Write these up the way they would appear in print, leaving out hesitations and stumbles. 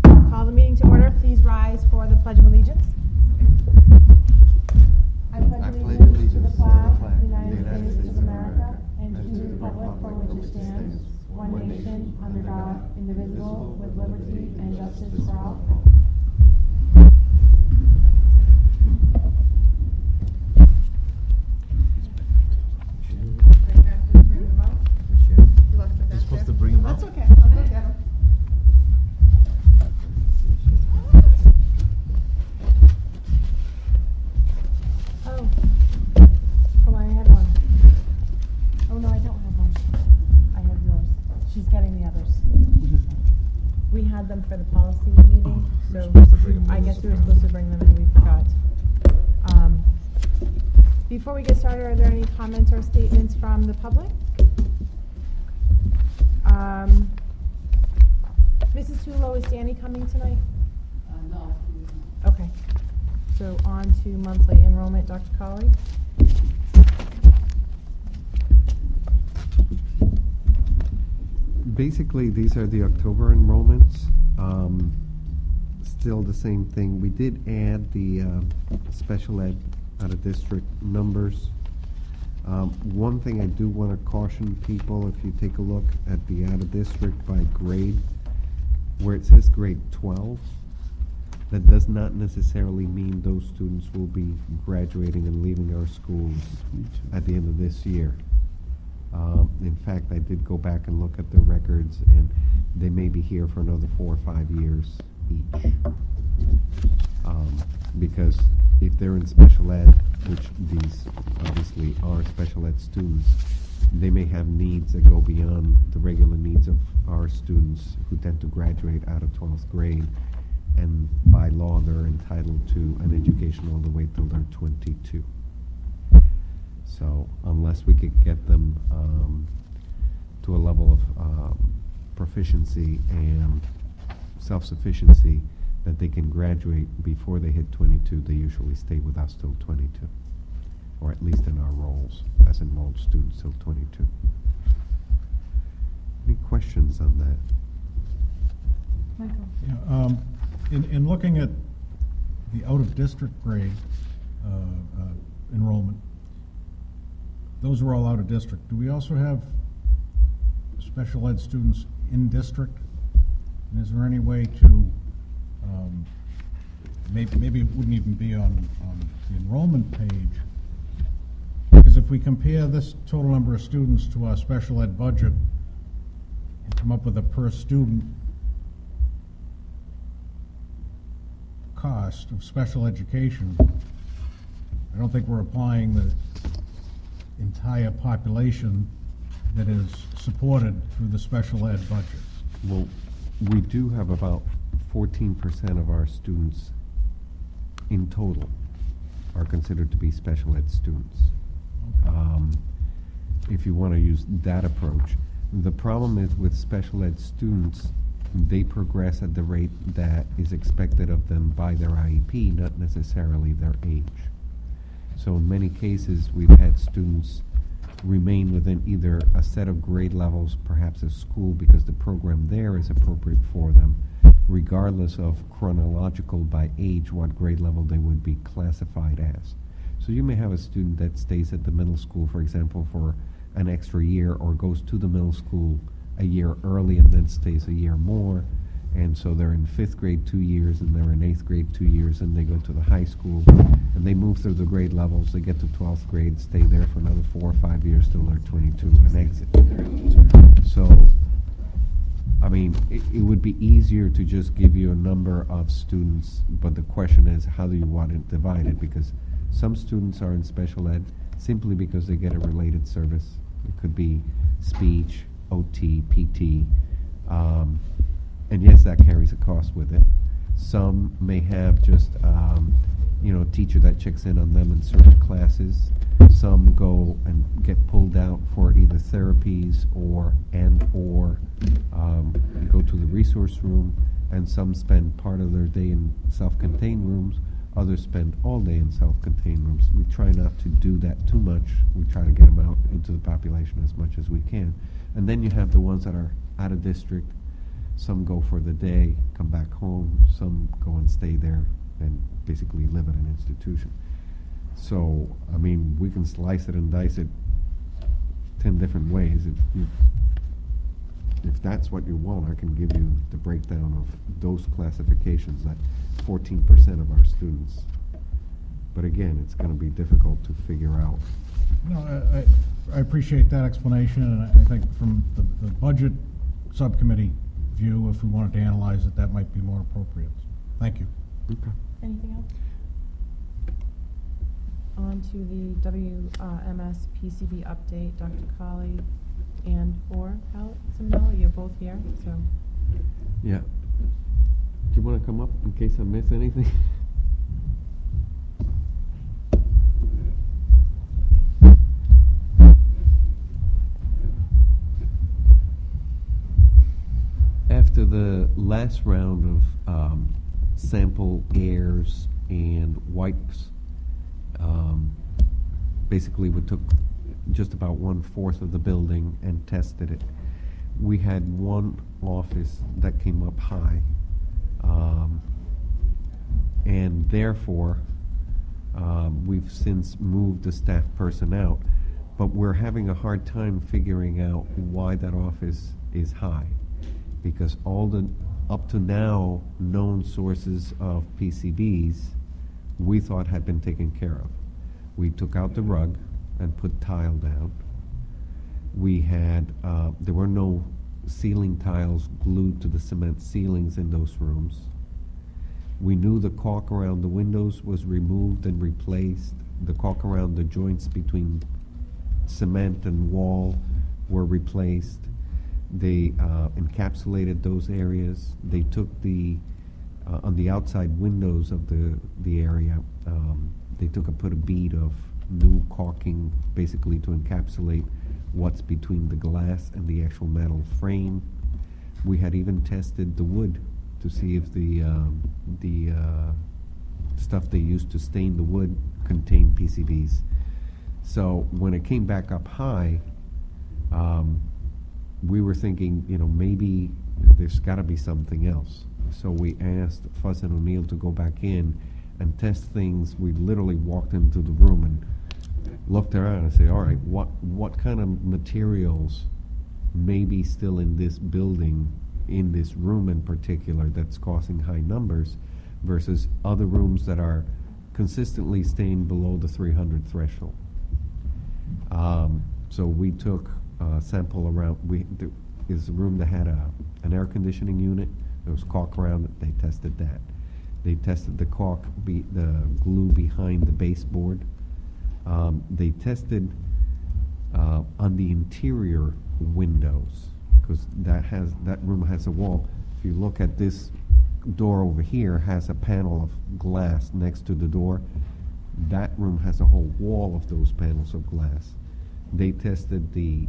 Call the meeting to order. Please rise for the Pledge of Allegiance. I pledge allegiance to the flag of the United States of America and to the republic for which it stands, one nation, under God, indivisible, with liberty and justice for all. You're supposed to bring them up? That's okay. I'll go get them. Oh. Hold on, I had one. Oh, no, I don't have one. I have yours. She's getting the others. We had them for the policy meeting, so I guess we were supposed to bring them and we forgot. Before we get started, are there any comments or statements from the public? Mrs. Tulo, is Danny coming tonight? No. Okay. So on to monthly enrollment, Dr. Colley. Basically, these are the October enrollments. Still the same thing. We did add the special ed out-of-district numbers. One thing I do want to caution people, if you take a look at the out-of-district by grade, where it says grade 12, that does not necessarily mean those students will be graduating and leaving our schools at the end of this year. In fact, I did go back and look at the records, and they may be here for another 4 or 5 years each. Because if they're in special ed, which these obviously are special ed students, they may have needs that go beyond the regular needs of our students who tend to graduate out of 12th grade, and by law they're entitled to an education all the way till they're 22. So unless we could get them to a level of proficiency and self-sufficiency that they can graduate before they hit 22, they usually stay with us till 22, or at least in our roles as enrolled students till 22. Any questions on that? Michael. Yeah, in looking at the out-of-district grade enrollment, those are all out-of-district. Do we also have special ed students in district? And is there any way to maybe it wouldn't even be on the enrollment page, because if we compare this total number of students to our special ed budget and come up with a per student cost of special education, I don't think we're applying the entire population that is supported through the special ed budget. Well, we do have about 14% of our students in total are considered to be special ed students. If you want to use that approach. The problem is with special ed students, they progress at the rate that is expected of them by their IEP, not necessarily their age. So in many cases, we've had students remain within either a set of grade levels, perhaps a school, because the program there is appropriate for them, regardless of chronological by age what grade level they would be classified as. So you may have a student that stays at the middle school, for example, for an extra year, or goes to the middle school a year early and then stays a year more, and so they're in 5th grade 2 years, and they're in 8th grade 2 years, and they go to the high school, and they move through the grade levels, they get to 12th grade, stay there for another 4 or 5 years till they're 22 and exit. So, I mean, it would be easier to just give you a number of students, but the question is, how do you want it divided? Because some students are in special ed simply because they get a related service. It could be speech, OT, PT, and yes, that carries a cost with it. Some may have just, a teacher that checks in on them in certain classes. Some go and get pulled out for either therapies or go to the resource room, and some spend part of their day in self-contained rooms. Others spend all day in self-contained rooms. We try not to do that too much. We try to get them out into the population as much as we can. And then you have the ones that are out of district, Some go for the day, come back home. Some go and stay there and basically live at an institution. So, I mean, we can slice it and dice it 10 different ways. If that's what you want, I can give you the breakdown of those classifications, that 14% of our students. But again, it's going to be difficult to figure out. No, I appreciate that explanation, and I think from the budget subcommittee view, if we wanted to analyze it, that might be more appropriate. Thank you. Okay. Anything else? On to the WMS PCB update, Dr. Colley and or Semnella, you're both here, so. Yeah. Do you want to come up in case I miss anything? After the last round of sample airs and wipes, basically we took just about 1/4 of the building and tested it. We had one office that came up high, and therefore we've since moved the staff person out, but we're having a hard time figuring out why that office is high, because all the up to now known sources of PCBs we thought had been taken care of. We took out the rug and put tile down. We had, there were no ceiling tiles glued to the cement ceilings in those rooms. We knew the caulk around the windows was removed and replaced. The caulk around the joints between cement and wall were replaced. They encapsulated those areas. They took the, on the outside windows of the area, they put a bead of new caulking basically to encapsulate what's between the glass and the actual metal frame. We had even tested the wood to see if the stuff they used to stain the wood contained PCBs. So when it came back up high, we were thinking, you know, maybe there's got to be something else. So we asked Fuss and O'Neill to go back in and test things. We literally walked into the room and looked around and said, all right, what kind of materials may be still in this building, in this room in particular, that's causing high numbers versus other rooms that are consistently staying below the 300 threshold. So we took a sample around. There is a room that had an air conditioning unit. There was caulk around it. They tested that. They tested the caulk, the glue behind the baseboard. They tested on the interior windows, because that room has a wall. If you look at this door over here, has a panel of glass next to the door. That room has a whole wall of those panels of glass. They tested the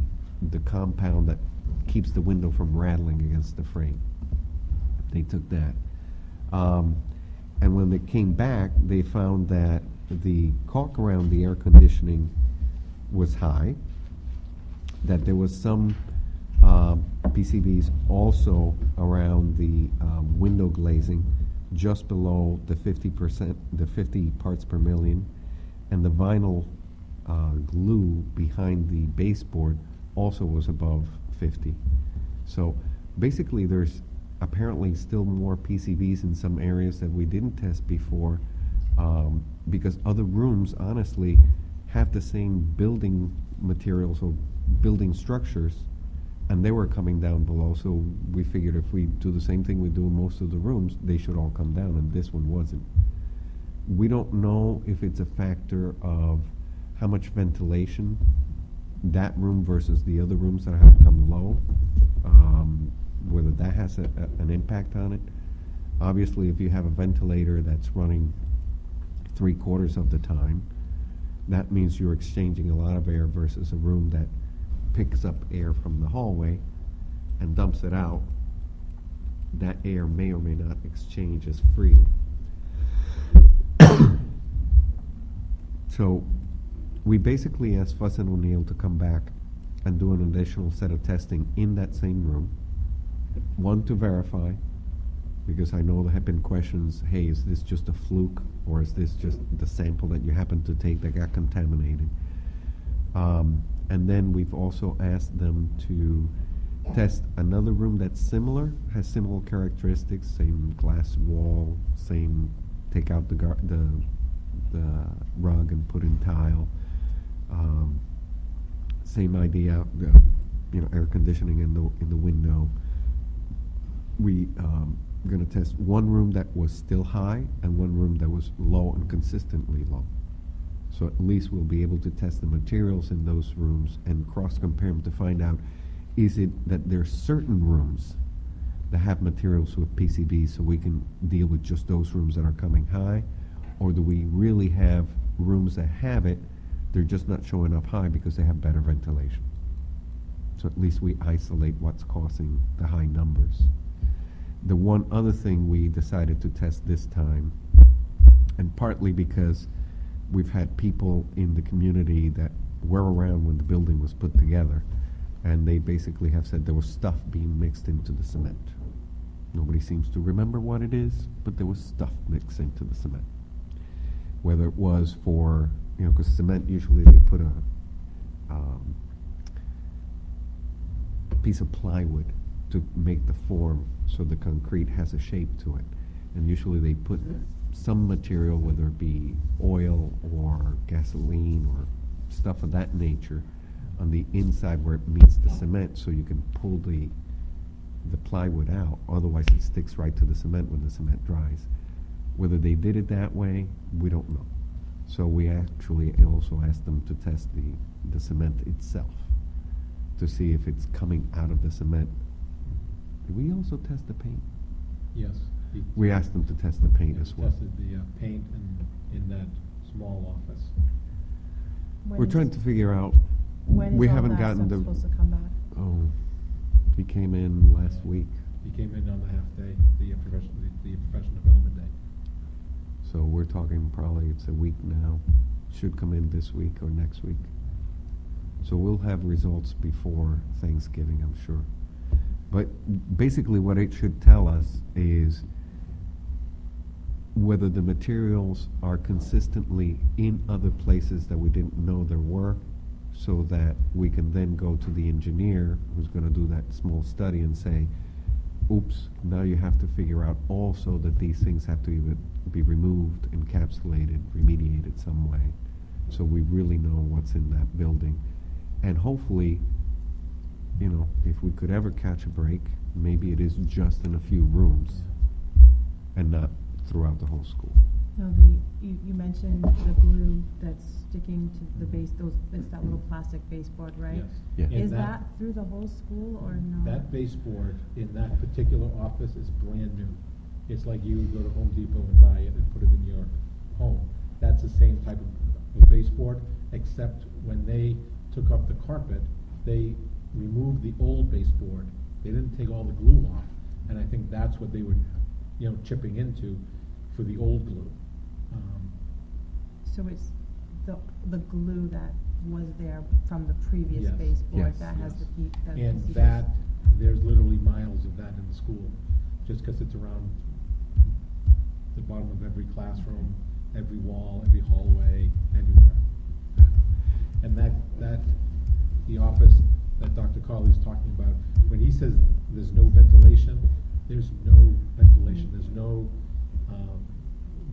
compound that keeps the window from rattling against the frame. They took that. And when they came back, they found that the caulk around the air conditioning was high, that there was some PCBs also around the window glazing, just below the 50%, the 50 parts per million, and the vinyl glue behind the baseboard also was above 50. So basically there's apparently still more PCBs in some areas that we didn't test before, because other rooms honestly have the same building materials or building structures, and they were coming down below. So we figured if we do the same thing we do in most of the rooms, they should all come down, and this one wasn't. We don't know if it's a factor of how much ventilation that room versus the other rooms that have come low, whether that has an impact on it. Obviously, if you have a ventilator that's running 3/4 of the time, that means you're exchanging a lot of air versus a room that picks up air from the hallway and dumps it out. That air may or may not exchange as freely. So we basically asked Fuss and O'Neill to come back and do an additional set of testing in that same room. One, to verify, because I know there have been questions, hey, is this just a fluke, or is this just the sample that you happened to take that got contaminated? And then we've also asked them to test another room that's similar, has similar characteristics, same glass wall, same, take out the rug and put in tile, same idea, air conditioning in the window. We going to test one room that was still high and one room that was low and consistently low. So at least we'll be able to test the materials in those rooms and cross-compare them to find out, is it that there's certain rooms that have materials with PCBs so we can deal with just those rooms that are coming high, or do we really have rooms that have it, they're just not showing up high because they have better ventilation? So at least we isolate what's causing the high numbers. The one other thing we decided to test this time, and partly because we've had people in the community that were around when the building was put together, and they basically have said there was stuff being mixed into the cement. Nobody seems to remember what it is, but there was stuff mixed into the cement. Whether it was for, because cement, usually they put a piece of plywood to make the form so the concrete has a shape to it. And usually they put some material, whether it be oil or gasoline or stuff of that nature, on the inside where it meets the cement so you can pull the plywood out. Otherwise it sticks right to the cement when the cement dries. Whether they did it that way, we don't know. So we actually also asked them to test the cement itself to see if it's coming out of the cement. Did we also test the paint? Yes. We asked them to test the paint as well. Tested the paint in that small office. We're trying to figure out. When is we all haven't that gotten stuff the. supposed to come back? Oh, he came in last week. He came in on the half day, the professional development day. So we're talking probably it's a week now. Should come in this week or next week. So we'll have results before Thanksgiving, I'm sure. But basically what it should tell us is whether the materials are consistently in other places that we didn't know there were, so that we can then go to the engineer who's going to do that small study and say, oops, now you have to figure out also that these things have to either be removed, encapsulated, remediated some way, so we really know what's in that building. And hopefully, if we could ever catch a break, maybe it is just in a few rooms and not throughout the whole school. No, you mentioned the glue that's sticking to the base. It's that little plastic baseboard, right? Yes. Yeah. Is that through the whole school or no? That baseboard in that particular office is brand new. It's like you would go to Home Depot and buy it and put it in your home. That's the same type of baseboard, except when they took up the carpet, they removed the old baseboard. They didn't take all the glue off, and I think that's what they were, chipping into for the old glue. So it's the glue that was there from the previous Yes. baseboard Yes. that has the heat. And that, there's literally miles of that in the school, just because it's around the bottom of every classroom, every wall, every hallway, everywhere. And that the office that Dr. Carley's talking about, when he says there's no ventilation, there's no ventilation. There's no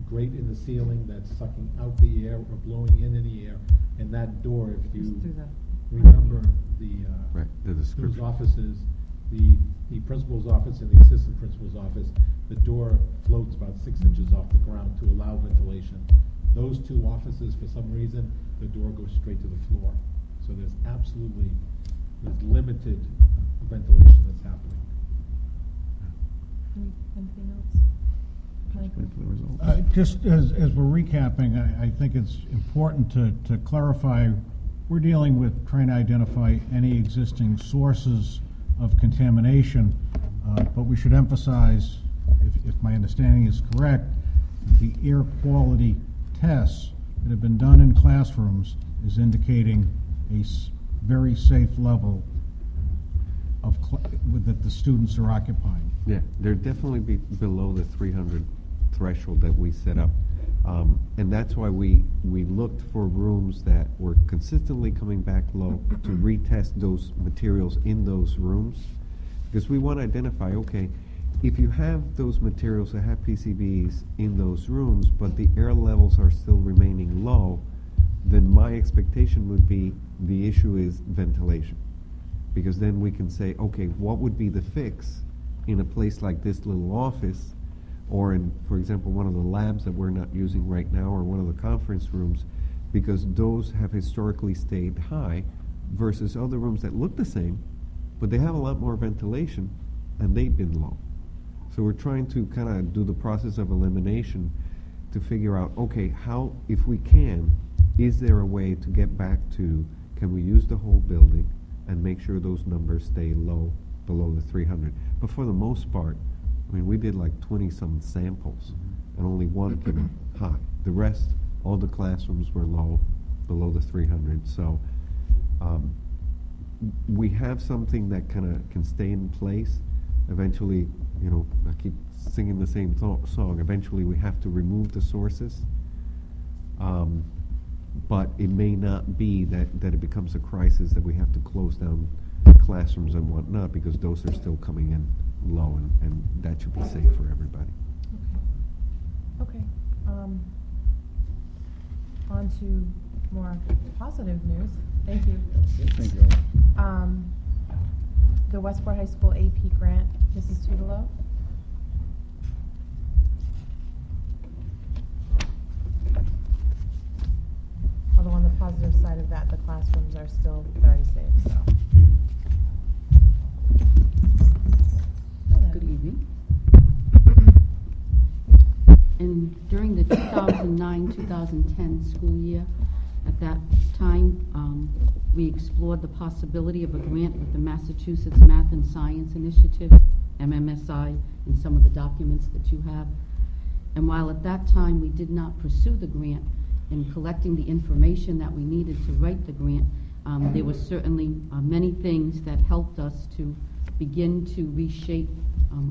grate in the ceiling that's sucking out the air or blowing in any air. And that door, if you remember Right, the those description. offices, the principal's office and the assistant principal's office, the door floats about 6 inches off the ground to allow ventilation. Those two offices, for some reason, the door goes straight to the floor. So there's limited ventilation that's happening. Anything else? Michael? Just as we're recapping, I think it's important to clarify, we're dealing with trying to identify any existing sources of contamination, but we should emphasize, if my understanding is correct, the air quality tests that have been done in classrooms is indicating a very safe level that the students are occupying. Yeah, they're definitely below the 300 threshold that we set up. And that's why we looked for rooms that were consistently coming back low to retest those materials in those rooms. Because we want to identify, okay, if you have those materials that have PCBs in those rooms, but the air levels are still remaining low, then my expectation would be the issue is ventilation. Because then we can say, okay, what would be the fix in a place like this little office, or in, for example, one of the labs that we're not using right now, or one of the conference rooms, because those have historically stayed high, versus other rooms that look the same, but they have a lot more ventilation, and they've been low. So we're trying to kind of do the process of elimination to figure out, okay, how, if we can, is there a way to get back to, can we use the whole building and make sure those numbers stay low, below the 300? But for the most part, I mean, we did like 20-some samples, and only one came high. The rest, all the classrooms were low, below the 300. So we have something that kind of can stay in place. Eventually, you know, I keep singing the same song. Eventually, we have to remove the sources. But it may not be that it becomes a crisis that we have to close down classrooms and whatnot, because those are still coming in low, and that should be safe for everybody. Okay. On to more positive news. Thank you. Thank you. The Westport High School AP grant, Mrs. Tudelo. Although on the positive side of that, the classrooms are still very safe, so. Hello. Good evening. And during the 2009-2010 school year, at that time, we explored the possibility of a grant with the Massachusetts Math and Science Initiative, MMSI, in some of the documents that you have. And while at that time we did not pursue the grant, in collecting the information that we needed to write the grant, there were certainly many things that helped us to begin to reshape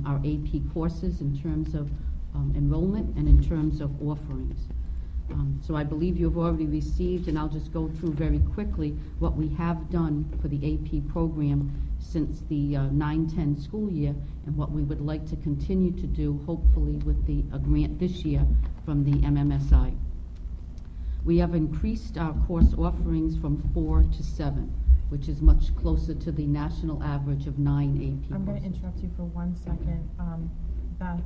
our AP courses in terms of enrollment and in terms of offerings. So I believe you've already received, and I'll just go through very quickly what we have done for the AP program since the 9-10 school year, and what we would like to continue to do, hopefully with the grant this year from the MMSI. We have increased our course offerings from 4 to 7, which is much closer to the national average of 9 AP I'm going to courses. interrupt you for 1 second. Beth,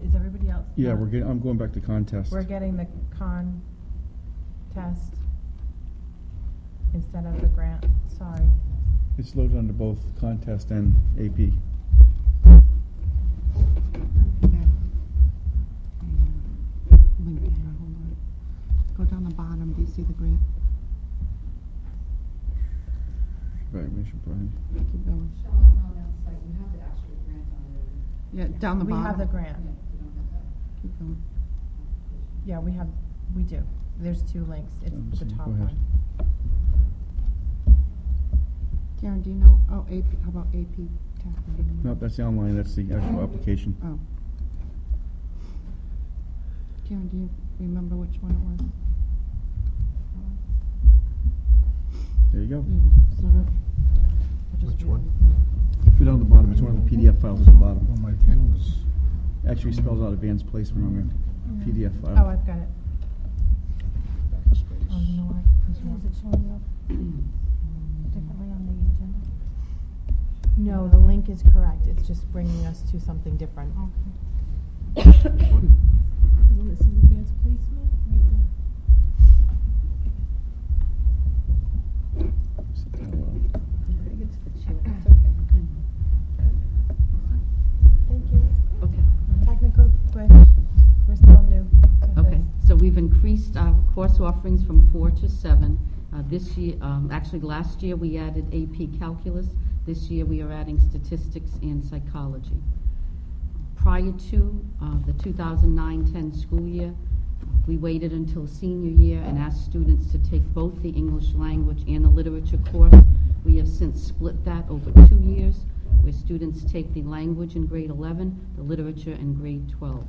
is everybody else? Yeah, not- I'm going back to contest. We're getting the contest instead of the grant. Sorry. It's loaded under both contest and AP. Link here, hold on. Go down the bottom, do you see the grant? Evaluation, Brian. Keep going. Yeah, down the We bottom. have the grant. Keep going. Yeah, we do. There's 2 links. It's So the top go ahead. one. Karen, do you know, AP, how about AP tech? No, that's the online, that's the actual application. Oh. Karen, do you remember which one it was? There you go. So that- I just Which read one? it. If you're down at the bottom, it's one of the PDF files at the bottom. Well, my view is, Actually spells out advanced placement on your PDF Oh, file. I've got it. backspace. Oh, you know what? Is it showing up differently on the agenda? No, the link is correct. It's just bringing us to something different. Okay. This is advanced placement right So, I think it's the chair. It's okay. Thank you. Okay. Technical glitch. We're still new to Okay, this. so we've increased our course offerings from 4 to 7. This year, actually last year we added AP Calculus. This year we are adding Statistics and Psychology. Prior to the 2009-10 school year, we waited until senior year and asked students to take both the English language and the literature course. We have since split that over 2 years, where students take the language in grade 11, the literature in grade 12.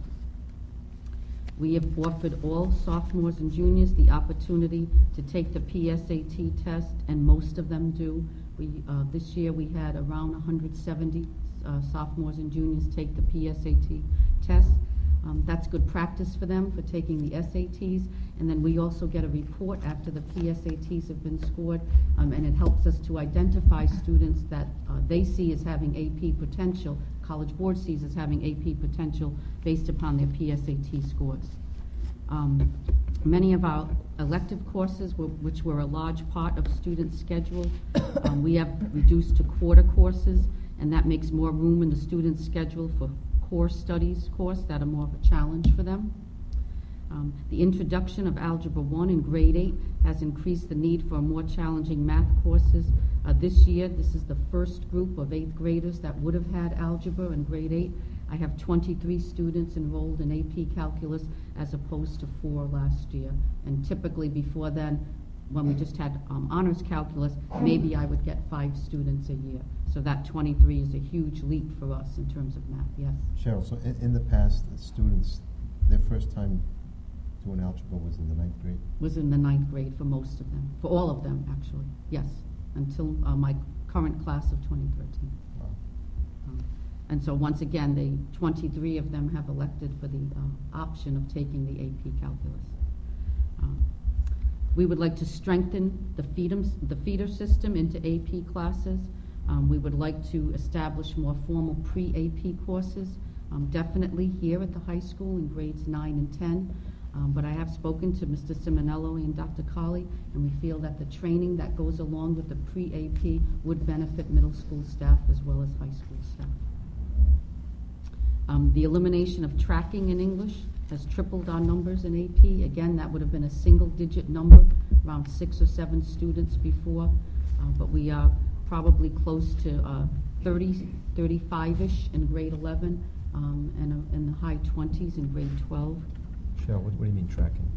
We have offered all sophomores and juniors the opportunity to take the PSAT test, and most of them do. This year we had around 170 sophomores and juniors take the PSAT test. That's good practice for them for taking the SATs, and then we also get a report after the PSATs have been scored, and it helps us to identify students that they see as having AP potential, College Board sees as having AP potential based upon their PSAT scores. Many of our elective courses, which were a large part of students' schedule, we have reduced to quarter courses, and that makes more room in the students' schedule for core studies course that are more of a challenge for them. The introduction of Algebra 1 in grade 8 has increased the need for more challenging math courses. This year, this is the first group of 8th graders that would have had algebra in grade 8. I have 23 students enrolled in AP Calculus as opposed to 4 last year. And typically before then, when we just had honors calculus, maybe I would get 5 students a year. So that 23 is a huge leap for us in terms of math, yes. Cheryl, so in the past, the students, their first time doing algebra was in the 9th grade? Was in the 9th grade for most of them, for all of them actually, yes, until my current class of 2013. Wow. And so once again, 23 of them have elected for the option of taking the AP Calculus. We would like to strengthen the feeder system into AP classes. We would like to establish more formal pre-AP courses, definitely here at the high school in grades 9 and 10. But I have spoken to Mr. Simonello and Dr. Colley, and we feel that the training that goes along with the pre-AP would benefit middle school staff as well as high school staff. The elimination of tracking in English has tripled our numbers in AP. Again, that would have been a single-digit number, around 6 or 7 students before, but we are probably close to 30, 35-ish in grade 11, and in the high 20s in grade 12. Cheryl, what do you mean tracking?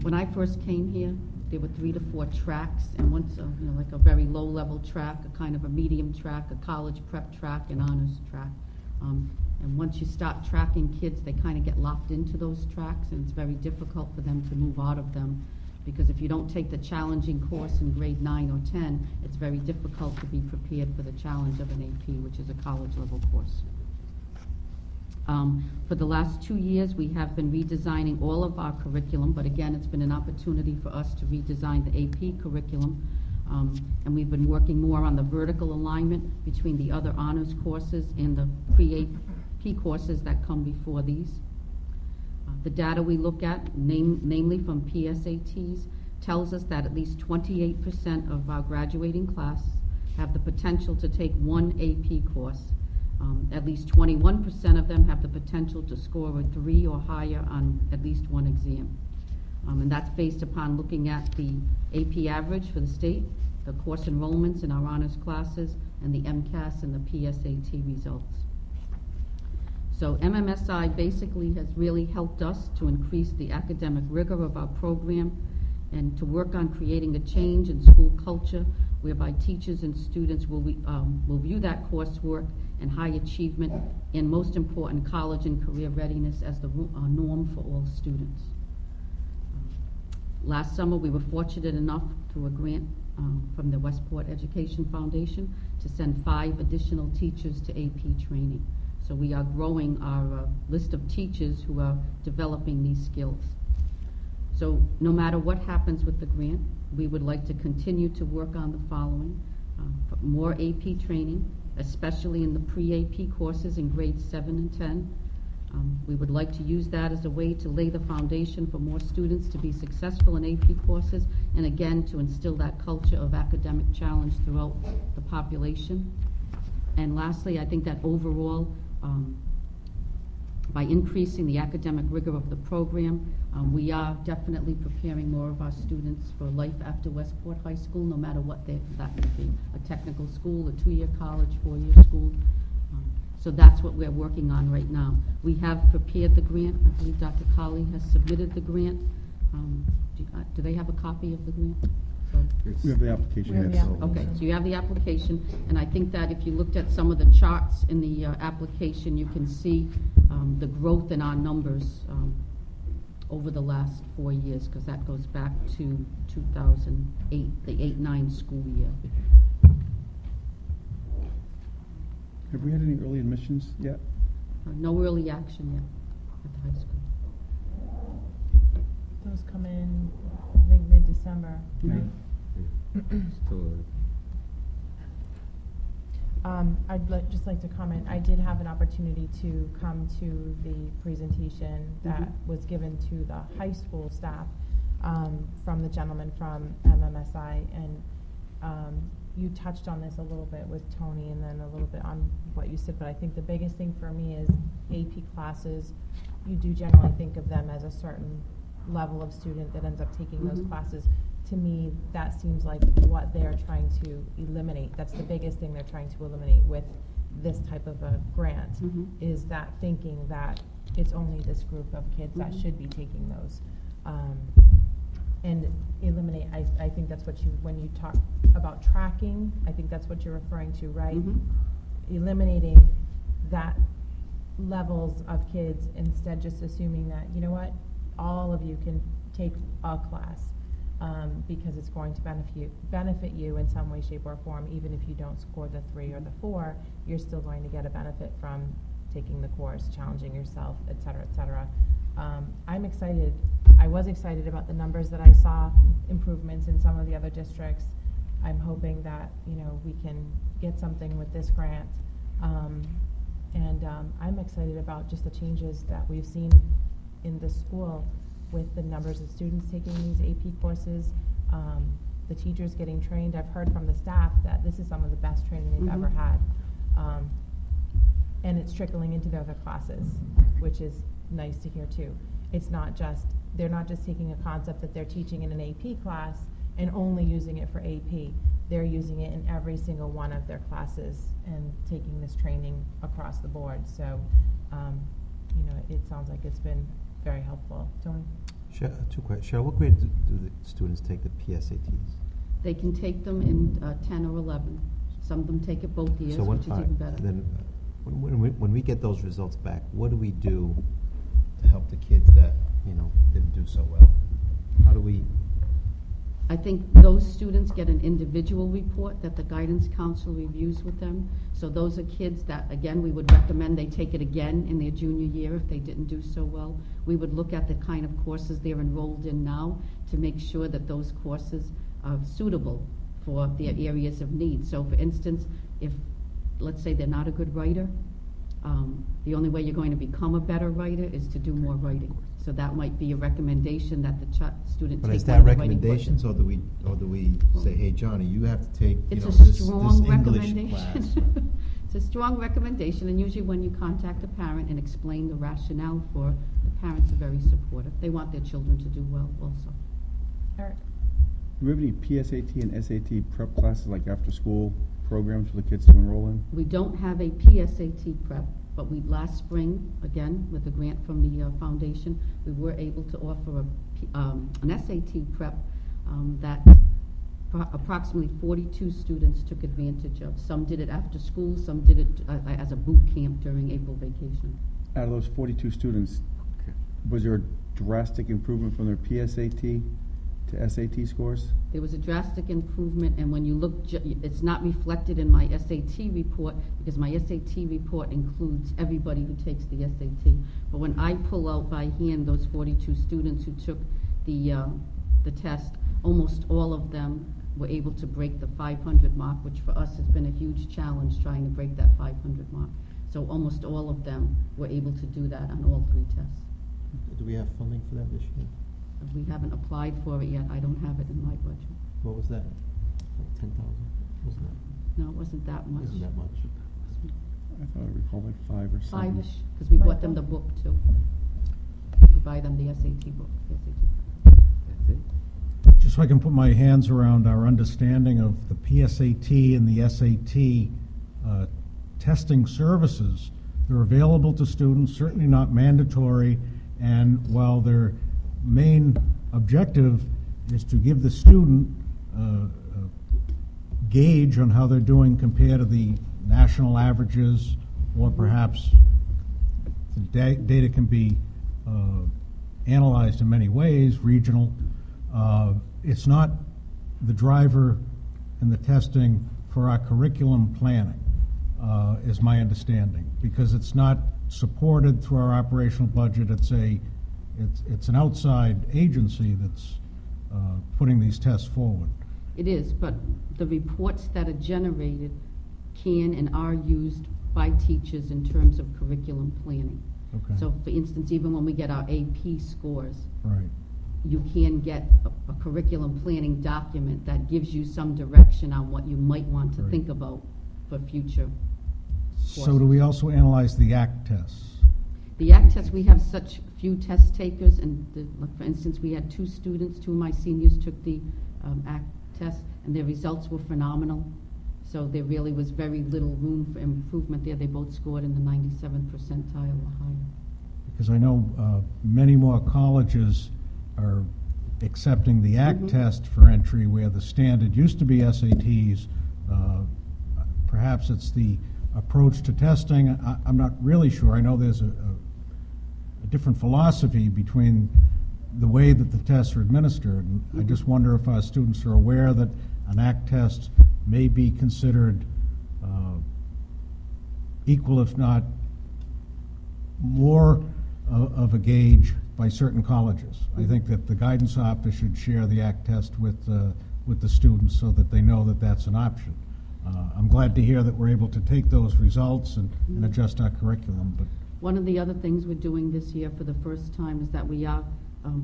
When I first came here, there were 3 to 4 tracks, and once, like a very low-level track, a kind of a medium track, a college prep track, an honors track. And once you start tracking kids, they kind of get locked into those tracks, and it's very difficult for them to move out of them, because if you don't take the challenging course in grade 9 or 10, it's very difficult to be prepared for the challenge of an AP, which is a college-level course. For the last 2 years, we have been redesigning all of our curriculum, but again, it's been an opportunity for us to redesign the AP curriculum, and we've been working more on the vertical alignment between the other honors courses and the pre-AP courses that come before these. The data we look at, namely from PSATs, tells us that at least 28% of our graduating class have the potential to take one AP course. At least 21% of them have the potential to score a 3 or higher on at least one exam. And that's based upon looking at the AP average for the state, the course enrollments in our honors classes, and the MCAS and the PSAT results. So MMSI basically has really helped us to increase the academic rigor of our program and to work on creating a change in school culture whereby teachers and students will view that coursework and high achievement and, most important, college and career readiness as the norm for all students. Last summer, we were fortunate enough through a grant from the Westport Education Foundation to send 5 additional teachers to AP training. So we are growing our list of teachers who are developing these skills. So no matter what happens with the grant, we would like to continue to work on the following: more AP training, especially in the pre-AP courses in grades 7 and 10. We would like to use that as a way to lay the foundation for more students to be successful in AP courses, and again to instill that culture of academic challenge throughout the population. And lastly, I think that overall, by increasing the academic rigor of the program, we are definitely preparing more of our students for life after Westport High School, no matter what that would be, a technical school, a 2-year college, 4-year school. So that's what we're working on right now. We have prepared the grant. I believe Dr. Colley has submitted the grant. Do they have a copy of the grant? So, We have the application We have here. the so- application. okay, so you have the application, and I think that if you looked at some of the charts in the application, you can see the growth in our numbers over the last 4 years, because that goes back to 2008, the 8-9 school year. Have we had any early admissions yet? No early action yet at the high school. Those come in, I think, mid-December, right? Still Just like to comment, I did have an opportunity to come to the presentation that was given to the high school staff from the gentleman from MMSI, and you touched on this a little bit with Tony and then a little bit on what you said, but I think the biggest thing for me is AP classes. You do generally think of them as a certain level of student that ends up taking those classes. To me, that seems like what they're trying to eliminate. That's the biggest thing they're trying to eliminate with this type of a grant, is that thinking that it's only this group of kids that should be taking those. And eliminate, I think that's what you, when you talk about tracking, I think that's what you're referring to, right? Eliminating that levels of kids, instead just assuming that, you know what, all of you can take a class. Because it's going to benefit you in some way, shape, or form. Even if you don't score the 3 or the 4, you're still going to get a benefit from taking the course, challenging yourself, et cetera, et cetera. I'm excited. I was excited about the numbers that I saw, improvements in some of the other districts. I'm hoping that, you know, we can get something with this grant. I'm excited about just the changes that we've seen in the school, with the numbers of students taking these AP courses, the teachers getting trained. I've heard from the staff that this is some of the best training they've ever had. And it's trickling into their other classes, which is nice to hear too. It's not just, they're not just taking a concept that they're teaching in an AP class and only using it for AP. They're using it in every single one of their classes and taking this training across the board. So, you know, it sounds like it's been very helpful. Tony? Two questions. Cheryl, what grade do the students take the PSATs? They can take them in 10 or 11. Some of them take it both years, which is even better. Then, when we get those results back, what do we do to help the kids that, you know, didn't do so well? How do we? I think those students get an individual report that the guidance counselor reviews with them. So those are kids that, again, we would recommend they take it again in their junior year if they didn't do so well. We would look at the kind of courses they're enrolled in now to make sure that those courses are suitable for their areas of need. So for instance, if, let's say they're not a good writer, the only way you're going to become a better writer is to do more writing. So that might be a recommendation that the student But take is one that of the writing recommendations, courses. or do we say, hey, Johnny, you have to take, you It's know, a this strong English recommendation. class? It's a strong recommendation, and usually when you contact a parent and explain the rationale for it, the parents are very supportive. They want their children to do well also. Eric? Do we have any PSAT and SAT prep classes, like after-school programs for the kids to enroll in? We don't have a PSAT prep, but we, last spring, again, with a grant from the foundation, we were able to offer an SAT prep that approximately 42 students took advantage of. Some did it after school, some did it as a boot camp during April vacation. Out of those 42 students, was there a drastic improvement from their PSAT to SAT scores? There was a drastic improvement, and when you look, it's not reflected in my SAT report, because my SAT report includes everybody who takes the SAT. But when I pull out by hand those 42 students who took the test, almost all of them were able to break the 500 mark, which for us has been a huge challenge, trying to break that 500 mark. So almost all of them were able to do that on all 3 tests. Do we have funding for that this year? We haven't applied for it yet. I don't have it in my budget. What was that? Like 10,000? Wasn't that? No, it wasn't that much. Wasn't that much? I thought I recalled like 5 or 7. 5-ish, because we bought them the book too. We buy them the SAT book. The SAT. Just so I can put my hands around our understanding of the PSAT and the SAT testing services. They're available to students, certainly not mandatory, and while their main objective is to give the student gauge on how they're doing compared to the national averages, or perhaps the data can be analyzed in many ways, regional. It's not the driver in the testing for our curriculum planning, is my understanding, because it's not supported through our operational budget. It's an outside agency that's putting these tests forward. It is, but the reports that are generated can and are used by teachers in terms of curriculum planning. Okay. So, for instance, even when we get our AP scores, Right. you can get a curriculum planning document that gives you some direction on what you might want to Right. think about for future So do we also analyze the ACT tests? The ACT test, we have such few test takers, and like for instance, we had two of my seniors took the ACT test, and their results were phenomenal. So there really was very little room for improvement there. They both scored in the 97th percentile or higher. Because I know many more colleges are accepting the ACT test for entry, where the standard used to be SATs. Perhaps it's the approach to testing. I'm not really sure. I know there's a different philosophy between the way that the tests are administered. And I just wonder if our students are aware that an ACT test may be considered equal, if not more, of a gauge by certain colleges. I think that the guidance office should share the ACT test with the students so that they know that that's an option. I'm glad to hear that we're able to take those results and adjust our curriculum. But one of the other things we're doing this year for the first time is that we are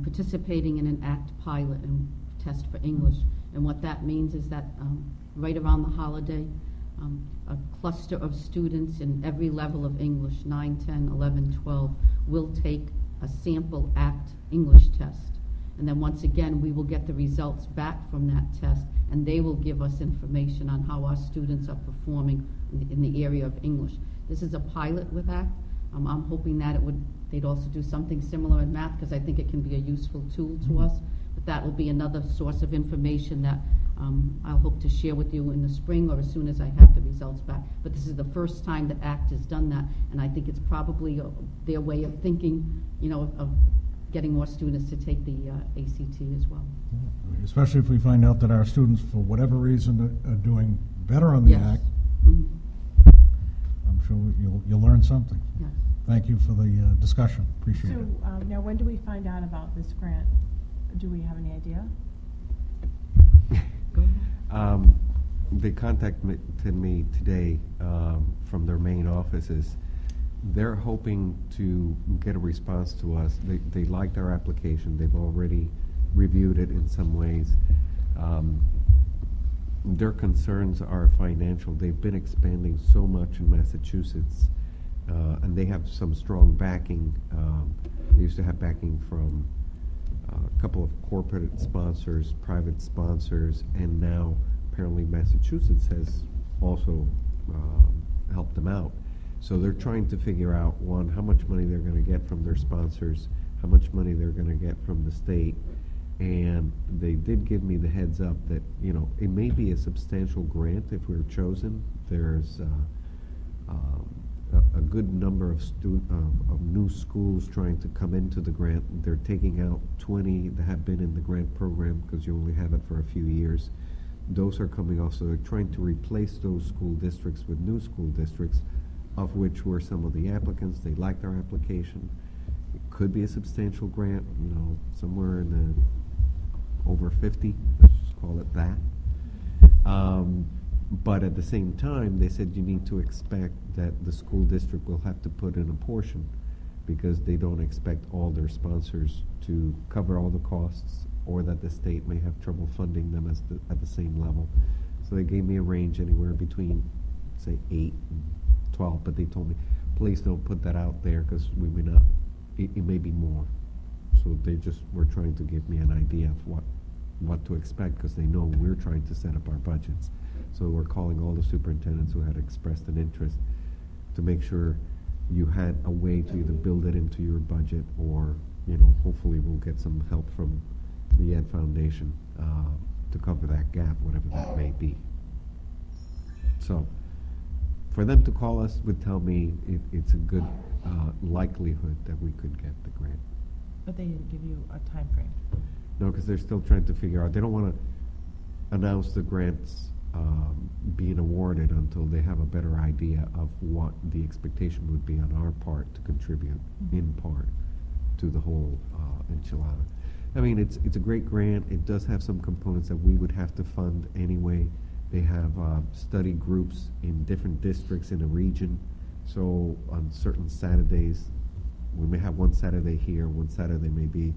participating in an ACT pilot and test for English. And what that means is that right around the holiday, a cluster of students in every level of English, 9, 10, 11, 12, will take a sample ACT English test. And then once again, we will get the results back from that test, and they will give us information on how our students are performing in the area of English. This is a pilot with ACT. I'm hoping that they'd also do something similar in math, because I think it can be a useful tool to us. But that will be another source of information that I'll hope to share with you in the spring or as soon as I have the results back. But this is the first time that ACT has done that, and I think it's probably their way of thinking, of getting more students to take the ACT as well. especially if we find out that our students, for whatever reason, are doing better on the Yes. ACT, I'm sure you'll learn something. Yes. Thank you for the discussion. Appreciate it. So, now when do we find out about this grant? Do we have any idea? Go ahead. They contacted me today from their main offices. They're hoping to get a response to us. They liked our application. They've already reviewed it in some ways. Their concerns are financial. They've been expanding so much in Massachusetts, and they have some strong backing. They used to have backing from a couple of corporate sponsors, private sponsors, and now apparently Massachusetts has also helped them out. So they're trying to figure out, one, how much money they're going to get from their sponsors, how much money they're going to get from the state. And they did give me the heads up that, it may be a substantial grant if we're chosen. There's a good number of new schools trying to come into the grant. They're taking out 20 that have been in the grant program because you only have it for a few years. Those are coming off, so they're trying to replace those school districts with new school districts, of which were some of the applicants. They liked our application. It could be a substantial grant, somewhere in the over 50, let's just call it that. But at the same time, they said you need to expect that the school district will have to put in a portion, because they don't expect all their sponsors to cover all the costs, or that the state may have trouble funding them at the same level. So they gave me a range anywhere between, say, 8 and 12, but they told me, please don't put that out there because we may not, it may be more. So they just were trying to give me an idea of what to expect, because they know we're trying to set up our budgets. So we're calling all the superintendents who had expressed an interest to make sure you had a way to either build it into your budget, or hopefully we'll get some help from the Ed Foundation to cover that gap, whatever that may be. So, for them to call us would tell me it's a good likelihood that we could get the grant. But they didn't give you a time frame. No, because they're still trying to figure out, they don't want to announce the grants being awarded until they have a better idea of what the expectation would be on our part to contribute in part to the whole enchilada. I mean, it's a great grant. It does have some components that we would have to fund anyway. They have study groups in different districts in a region. So on certain Saturdays, we may have one Saturday here, one Saturday maybe,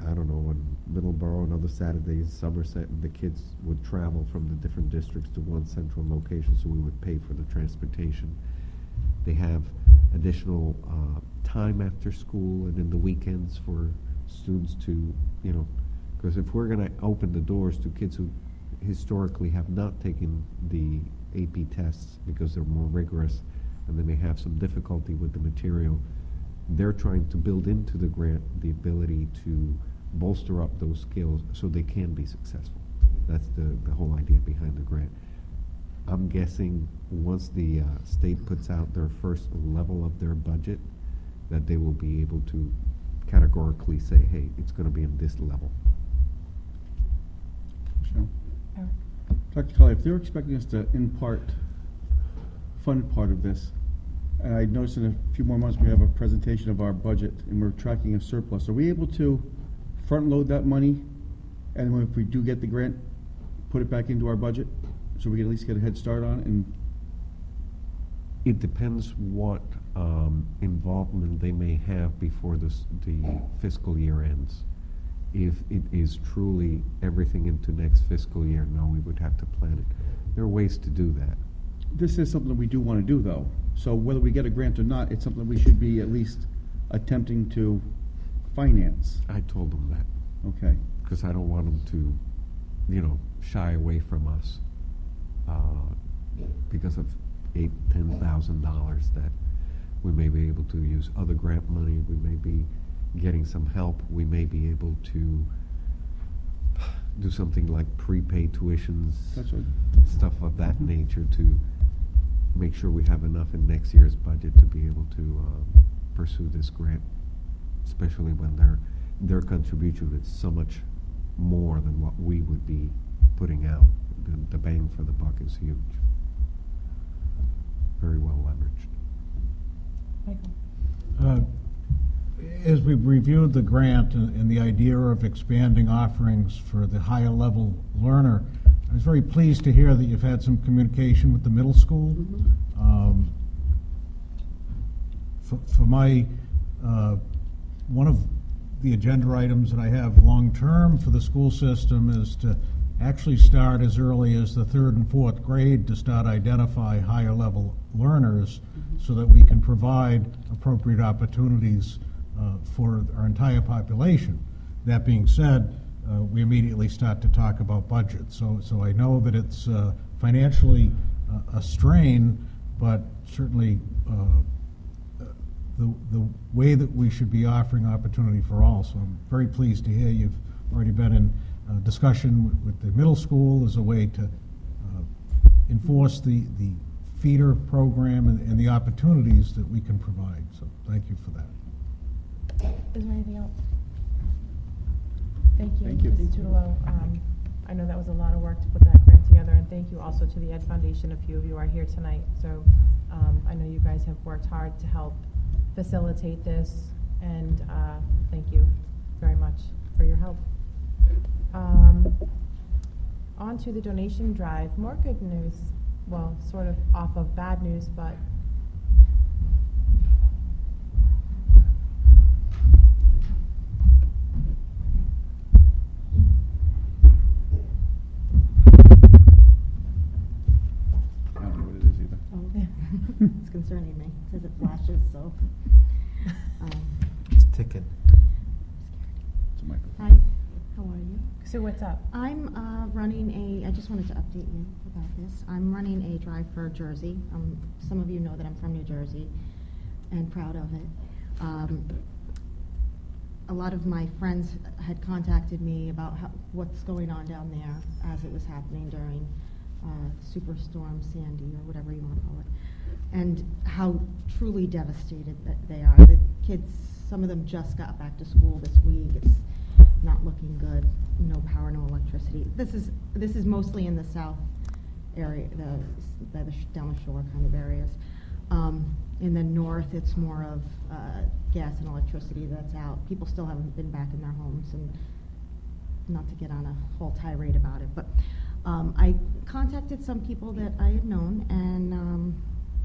I don't know, in Middleborough, another Saturday in Somerset, and the kids would travel from the different districts to one central location, so we would pay for the transportation. They have additional time after school and in the weekends for students to, because if we're going to open the doors to kids who historically have not taken the AP tests because they're more rigorous and they may have some difficulty with the material, they're trying to build into the grant the ability to bolster up those skills so they can be successful. That's the whole idea behind the grant. I'm guessing once the state puts out their first level of their budget, that they will be able to categorically say, hey, it's going to be in this level. Michelle? Dr. Kelly, if they're expecting us to, in part, fund part of this, and I noticed in a few more months we have a presentation of our budget and we're tracking a surplus, are we able to front load that money and if we do get the grant, put it back into our budget so we can at least get a head start on it? And it depends what involvement they may have before the fiscal year ends. If it is truly everything into next fiscal year, no, we would have to plan it. There are ways to do that. this is something we do want to do, though. So whether we get a grant or not, it's something we should be at least attempting to finance. I told them that. Okay. Because I don't want them to, shy away from us because of $8,000-10,000 that we may be able to use other grant money. We may be getting some help. We may be able to do something like prepaid tuitions, That's right. stuff of that nature to make sure we have enough in next year's budget to be able to pursue this grant, especially when their contribution is so much more than what we would be putting out. The bang for the buck is huge. Very well leveraged. Michael? As we reviewed the grant and the idea of expanding offerings for the higher level learner, I was very pleased to hear that you've had some communication with the middle school. Mm-hmm. For my, one of the agenda items that I have long-term for the school system is to actually start as early as the 3rd and 4th grade to start identify higher level learners so that we can provide appropriate opportunities for our entire population. That being said, we immediately start to talk about budget. So I know that it's financially a strain, but certainly the way that we should be offering opportunity for all. So I'm very pleased to hear you've already been in discussion with the middle school as a way to enforce the feeder program and the opportunities that we can provide. So thank you for that. Is there anything else? Thank you, Thank you. Ms. Tutelo. I know that was a lot of work to put that grant together, and thank you also to the Ed Foundation. A few of you are here tonight, so I know you guys have worked hard to help facilitate this, and thank you very much for your help. On to the donation drive. More good news. Well, sort of off of bad news, but I don't know what it is either. Oh, it's concerning me. It says it flashes, so. It's ticking. It's a microphone. Hi, how are you? so what's up? I'm running I just wanted to update you about this. I'm running a drive for Jersey. Some of you know that I'm from New Jersey and proud of it. a lot of my friends had contacted me about what's going on down there as it was happening during Superstorm Sandy, or whatever you want to call it, and how truly devastated that they are. The kids, some of them just got back to school this week. It's not looking good. No power, no electricity. This is mostly in the south area, down the shore kind of areas. In the north, it's more of gas and electricity that's out. People still haven't been back in their homes, and not to get on a whole tirade about it, but I contacted some people that I had known, and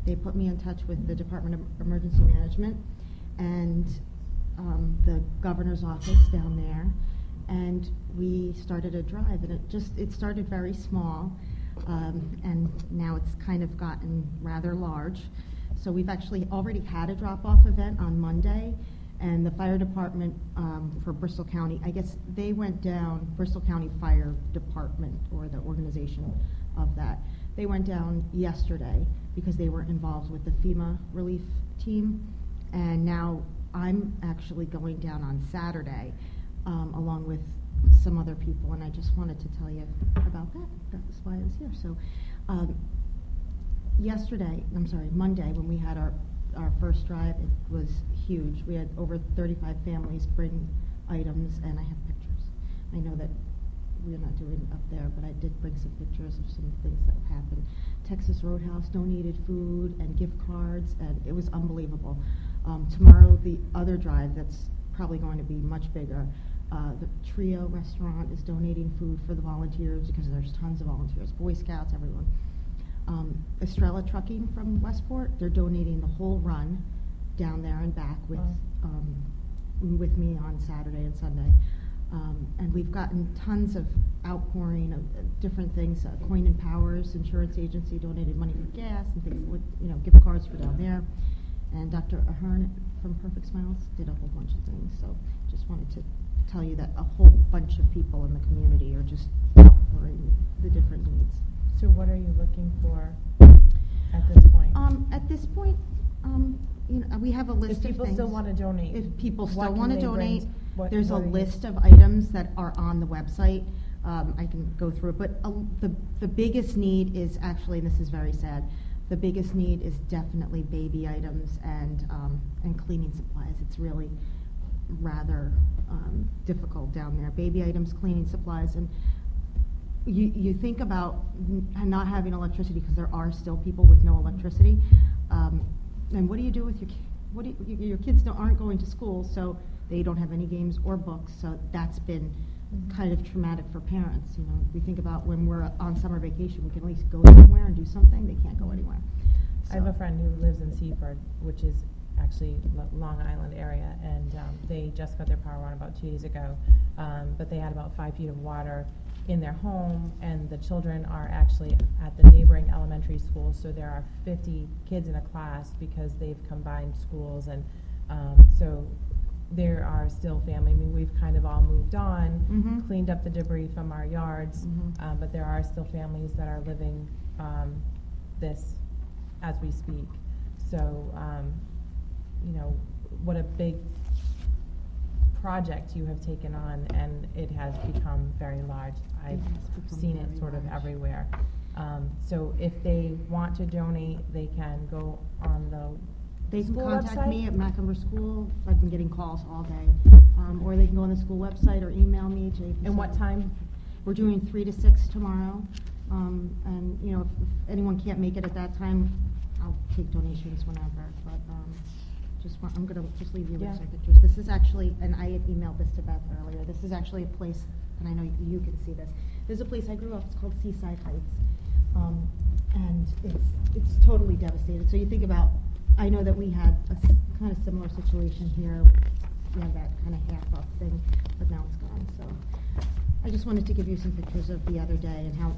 they put me in touch with the Department of Emergency Management and the governor's office down there, and we started a drive, and it started very small, and now it's kind of gotten rather large. So we've actually already had a drop-off event on Monday, and the fire department for Bristol County, I guess they went down, Bristol County Fire Department, or the organization of that, they went down yesterday because they were involved with the FEMA relief team, and now I'm actually going down on Saturday along with some other people, and I just wanted to tell you about that. That's why I was here. So Monday, when we had our first drive, it was huge. We had over 35 families bring items, and I have pictures. I know that we're not doing it up there, but I did bring some pictures of some things that happened. Texas Roadhouse donated food and gift cards, and it was unbelievable. Tomorrow, the other drive that's probably going to be much bigger, the Trio restaurant is donating food for the volunteers, because there's tons of volunteers, Boy Scouts, everyone. Estrella Trucking from Westport, they're donating the whole run down there and back with me on Saturday and Sunday. And we've gotten tons of outpouring of different things. Coin and Powers Insurance Agency donated money for gas and things, with, gift cards for down there. And Dr. Ahern from Perfect Smiles did a whole bunch of things. So just wanted to tell you that a whole bunch of people in the community are just outpouring the different needs. So what are you looking for at this point? At this point, we have a list of things. If people still want to donate. If people still want to donate, there's a what list of items that are on the website. I can go through it, but the biggest need is actually, and this is very sad, the biggest need is definitely baby items and cleaning supplies. It's really rather difficult down there. Baby items, cleaning supplies, and you think about not having electricity, because there are still people with no electricity. And what do you do with your kids aren't going to school, so they don't have any games or books. So that's been kind of traumatic for parents. We think about when we're on summer vacation, we can at least go somewhere and do something. They can't go anywhere. So. I have a friend who lives in Seaford, which is actually Long Island area, and they just got their power on about 2 days ago. But they had about 5 feet of water in their home, and the children are actually at the neighboring elementary school, so there are 50 kids in a class because they've combined schools, and so there are still family. I mean, we've kind of all moved on, cleaned up the debris from our yards, but there are still families that are living this as we speak. So, what a big project you have taken on, and it has become very large. I've seen it sort of everywhere. So if they want to donate, they can go on the They can school contact website? me at Macomber School. I've been getting calls all day. Or they can go on the school website or email me. And what time? We're doing 3 to 6 tomorrow. And if anyone can't make it at that time, I'll take donations whenever. But I'm going to just leave you with some pictures. This is actually, and I had emailed this to Beth earlier, this is actually a place, and I know you can see this. There's a place I grew up, it's called Seaside Heights. And it's totally devastated. So you think about, I know that we had a kind of similar situation here. We had that kind of half-up thing, but now it's gone. So I just wanted to give you some pictures of the other day and how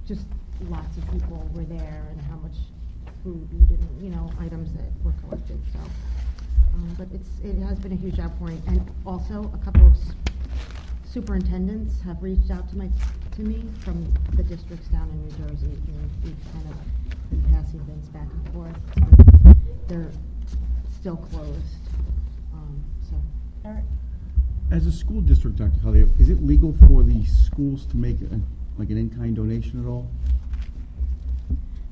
just lots of people were there and how much food and, items that were collected. So, but it has been a huge outpouring. And also a couple of superintendents have reached out to me from the districts down in New Jersey. We've kind of been passing things back and forth. They're still closed. Eric? As a school district, Dr. Collier, is it legal for the schools to make like an in-kind donation at all?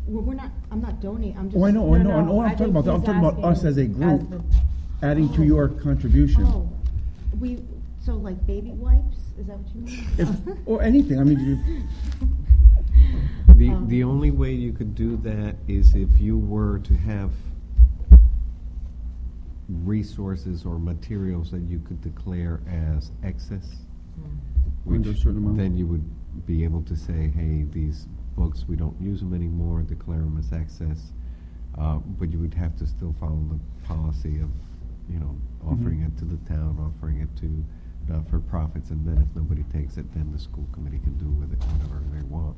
Well, I'm not donating, I'm just. Oh, I know, No, no, I'm I talking think about, I'm he's talking about us as a asking group, the- adding to your contribution. Oh, so like baby wipes, is that what you mean? Or anything, I mean, The only way you could do that is if you were to have resources or materials that you could declare as excess, Under a certain amount. then you would be able to say, hey, these books, we don't use them anymore, declare them as excess. But you would have to still follow the policy of, offering it to the town, offering it to not-for-profits, and then if nobody takes it, then the school committee can do with it whatever they want.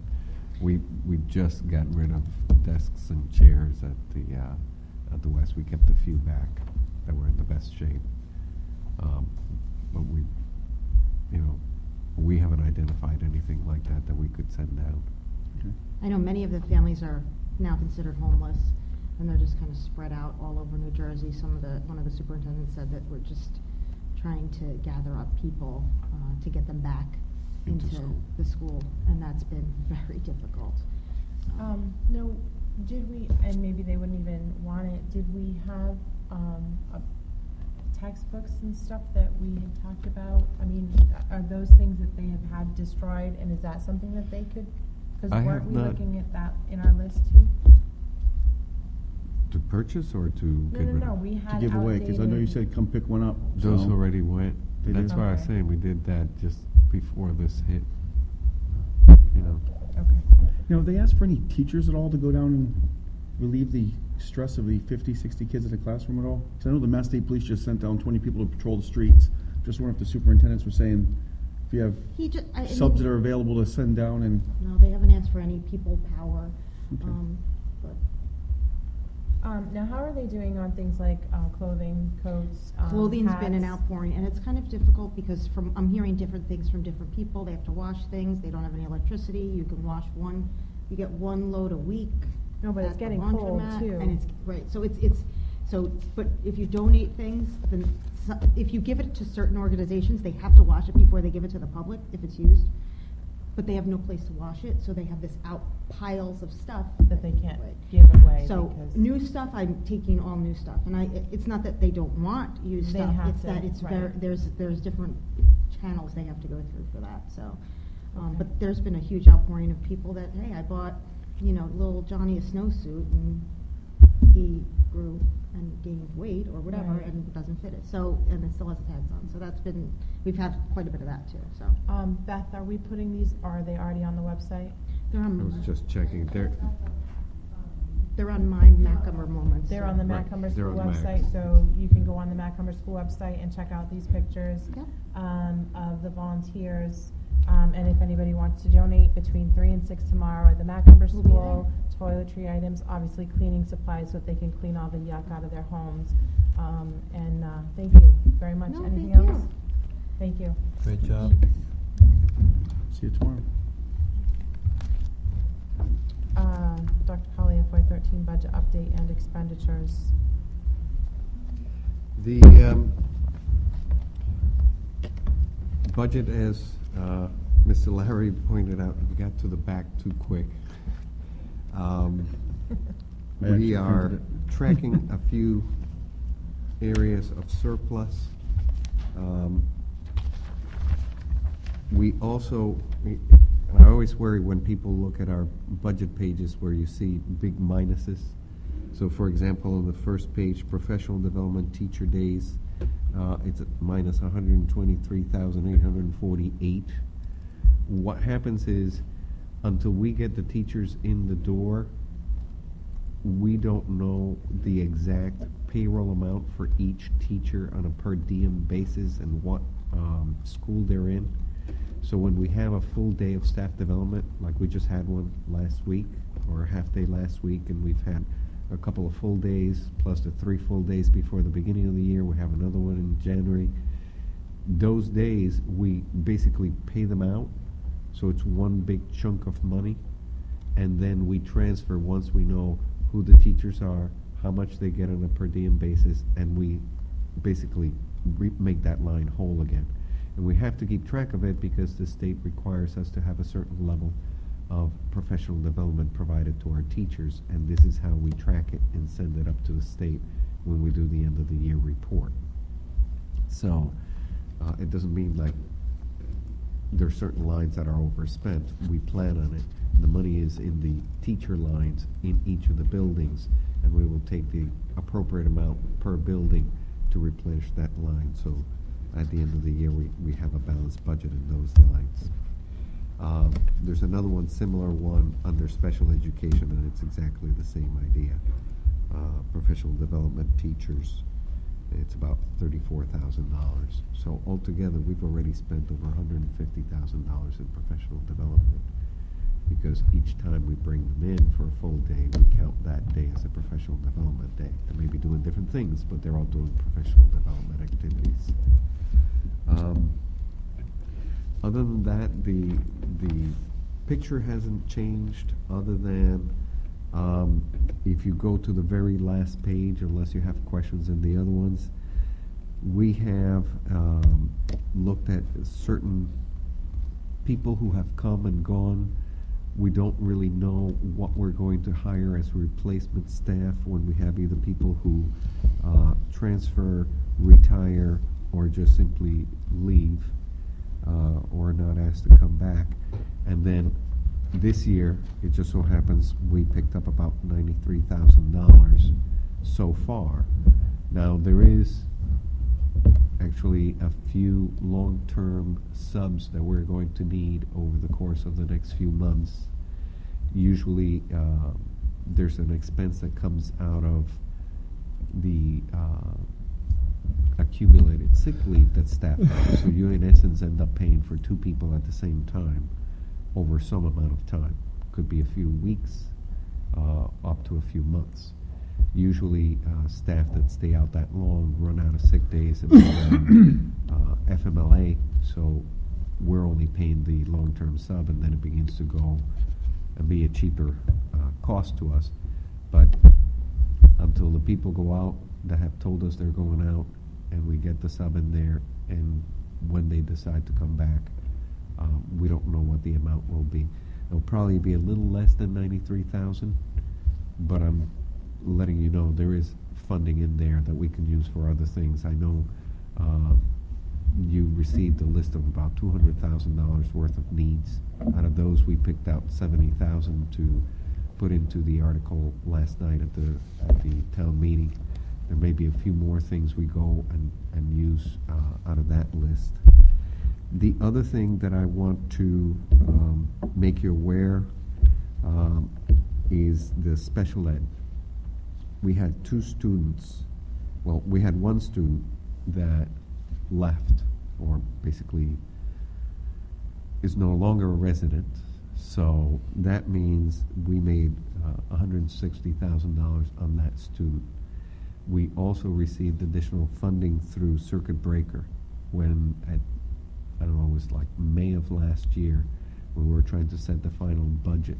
We just got rid of desks and chairs at the West. We kept a few back that were in the best shape. But we haven't identified anything like that we could send out. Okay. I know many of the families are now considered homeless, and they're just kind of spread out all over New Jersey. One of the superintendents said that we're just trying to gather up people to get them back into school. the school, and that's been very difficult. No, did we, and maybe they wouldn't even want it, did we have textbooks and stuff that we had talked about? I mean, are those things that they have had destroyed, and is that something that they could, because I weren't have we not- looking at that in our list too? To purchase or to No, get no, rid no, of? we To had give away, because I know you outdated- said come pick one up. Those so- already went. They That's did? why I was Okay. saying we did that just before this hit. Okay. They asked for any teachers at all to go down and relieve the stress of the 50, 60 kids in the classroom at all? Because I know the Mass State Police just sent down 20 people to patrol the streets. Just wondering if the superintendents were saying, if you have subs that are available to send down and... No, they haven't asked for any people power, Okay. but Now, how are they doing on things like clothing, coats, clothing's been an hats? outpouring, and it's kind of difficult because I'm hearing different things from different people. They have to wash things. They don't have any electricity. You can wash you get one load a week. No, but it's at the getting cold, laundromat, too. And it's right. But if you donate things, then if you give it to certain organizations, they have to wash it before they give it to the public if it's used. But they have no place to wash it, so they have this piles of stuff That they can't Right. give away. So because new stuff, I'm taking all new stuff, and it's not that they don't want used They stuff. have It's to, that it's right. there's different channels they have to go through for that. So, Okay. but there's been a huge outpouring of people that, hey, I bought little Johnny a snowsuit, and he grew and gained weight or whatever, Right. and doesn't fit it. So, and it still has tags on. So we've had quite a bit of that too. So Beth, are we putting these, or are they already on the website? they're I was on just checking. they're on my Macumber Moments. They're so- on the Right, Macumber they're School on the website, Mac. so you can go on the Macumber School website and check out these pictures Yep. of the volunteers. And if anybody wants to donate between 3 and 6 tomorrow at the Macumber We'll be School, toiletry items, obviously cleaning supplies so that they can clean all the yuck out of their homes. And thank you very much. No, Anything thank else? you. Thank you. Great job. See you tomorrow. Dr. Colley, FY13 budget update and expenditures. The budget, as Mr. Larry pointed out, we got to the back too quick. I actually We are printed it. tracking a few areas of surplus. We also, I always worry when people look at our budget pages where you see big minuses. So for example, on the first page, professional development teacher days, it's at minus 123,848. What happens is, until we get the teachers in the door, we don't know the exact payroll amount for each teacher on a per diem basis and what school they're in. So when we have a full day of staff development, like we just had one last week, or a half day last week, and we've had a couple of full days, plus the 3 full days before the beginning of the year, we have another one in January. Those days, we basically pay them out, so it's one big chunk of money, and then we transfer once we know who the teachers are, how much they get on a per diem basis, and we basically make that line whole again. And we have to keep track of it because the state requires us to have a certain level of professional development provided to our teachers, and this is how we track it and send it up to the state when we do the end of the year report. So it doesn't mean like there are certain lines that are overspent. We plan on it. The money is in the teacher lines in each of the buildings, and we will take the appropriate amount per building to replenish that line. So at the end of the year, we have a balanced budget in those lines. There's another one, similar one, under special education, and it's exactly the same idea. Professional development teachers, it's about $34,000. So altogether, we've already spent over $150,000 in professional development, because each time we bring them in for a full day, we count that day as a professional development day. They may be doing different things, but they're all doing professional development activities. Other than that, the picture hasn't changed, other than if you go to the very last page, unless you have questions in the other ones, we have looked at certain people who have come and gone. We don't really know what we're going to hire as replacement staff when we have either people who transfer, retire, or just simply leave, or not asked to come back. And then this year, it just so happens we picked up about $93,000 so far. Now, there is actually a few long-term subs that we're going to need over the course of the next few months. Usually, there's an expense that comes out of the accumulated sick leave that staff has. So you, in essence, end up paying for two people at the same time over some amount of time. Could be a few weeks, up to a few months. Usually, staff that stay out that long run out of sick days and FMLA, so we're only paying the long-term sub, and then it begins to go and be a cheaper cost to us. But until the people go out that have told us they're going out, and we get the sub in there, and when they decide to come back, we don't know what the amount will be. It'll probably be a little less than $93,000, but I'm letting you know there is funding in there that we can use for other things. I know you received a list of about $200,000 worth of needs. Out of those, we picked out $70,000 to put into the article last night at the town meeting. There may be a few more things we go and use out of that list. The other thing that I want to make you aware is the special ed. We had two students, well, we had one student that left, or basically is no longer a resident. So that means we made $160,000 on that student. We also received additional funding through circuit breaker when at, I don't know, it was like May of last year when we were trying to set the final budget.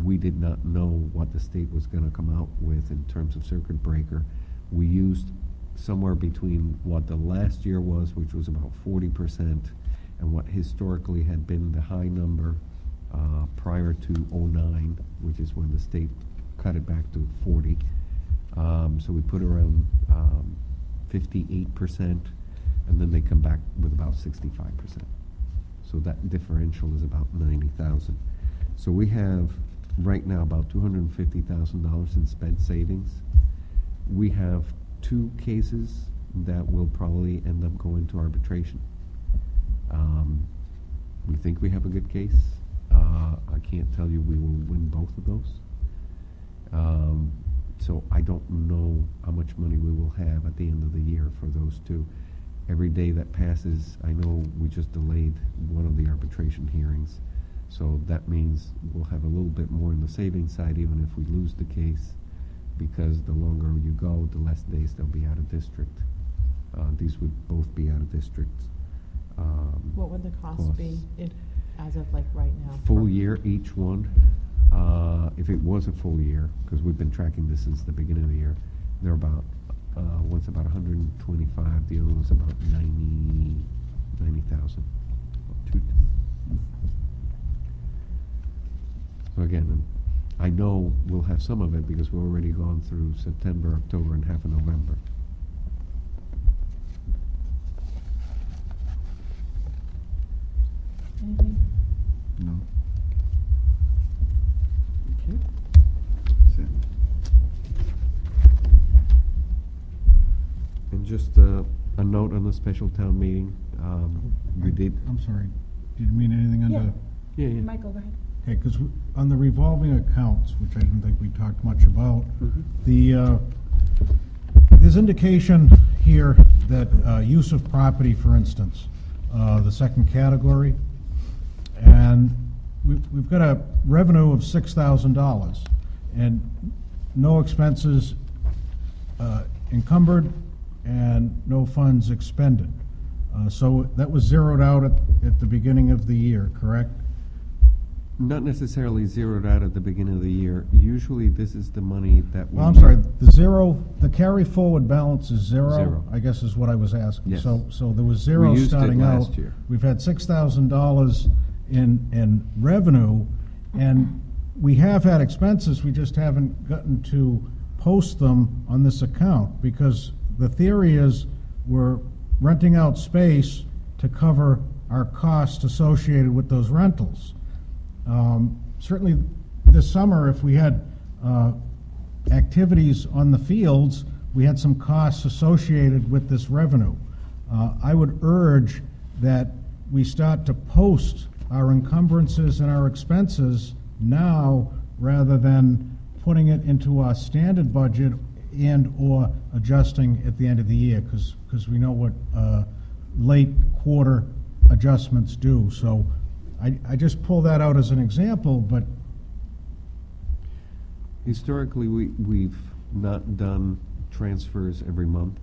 We did not know what the state was going to come out with in terms of circuit breaker. We used somewhere between what the last year was, which was about 40%, and what historically had been the high number prior to 2009, which is when the state cut it back to 40. So we put around 58%, and then they come back with about 65%. So that differential is about $90,000. So we have right now about $250,000 in spent savings. We have two cases that will probably end up going to arbitration. We think we have a good case. I can't tell you we will win both of those. So I don't know how much money we will have at the end of the year for those two. Every day that passes, I know we just delayed one of the arbitration hearings. So that means we'll have a little bit more on the savings side, even if we lose the case, because the longer you go, the less days they'll be out of district. These would both be out of district. What would the cost be as of like right now? Full year, each one. If it was a full year, because we've been tracking this since the beginning of the year, they're about One's about 125, the other one's about 90,000. So again, I know we'll have some of it because we've already gone through September, October, and half of November. Anything? No. Okay. That's it. And just a note on the special town meeting, we did. I'm sorry, did you mean anything under? Yeah, yeah. Michael, go ahead. Okay, because on the revolving accounts, which I didn't think we talked much about, there's indication here that use of property, for instance, the second category, and we've got a revenue of $6,000 and no expenses encumbered and no funds expended. So that was zeroed out at the beginning of the year, correct? Not necessarily zeroed out at the beginning of the year. Usually this is the money that we... Well, I'm sorry, the carry forward balance is zero? Zero. I guess is what I was asking. Yes. So there was zero We used it starting out. last year. We've had $6,000 in revenue, and we have had expenses, we just haven't gotten to post them on this account, because the theory is we're renting out space to cover our costs associated with those rentals. Certainly this summer, if we had activities on the fields, we had some costs associated with this revenue. I would urge that we start to post our encumbrances and our expenses now rather than putting it into our standard budget and or adjusting at the end of the year, because we know what late quarter adjustments do. So I just pull that out as an example, but Historically, we've not done transfers every month.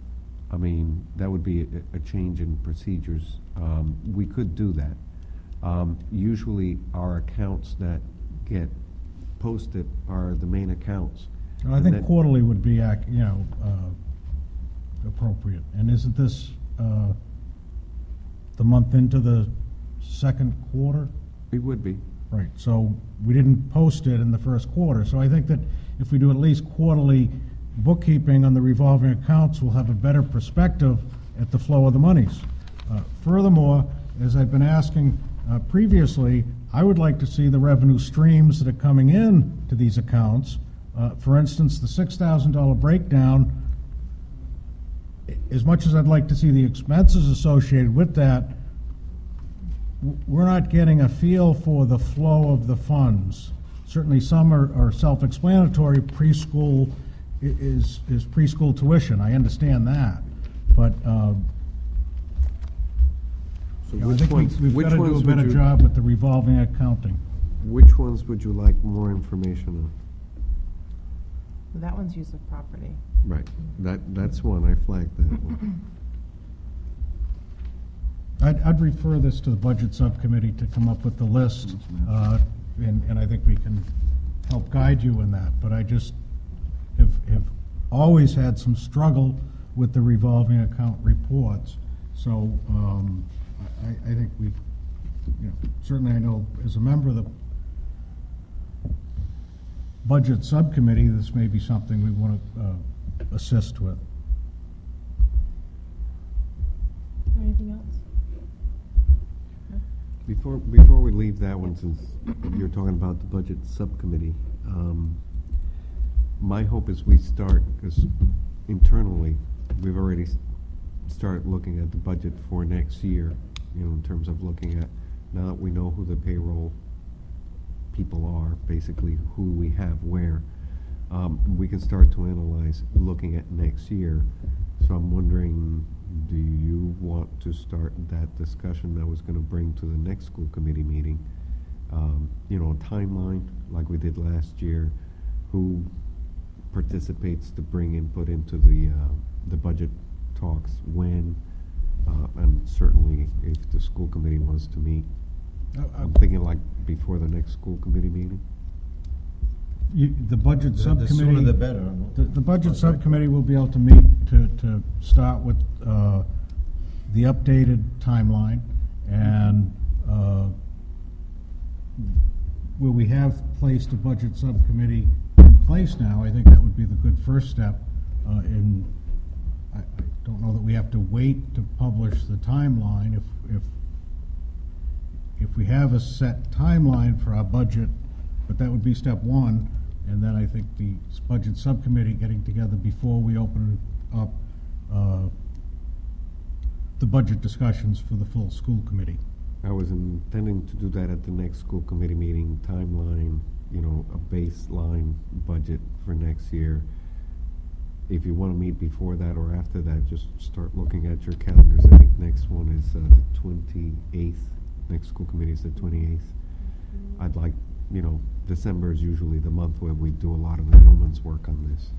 I mean, that would be a change in procedures. We could do that. Usually our accounts that get posted are the main accounts. I think quarterly would be, appropriate. And isn't this the month into the second quarter? It would be. Right, so we didn't post it in the first quarter. So I think that if we do at least quarterly bookkeeping on the revolving accounts, we'll have a better perspective at the flow of the monies. Furthermore, as I've been asking previously, I would like to see the revenue streams that are coming in to these accounts. For instance, the $6,000 breakdown, as much as I'd like to see the expenses associated with that, we're not getting a feel for the flow of the funds. Certainly some are self-explanatory. Preschool is preschool tuition. I understand that. But So I think we've got to do a better job with the revolving accounting. Which ones would you like more information on? That one's use of property. Right. That's one. I flagged that one. I'd refer this to the budget subcommittee to come up with the list, and I think we can help guide you in that. But I just have always had some struggle with the revolving account reports. So I think we, certainly I know as a member of the budget subcommittee, this may be something we want to assist with. Anything else? Before we leave that one, since you're talking about the budget subcommittee, my hope is we start, because internally, we've already started looking at the budget for next year, in terms of looking at, now that we know who the payroll people are, basically who we have where, we can start to analyze looking at next year. So I'm wondering, do you want to start that discussion that was going to bring to the next school committee meeting? A timeline like we did last year, who participates to bring input into the budget talks when, and certainly if the school committee wants to meet. I'm thinking like before the next school committee meeting. The budget The subcommittee. sooner the better. The budget subcommittee will be able to meet to start with the updated timeline, and where we have placed a budget subcommittee in place now, I think that would be the good first step. I don't know that we have to wait to publish the timeline. If we have a set timeline for our budget, but that would be step one. And then I think the budget subcommittee getting together before we open up the budget discussions for the full school committee. I was intending to do that at the next school committee meeting, timeline, a baseline budget for next year. If you want to meet before that or after that, just start looking at your calendars. I think next one is the 28th. Next school committee is the 28th. I'd like, December is usually the month where we do a lot of the yeoman's work on this.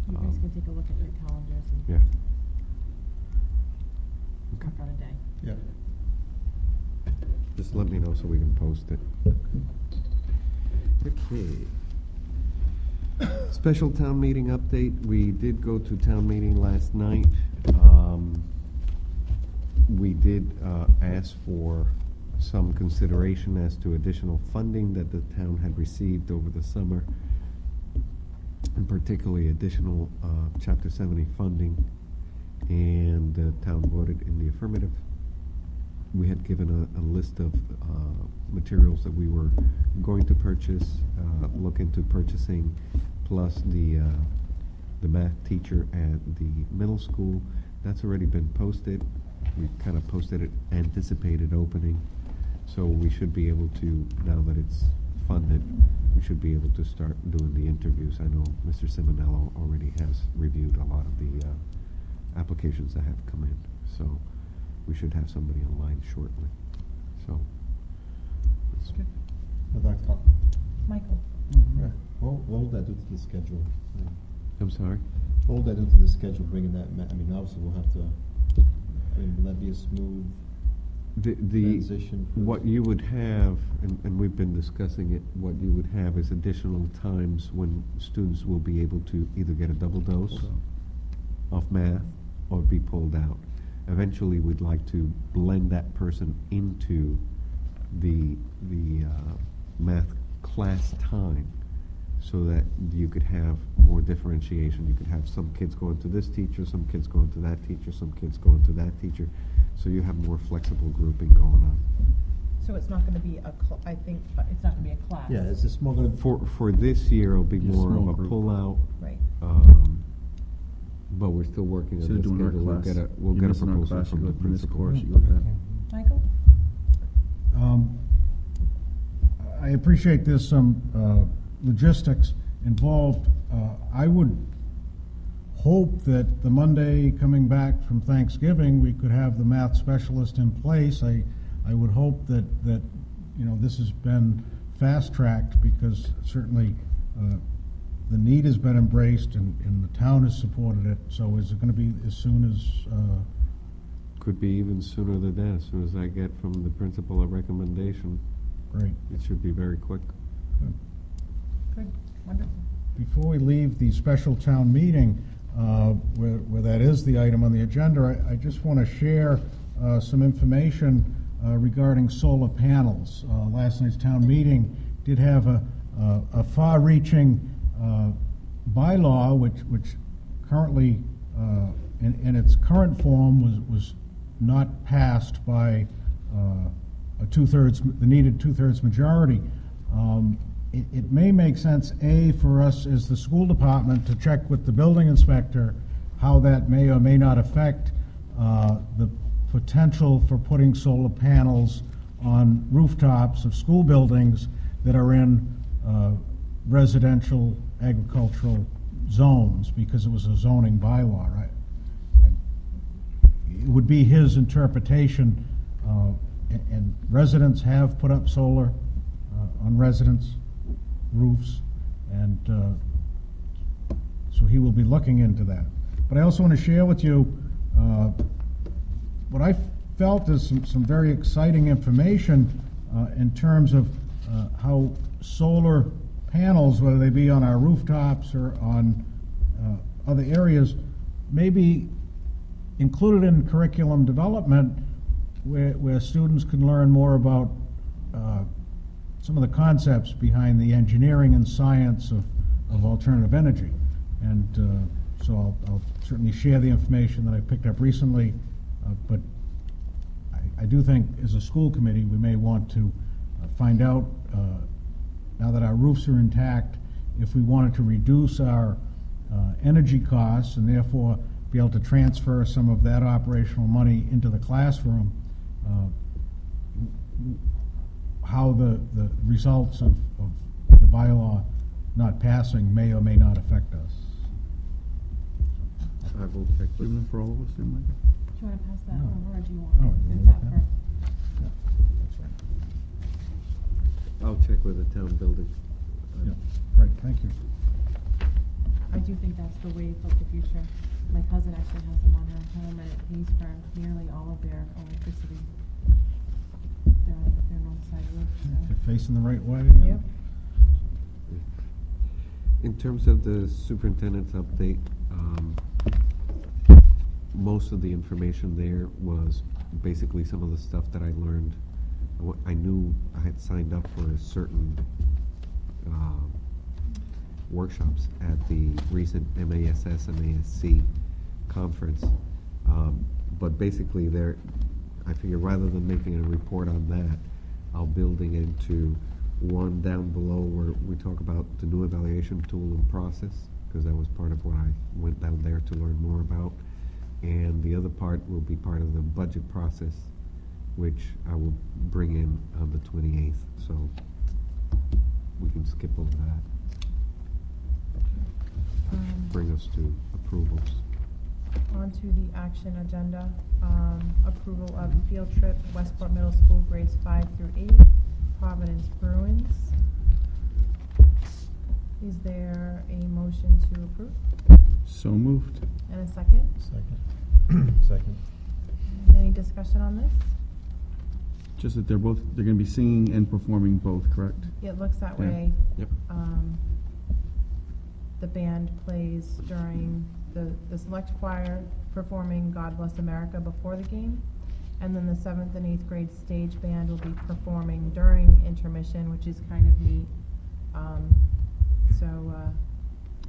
You guys can take a look at your calendars and Yeah. Okay. work out a day. Yeah. Just let me know so we can post it. Okay. Special town meeting update. We did go to town meeting last night. We did ask for some consideration as to additional funding that the town had received over the summer, and particularly additional Chapter 70 funding, and the town voted in the affirmative. We had given a list of materials that we were going to purchase, look into purchasing, plus the math teacher at the middle school. That's already been posted. We kind of posted it, anticipated opening. So we should be able to, now that it's funded, we should be able to start doing the interviews. I know Mr. Simonello already has reviewed a lot of the applications that have come in. So we should have somebody online shortly. So, Michael. What would that do to the schedule? I'm sorry? What would that do to the schedule, bringing that, obviously we'll have to, will that be a smooth The transition? what you would have, and we've been discussing it, what you would have is additional times when students will be able to either get a double dose of math or be pulled out. Eventually, we'd like to blend that person into the math class time, so that you could have more differentiation. You could have some kids going to this teacher, some kids going to that teacher, some kids going to that teacher, so you have more flexible grouping going on. So it's not going to be I think it's not going to be a class. Yeah, is this more going to... For this year, it'll be Just more small of a group. pull-out. Right. But we're still working on Instead the of doing our schedule. class, We'll you get a miss an art proposal class, from you the go to this principal. course, you go to that. Michael? I appreciate there's some logistics involved. I would hope that the Monday coming back from Thanksgiving, we could have the math specialist in place. I would hope that this has been fast-tracked, because certainly the need has been embraced and the town has supported it. So is it going to be as soon as... Could be even sooner than that. As soon as I get from the principal a recommendation, Great. it should be very quick. Good. Wonderful. Before we leave the special town meeting, where that is the item on the agenda, I just want to share some information regarding solar panels. Last night's town meeting did have a far-reaching bylaw, which currently, in its current form, was not passed by the needed two-thirds majority. It may make sense, for us as the school department to check with the building inspector how that may or may not affect the potential for putting solar panels on rooftops of school buildings that are in residential agricultural zones, because it was a zoning bylaw, right? It would be his interpretation, and residents have put up solar on residents' roofs, and so he will be looking into that. But I also want to share with you what I felt is some very exciting information in terms of how solar panels, whether they be on our rooftops or on other areas, maybe included in curriculum development where students can learn more about some of the concepts behind the engineering and science of alternative energy. And so I'll certainly share the information that I picked up recently, but I do think as a school committee we may want to find out, now that our roofs are intact, if we wanted to reduce our energy costs and therefore be able to transfer some of that operational money into the classroom, how the results of the bylaw not passing may or may not affect us. I will check with. Given it for all of us, then, Mike? Do you want to pass that No. over, or do you Oh, want? you Is want that that? for? Yeah, that's right. I'll check with the town building. Yeah, great, thank you. I do think that's the wave of the future. My cousin actually has them on her home, and it pays for nearly all of their electricity. They're on their north side roof, If so. you're facing the right way. Yep. In terms of the superintendent's update, most of the information there was basically some of the stuff that I learned. I knew I had signed up for a certain workshops at the recent MASC conference, but basically I figure rather than making a report on that, I'll building into one down below where we talk about the new evaluation tool and process, because that was part of what I went down there to learn more about. And the other part will be part of the budget process, which I will bring in on the 28th. So we can skip over that. Bring us to approvals. On to the action agenda. Approval of field trip, Westport Middle School, grades 5 through 8, Providence Bruins. Is there a motion to approve? So moved. And a second? Second. Second. Any discussion on this? Just that they're going to be singing and performing both, correct? It looks that Yeah. way. Yep. The band plays during the select choir performing God Bless America before the game, and then the 7th and 8th grade stage band will be performing during intermission, which is kind of neat.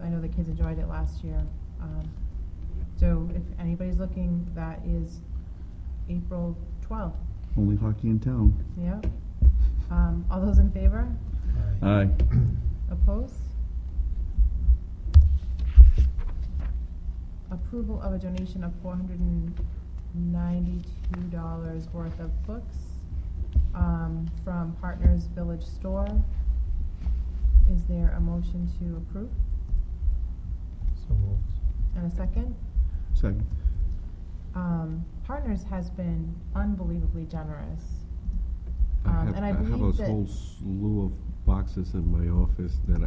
I know the kids enjoyed it last year. So if anybody's looking, that is April 12th. Only hockey in town. Yep. All those in favor? Aye. Opposed? Approval of a donation of $492 worth of books from Partners Village Store. Is there a motion to approve? So moved. And a second? Second. Partners has been unbelievably generous. And I have believe a that whole slew of boxes in my office that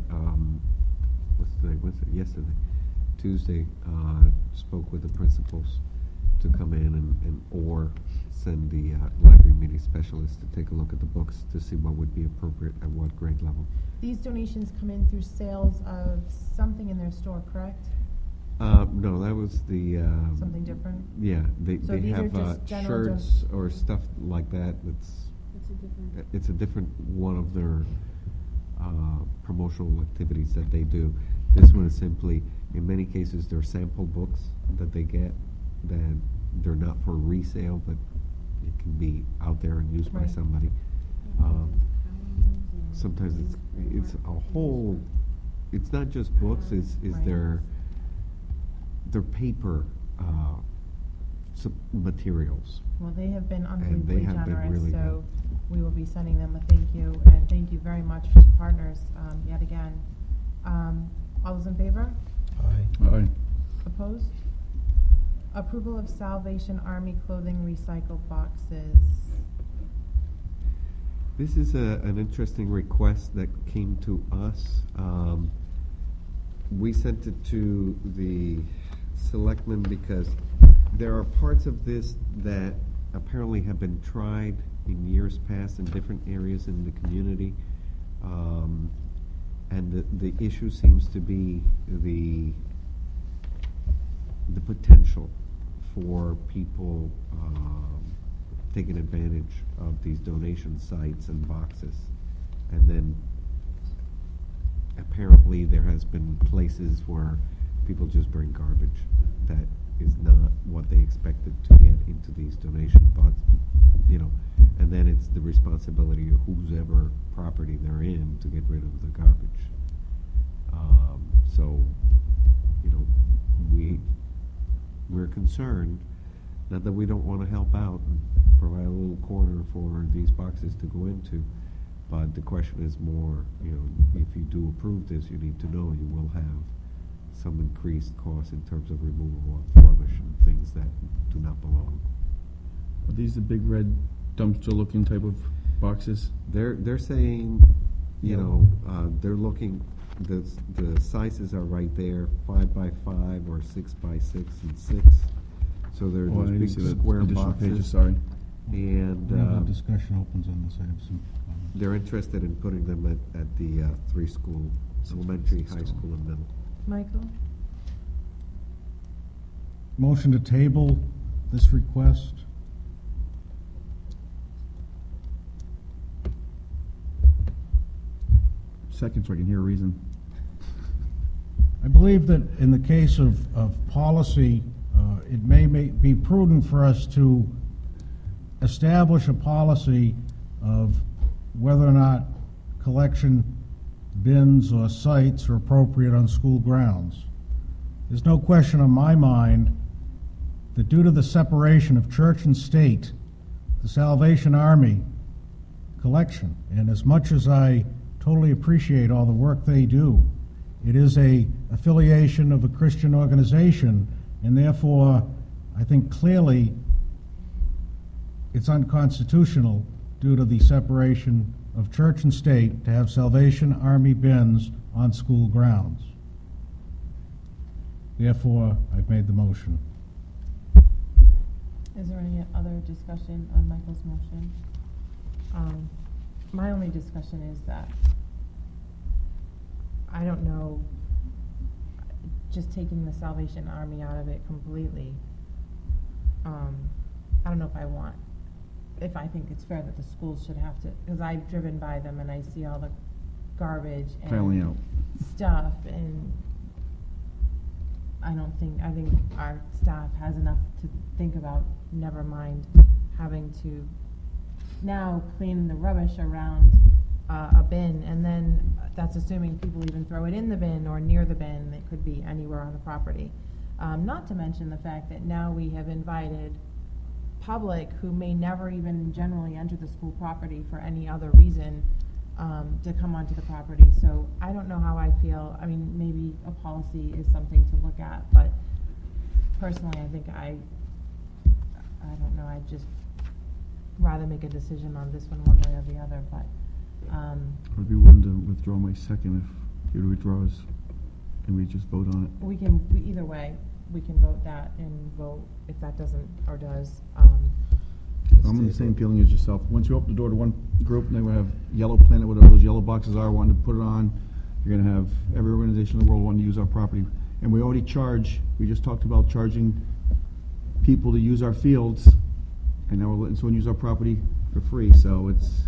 what's today? Yesterday, Tuesday, spoke with the principals to come in and or send the library media specialist to take a look at the books to see what would be appropriate at what grade level. these donations come in through sales of something in their store, correct? No, that was the Something different? yeah. They So these are have just general shirts or stuff like that. It's a different one of their promotional activities that they do. This one is simply, in many cases, they're sample books that they get that they're not for resale, but it can be out there and used by Right. somebody. Sometimes it's a whole. It's not just books. Is Right. their paper materials. Well, they have been they unbelievably have been generous, really so we will be sending them a thank you, and thank you very much to Partners yet again. All those in favor? Aye. Aye. Opposed? Approval of Salvation Army clothing recycled boxes. This is an interesting request that came to us. We sent it to the selectmen because there are parts of this that apparently have been tried in years past in different areas in the community. And the issue seems to be the potential for people taking advantage of these donation sites and boxes. And then apparently there has been places where people just bring garbage that is not what they expected to get into these donation pots, you know, and then it's the responsibility of whoever property they're in to get rid of the garbage. So, you know, we're concerned, not that we don't want to help out and provide a little corner for these boxes to go into, but the question is more, you know, if you do approve this, you need to know you will have some increased costs in terms of removal of rubbish and things that do not belong. Are these the big red dumpster-looking type of boxes? They're saying, you know, they're looking. The sizes are right there, 5 by 5 or 6 by 6 and 6. So they're Oh, I those didn't big see the square additional boxes. pages, sorry. And We have a discussion opens on this. I have some comments. they're interested in putting them at the 3 school, elementary, high school, and middle. Michael? Motion to table this request. Second, so I can hear a reason. I believe that in the case of policy, it may be prudent for us to establish a policy of whether or not collection bins or sites are appropriate on school grounds. There's no question in my mind that due to the separation of church and state, the Salvation Army collection, and as much as I totally appreciate all the work they do, it is a affiliation of a Christian organization, and therefore I think clearly it's unconstitutional due to the separation of church and state to have Salvation Army bins on school grounds. Therefore, I've made the motion. Is there any other discussion on Michael's motion? My only discussion is that I don't know, just taking the Salvation Army out of it completely, I don't know if I think it's fair that the schools should have to, because I've driven by them and I see all the garbage and Piling out. stuff, and I think our staff has enough to think about, never mind having to now clean the rubbish around a bin, and then that's assuming people even throw it in the bin or near the bin. It could be anywhere on the property. Not to mention the fact that now we have invited public who may never even generally enter the school property for any other reason to come onto the property. So I don't know how I feel. I mean, maybe a policy is something to look at, but personally I think I don't know, I'd just rather make a decision on this one way or the other, but I'd be willing to withdraw my second if he withdraws and we just vote on it. either way, we can vote that and vote if that doesn't or does. I'm in the same feeling as yourself. Once you open the door to one group and they would have Yellow Planet, whatever those yellow boxes are, wanting to put it on, you're going to have every organization in the world wanting to use our property. And we already charge, we just talked about charging people to use our fields, and now we're letting someone use our property for free, so it's,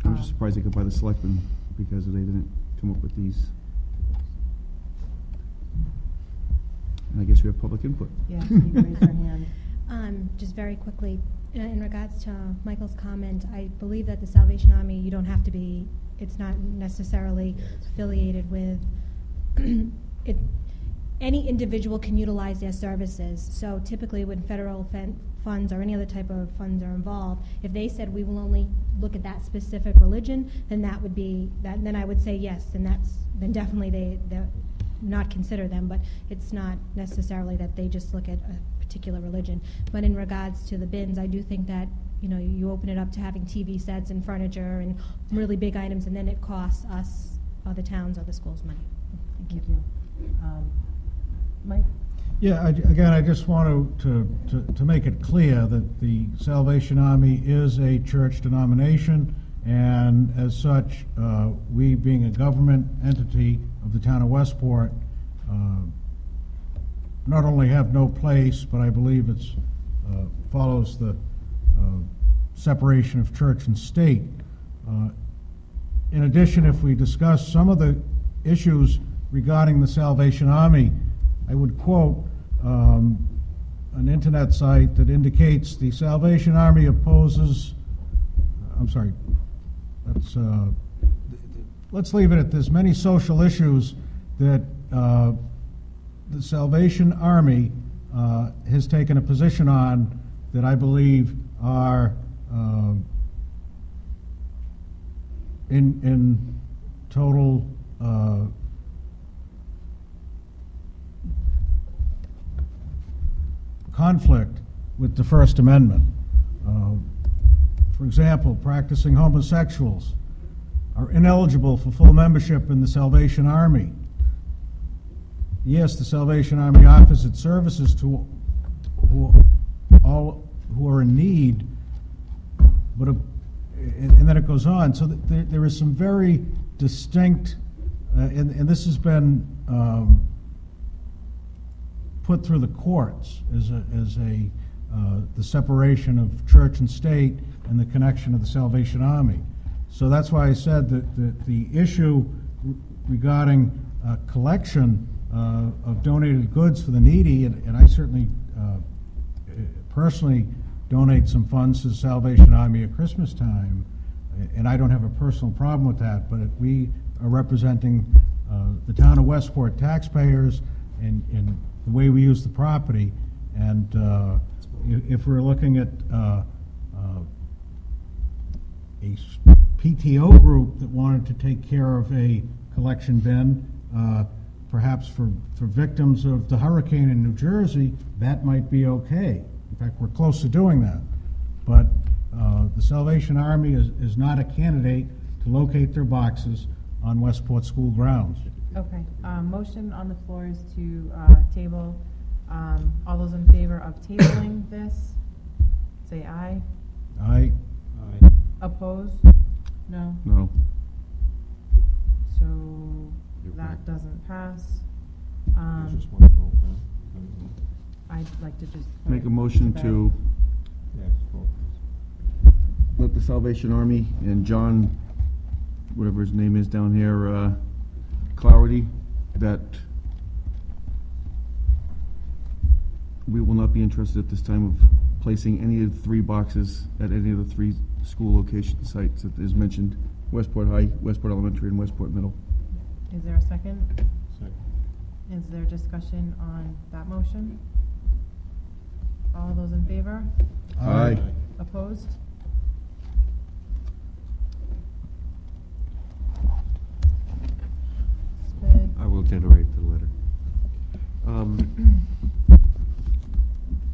I'm just surprised they could buy the selectmen because they didn't come up with these. And I guess we have public input. Yeah, you can raise your hand. Just very quickly, in regards to Michael's comment, I believe that the Salvation Army, you don't have to be, it's not necessarily affiliated with, any individual can utilize their services. So typically when federal funds or any other type of funds are involved, if they said we will only look at that specific religion, then that would be, then I would say yes, then definitely they're not consider them, but it's not necessarily that they just look at a particular religion. But in regards to the bins, I do think that, you know, you open it up to having TV sets and furniture and really big items, and then it costs us, or the towns, or the schools money. Thank you. Mike? Yeah, again, I just want to make it clear that the Salvation Army is a church denomination, And as such, we being a government entity of the town of Westport, not only have no place, but I believe it's follows the separation of church and state. In addition, if we discuss some of the issues regarding the Salvation Army, I would quote an internet site that indicates the Salvation Army opposes, I'm sorry, let's leave it at this. Many social issues that the Salvation Army has taken a position on that I believe are in total conflict with the First Amendment. For example, practicing homosexuals are ineligible for full membership in the Salvation Army. Yes, the Salvation Army offers its services to all who are in need, but and then it goes on. So there is some very distinct, and this has been put through the courts as the separation of church and state and the connection of the Salvation Army. So that's why I said that the issue regarding collection of donated goods for the needy, and I certainly personally donate some funds to the Salvation Army at Christmas time, and I don't have a personal problem with that, but we are representing the town of Westport taxpayers and the way we use the property, and if we're looking at a PTO group that wanted to take care of a collection bin, perhaps for victims of the hurricane in New Jersey, that might be okay. In fact, we're close to doing that. But the Salvation Army is not a candidate to locate their boxes on Westport school grounds. Okay, motion on the floor is to table. All those in favor of tabling this, say aye. Aye. Aye. Opposed? No. No. So You're that right. doesn't pass. There's just one vote now. I'd like to just put Make it a motion bed. to Yeah, just vote. let the Salvation Army and John, whatever his name is down here, Clarity, that we will not be interested at this time of placing any of the 3 boxes at any of the 3 school location sites that is mentioned, Westport High, Westport Elementary, and Westport Middle. Is there a second? Second. Is there discussion on that motion? All those in favor? Aye. Opposed? Sped. I will generate the letter.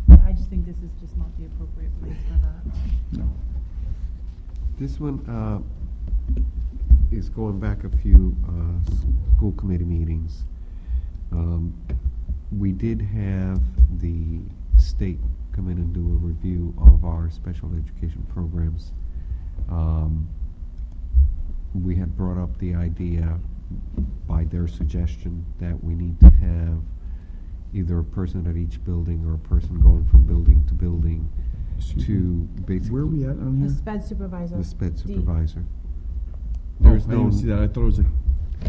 Yeah, I just think this is just not the appropriate place for that. No. This one is going back a few school committee meetings. We did have the state come in and do a review of our special education programs. We had brought up the idea by their suggestion that we need to have either a person at each building or a person going from building to building Excuse to basically... Where are we at on The here? sped supervisor. The sped D. supervisor. Oh, I didn't see that. I thought it was I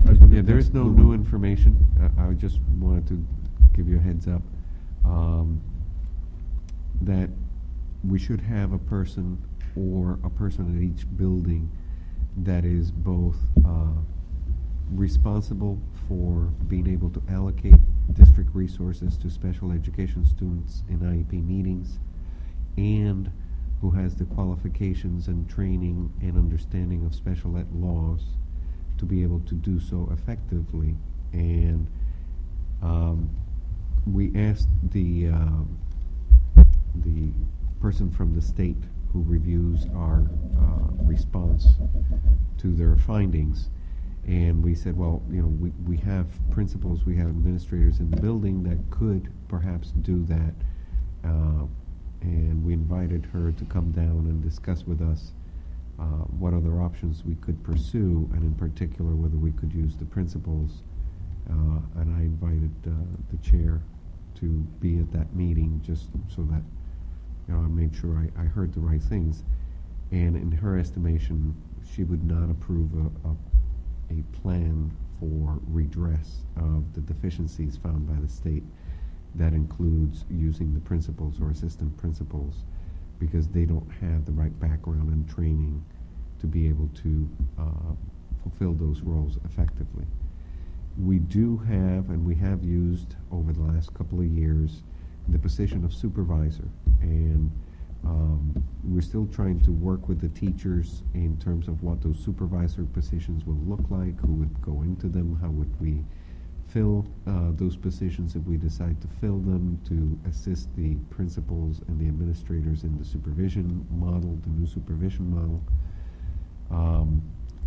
was looking Yeah, at there this is no blue new one. information. I just wanted to give you a heads up that we should have a person or a person at each building that is both responsible for being able to allocate district resources to special education students in IEP meetings, and who has the qualifications and training and understanding of special ed laws to be able to do so effectively. And we asked the person from the state who reviews our response to their findings, and we said, well, you know, we have principals, we have administrators in the building that could perhaps do that, and we invited her to come down and discuss with us what other options we could pursue, and in particular whether we could use the principals. And I invited the chair to be at that meeting just so that I made sure I heard the right things. And in her estimation, she would not approve a plan for redress of the deficiencies found by the state. That includes using the principals or assistant principals, because they don't have the right background and training to be able to fulfill those roles effectively. We do have, and we have used over the last couple of years, the position of supervisor, and we're still trying to work with the teachers in terms of what those supervisor positions will look like, who would go into them, how would we fill those positions if we decide to fill them, to assist the principals and the administrators in the supervision model, the new supervision model.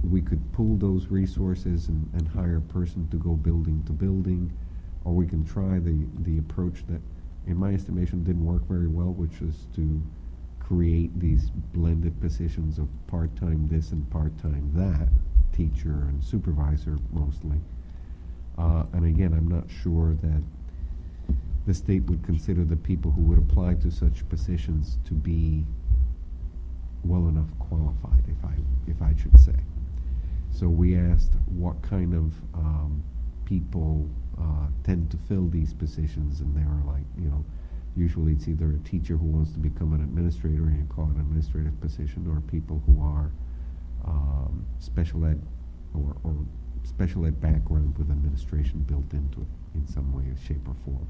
We could pool those resources and hire a person to go building to building, or we can try the approach that, in my estimation, didn't work very well, which is to create these blended positions of part-time this and part-time that, teacher and supervisor mostly. And again, I'm not sure that the state would consider the people who would apply to such positions to be well enough qualified, if I should say. So we asked what kind of people tend to fill these positions, and they are like, usually it's either a teacher who wants to become an administrator and you call it an administrative position, or people who are special ed or special ed background with administration built into it in some way, shape, or form.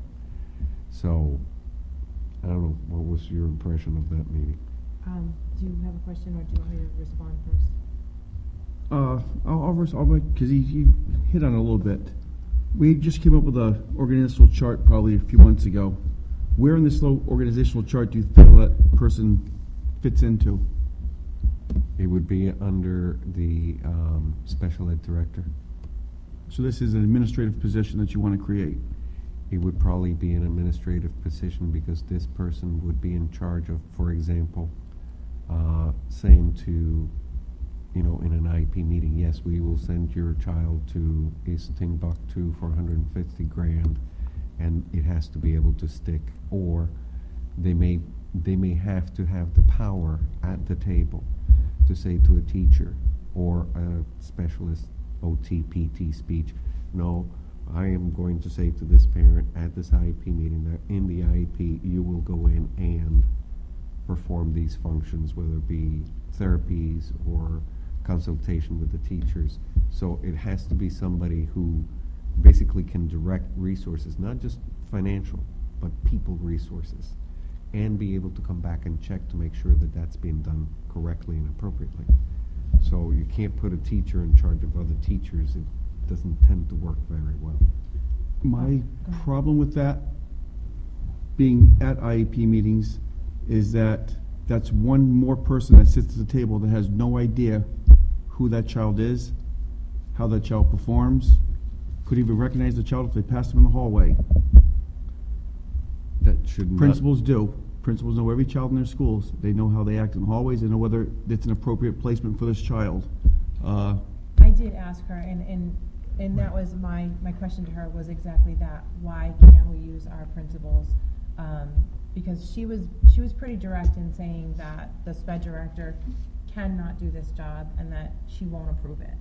So, I don't know, what was your impression of that meeting? Do you have a question, or do you want me to respond first? I'll because he hit on it a little bit. We just came up with an organizational chart probably a few months ago. Where in this little organizational chart do you feel that person fits into? It would be under the special ed director. So this is an administrative position that you want to create? It would probably be an administrative position, because this person would be in charge of, for example, saying to, in an IEP meeting, yes, we will send your child to East Timbuktu for $150,000, and it has to be able to stick. Or they may have to have the power at the table to say to a teacher or a specialist, OT, PT, speech, no, I am going to say to this parent at this IEP meeting that in the IEP you will go in and perform these functions, whether it be therapies or consultation with the teachers. So it has to be somebody who basically can direct resources, not just financial, but people resources, and be able to come back and check to make sure that that's being done correctly and appropriately. So you can't put a teacher in charge of other teachers. It doesn't tend to work very well. My problem with that, being at IEP meetings, is that that's one more person that sits at the table that has no idea who that child is, how that child performs, could even recognize the child if they passed him in the hallway. That should not. Principals do. Principals know every child in their schools. They know how they act in the hallways. They know whether it's an appropriate placement for this child. I did ask her, and that was my question to her was exactly that. Why can't we use our principals? Because she was pretty direct in saying that the SPED director cannot do this job and that she won't approve it.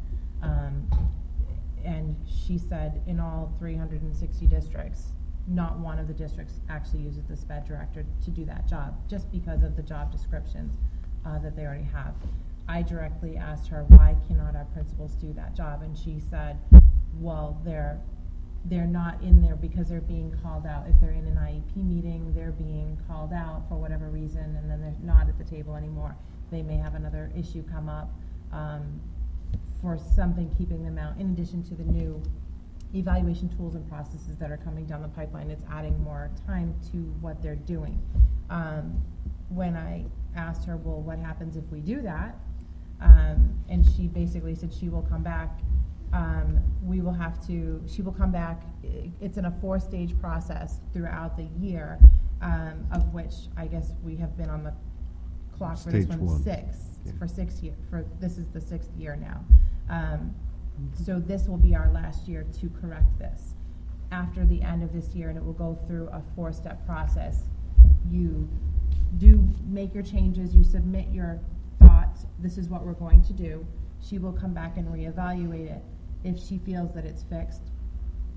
And she said in all 360 districts, not one of the districts actually uses the SPED director to do that job, just because of the job descriptions that they already have. I directly asked her, why cannot our principals do that job? And she said, well, they're not in there because they're being called out. If they're in an IEP meeting, they're being called out for whatever reason, and then they're not at the table anymore. They may have another issue come up for something keeping them out, in addition to the new evaluation tools and processes that are coming down the pipeline. It's adding more time to what they're doing. When I asked her, well, what happens if we do that? And she basically said she will come back. She will come back. It's in a 4-stage process throughout the year, of which I guess we have been on the clock for this Stage one one. 6, Yeah. for 6 year, this is the 6th year now. So this will be our last year to correct this. After the end of this year, and it will go through a 4-step process, you do make your changes, you submit your thoughts, this is what we're going to do. She will come back and reevaluate it. If she feels that it's fixed,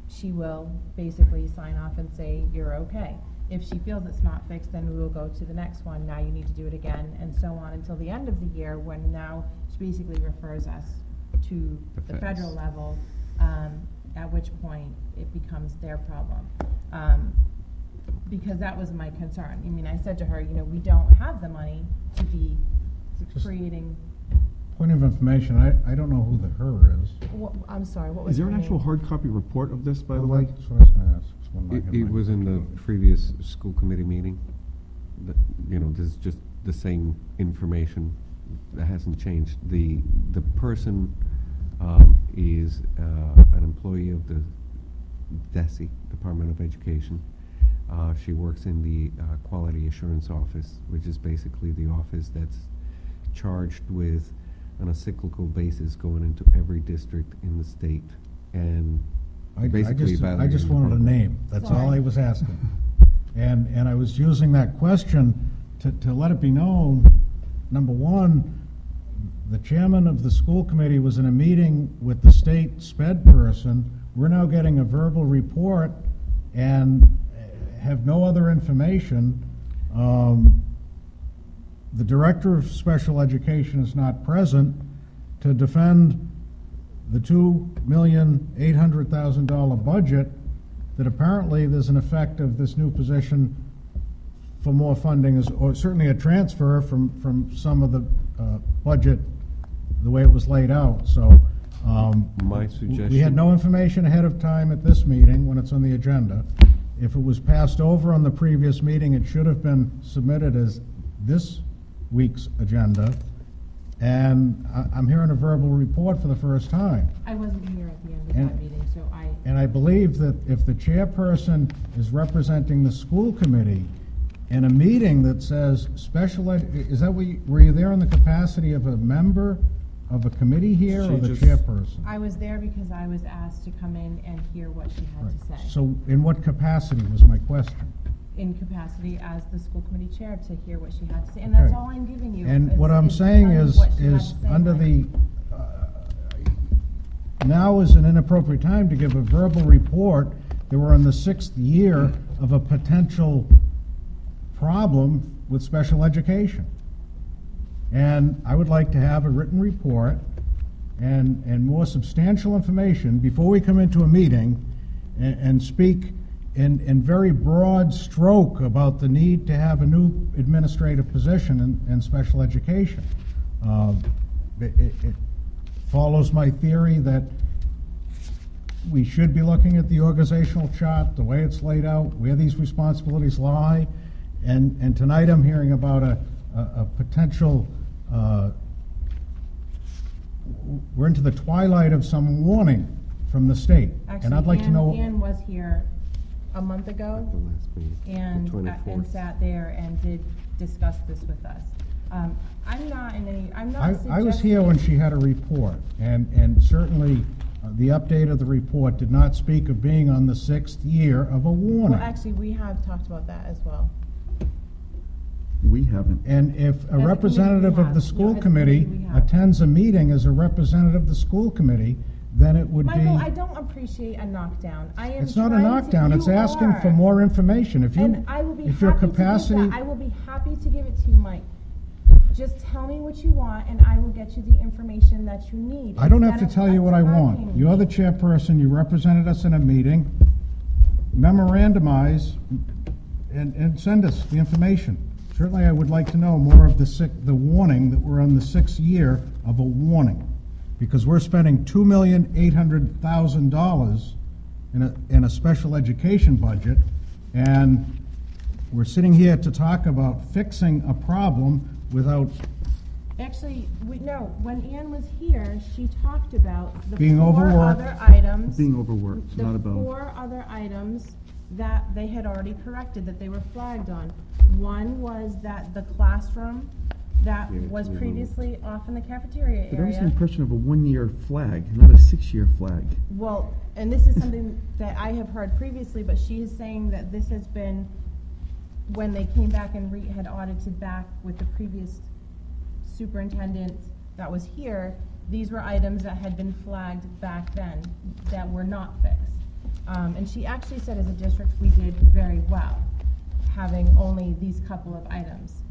she will basically sign off and say, you're okay. If she feels it's not fixed, then we will go to the next one. Now you need to do it again, and so on until the end of the year, when now she basically refers us to the feds. federal level, at which point it becomes their problem. Because that was my concern. I mean, I said to her, you know, we don't have the money to be creating. Point of information, I don't know who the her is. I'm sorry, what was Is there her an actual name? hard copy report of this, by the way? That's what I was gonna ask. It's one I had It my- was in the previous school committee meeting. You know, this is just the same information that hasn't changed. The person is an employee of the DESE, Department of Education. She works in the Quality Assurance Office, which is basically the office that's charged with, on a cyclical basis, going into every district in the state and I basically just evaluating the wanted a program. name. That's all Sorry. I was asking. And I was using that question to let it be known, number one, the chairman of the school committee was in a meeting with the state SPED person. We're now getting a verbal report and have no other information. The director of special education is not present to defend the $2,800,000 budget that apparently there's an effect of this new position for more funding, or certainly a transfer from some of the budget, the way it was laid out. So My suggestion. we had no information ahead of time at this meeting when it's on the agenda. If it was passed over on the previous meeting, it should have been submitted as this week's agenda. And I'm hearing a verbal report for the first time. I wasn't here at the end of And- that meeting, so And I believe that if the chairperson is representing the school committee in a meeting that says special ed, is that were you there in the capacity of a member of a committee here or She the just- chairperson? I was there because I was asked to come in and hear what she had to say. So in what capacity was my question? In capacity as the school committe chair to hear what she had to say, and that's Okay. all I'm giving you. And is- what I'm is saying telling you is, what she had to say, under Mike. the, now is an inappropriate time to give a verbal report that we're in the 6th year of a potential problem with special education. And I would like to have a written report and more substantial information before we come into a meeting and speak in very broad stroke about the need to have a new administrative position in special education. It follows my theory that we should be looking at the organizational chart, the way it's laid out, where these responsibilities lie, and tonight I'm hearing about a potential, we're into the twilight of some warning from the state. And I'd like to know. Ann was here a month ago At the last meeting, the and 24th. sat there and did discuss this with us. I'm not in any, I'm not I suggesting. was here when she had a report, and certainly the update of the report did not speak of being on the 6th year of a warning. Well, actually, we have talked about that as well. We haven't. And if As a a representative committee, of the we have. school No, as a committee committee, we have. attends a meeting as a representative of the school committee, then it would be. Michael, I don't appreciate a knockdown. I am It's not a trying to- knockdown, it's you asking for are. more information. If you, And I will be if your happy to give capacity. that. I will be happy to give it to you, Mike. Just tell me what you want, and I will get you the information that you need. I don't have to instead tell of you what I want. attacking You're the me. chairperson, you represented us in a meeting. Memorandamize and send us the information. Certainly, I would like to know more of the warning that we're on the 6th year of a warning. Because we're spending $2,800,000 in a special education budget, and we're sitting here to talk about fixing a problem without Actually, when Ann was here, she talked about the Being 4 overworked. other items. Being overworked, The not about. 4 other items that they had already corrected, that they were flagged on. One was that the classroom that Yeah, was it's removed. previously off in the cafeteria But that was the area. impression of a 1-year flag, not a 6-year flag. Well, and this is something that I have heard previously, but she is saying that this has been, when they came back and had audited back with the previous superintendent that was here, these were items that had been flagged back then that were not fixed. And she actually said as a district, we did very well, having only these couple of items,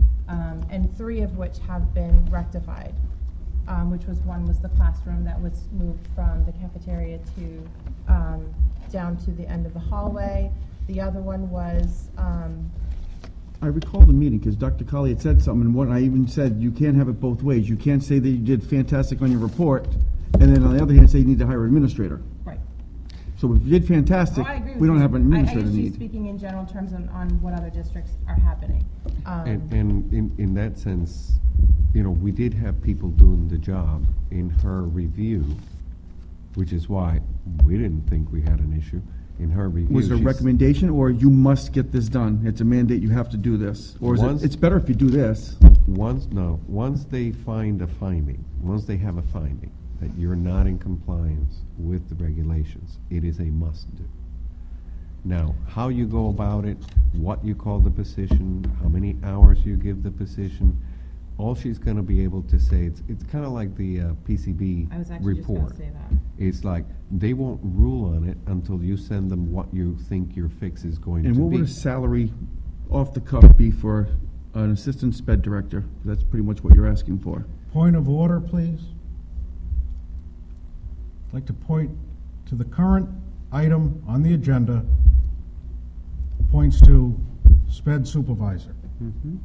and 3 of which have been rectified, which was one was the classroom that was moved from the cafeteria to down to the end of the hallway. The other one was, I recall the meeting, because Dr. Colley had said something, and what I even said, you can't have it both ways. You can't say that you did fantastic on your report, and then on the other hand, say you need to hire an administrator. right. So if you did fantastic, Oh, I agree with we don't you. have an I administrator guess she's need. speaking in general terms on what other districts are happening. And in that sense, you know, we did have people doing the job in her review, which is why we didn't think we had an issue. In her review, Was it a she's- recommendation, or you must get this done? It's a mandate, you have to do this? Or is Once- it, it's better if you do this? Once they find a finding, once they have a finding that you're not in compliance with the regulations, it is a must-do. Now, how you go about it, what you call the position, how many hours you give the position, all she's gonna be able to say, it's kind of like the PCB I was actually just report. gonna say that. It's like, they won't rule on it until you send them what you think your fix is going to And be. what would a salary off the cuff be for an assistant sped director? That's pretty much what you're asking for. Point of order, please. I'd like to point to the current item on the agenda, points to sped supervisor. Mhm.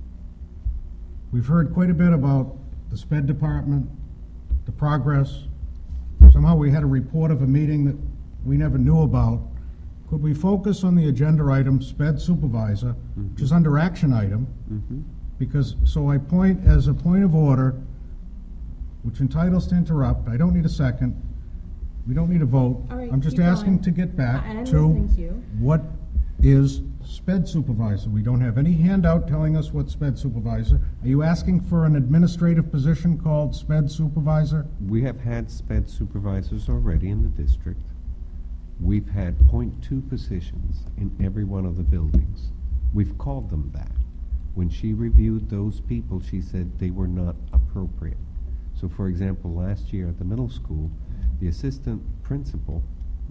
We've heard quite a bit about the sped department, the progress. Somehow we had a report of a meeting that we never knew about. Could we focus on the agenda item, sped supervisor, which is under action item? Mhm. Because, so I point as a point of order, which entitles to interrupt. I don't need a second. We don't need a vote. All right, I'm just keep asking going. to get back And I'm to listening to you. what is sped supervisor. We don't have any handout telling us what sped supervisor. Are you asking for an administrative position called sped supervisor? We have had sped supervisors already in the district. We've had .2 positions in every one of the buildings. We've called them that. When she reviewed those people, she said they were not appropriate. So for example, last year at the middle school, the assistant principal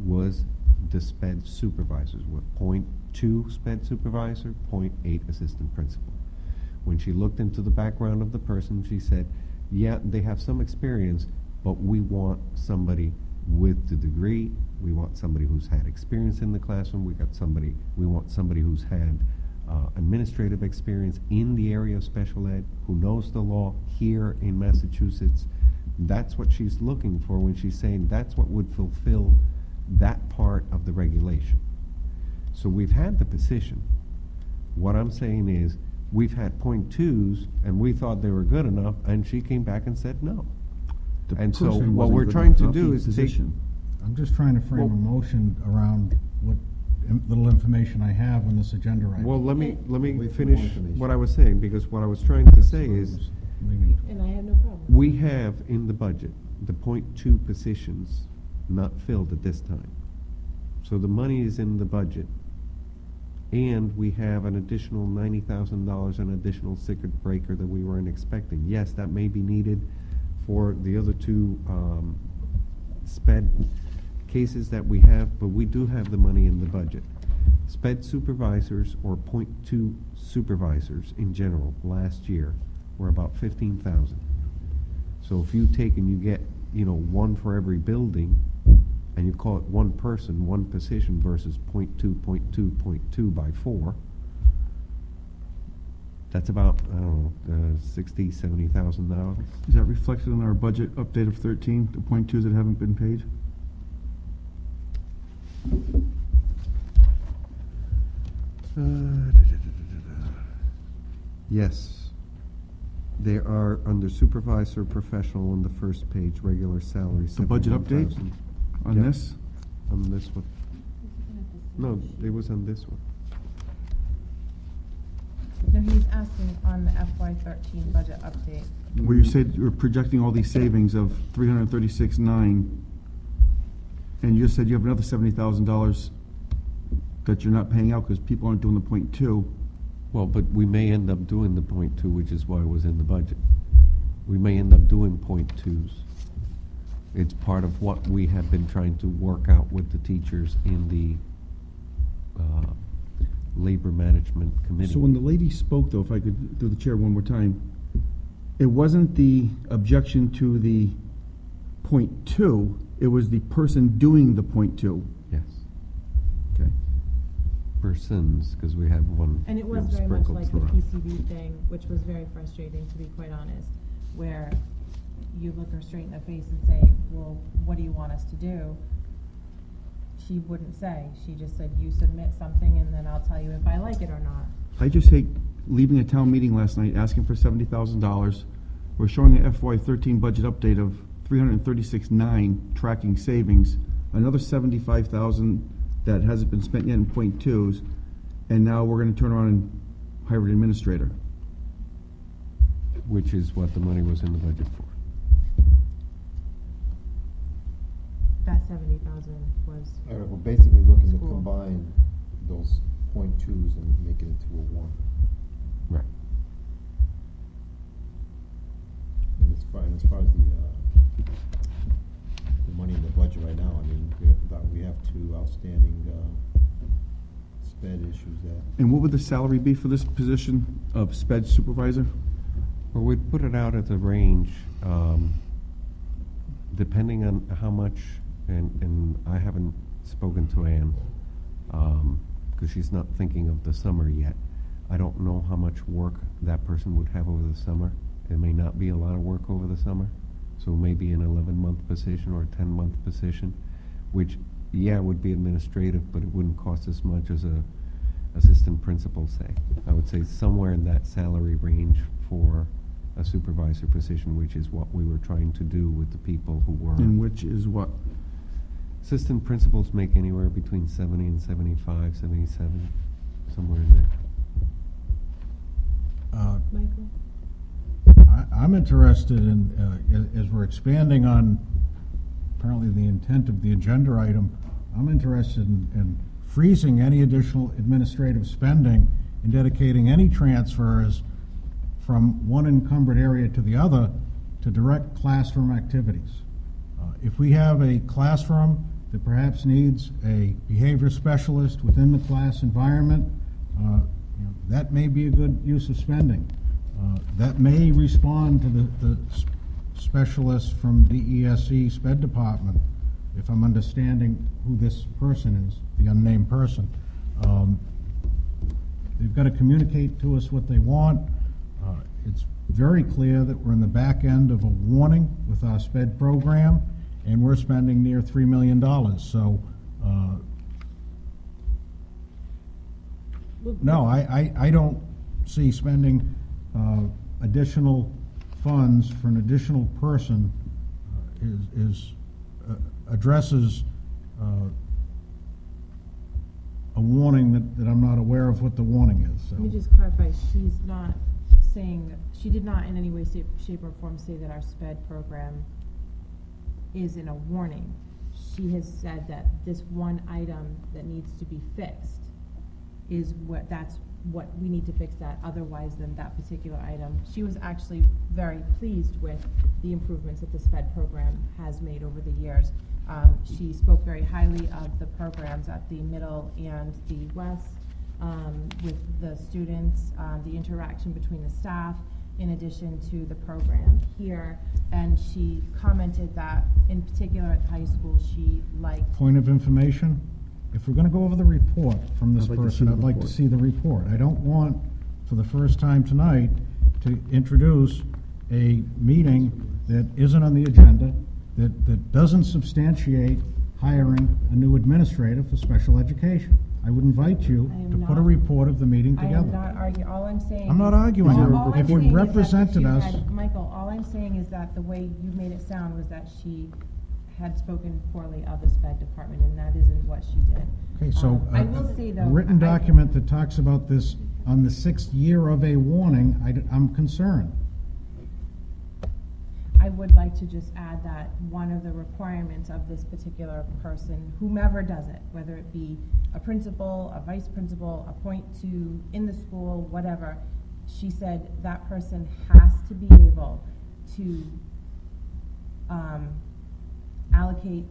was the sped supervisors, with .2 sped supervisor, .8 assistant principal. When she looked into the background of the person, she said, yeah, they have some experience, but we want somebody with the degree, we want somebody who's had experience in the classroom, we want somebody who's had administrative experience in the area of special ed, who knows the law here in Massachusetts. That's what she's looking for when she's saying that's what would fulfill that part of the regulation. So we've had the position. What I'm saying is, we've had .2s, and we thought they were good enough, and she came back and said no. The And so person what wasn't we're good trying enough, to not do the is take, position. I'm just trying to frame a Well- motion around what little information I have on this agenda item. well, let me Wait for more finish information. what I was saying, because what I was trying to say is, Leaning to. And I have no problem. we have in the budget the .2 positions not filled at this time. So the money is in the budget, and we have an additional $90,000, an additional circuit breaker that we weren't expecting. Yes, that may be needed for the other 2 sped cases that we have, but we do have the money in the budget. Sped supervisors, or .2 supervisors in general, last year were about 15,000. So if you take and you get, you know, 1 for every building, and you call it 1 person, 1 position versus .2 by 4, that's about, I don't know, $60,000, $70,000. Is that reflected in our budget update of 13, the .2s that haven't been paid? Yes. They are under supervisor professional on the first page, regular salary. The budget update 71,000. on Yep. this? On this one. No, it was on this one. No, he's asking on the FY13 budget update. Where you said you're projecting all these savings of 336,900, and you just said you have another $70,000 that you're not paying out because people aren't doing the .2. Well, but we may end up doing the .2, which is why it was in the budget. We may end up doing .2s. It's part of what we have been trying to work out with the teachers in the labor management committee. So when the lady spoke, though, if I could do the chair one more time, it wasn't the objection to the .2, it was the person doing the .2. Yes. Okay. Persons, because we have one. And it was very much like the PCV thing, which was very frustrating, to be quite honest, where you look her straight in the face and say, well, what do you want us to do? She wouldn't say. She just said, you submit something and then I'll tell you if I like it or not. I just hate leaving a town meeting last night asking for $70,000. We're showing an FY13 budget update of 336,900 tracking savings, another 75,000 that hasn't been spent yet in .2s, and now we're going to turn around and hire an administrator. Which is what the money was in the budget for. That 70,000 was. All right, we're basically looking to School. combine those .2s and make it into a 1. Right. And as far as the money in the budget right now, I mean, we have 2 outstanding SPED issues that. And what would the salary be for this position of SPED supervisor? Well, we'd put it out at the range, depending on how much, and I haven't spoken to Ann, because she's not thinking of the summer yet. I don't know how much work that person would have over the summer. It may not be a lot of work over the summer, so maybe an 11-month position or a 10-month position, which, yeah, would be administrative, but it wouldn't cost as much as a assistant principal, say. I would say somewhere in that salary range for a supervisor position, which is what we were trying to do with the people who were. And which is what? Assistant principals make anywhere between 70 and 75, 77, somewhere in there. Michael? I'm interested in, as we're expanding on apparently the intent of the agenda item, I'm interested in freezing any additional administrative spending and dedicating any transfers from one encumbered area to the other to direct classroom activities. If we have a classroom that perhaps needs a behavior specialist within the class environment, that may be a good use of spending. That may respond to the specialist from the ESE SPED department, if I'm understanding who this person is, the unnamed person. They've got to communicate to us what they want. It's very clear that we're in the back end of a warning with our SPED program, and we're spending near $3 million. So, no, I don't see spending additional funds for an additional person addresses a warning that I'm not aware of what the warning is. So. Let me just clarify, she's not saying, she did not in any way, shape, or form say that our SPED program is in a warning. She has said that this one item that needs to be fixed is that's what we need to fix that, otherwise than that particular item. She was actually very pleased with the improvements that the SPED program has made over the years. She spoke very highly of the programs at the middle and the west, with the students, the interaction between the staff, in addition to the program here. And she commented that, in particular at the high school, she liked... Point of information, if we're going to go over the report from this person, I'd like to see the report. I don't want, for the first time tonight, to introduce a meeting that isn't on the agenda, that doesn't substantiate hiring a new administrator for special education. I would invite you to put a report of the meeting together. I am not arguing. All I'm saying... I'm not arguing. If you represented us... Michael, all I'm saying is that the way you made it sound was that she had spoken poorly of the SPED department, and that isn't what she did. Okay, so I will say, though... A written document that talks about this on the 6th year of a warning, I'm concerned. I would like to just add that one of the requirements of this particular person, whomever does it, whether it be a principal, a vice principal, a point two in the school, whatever, she said that person has to be able to allocate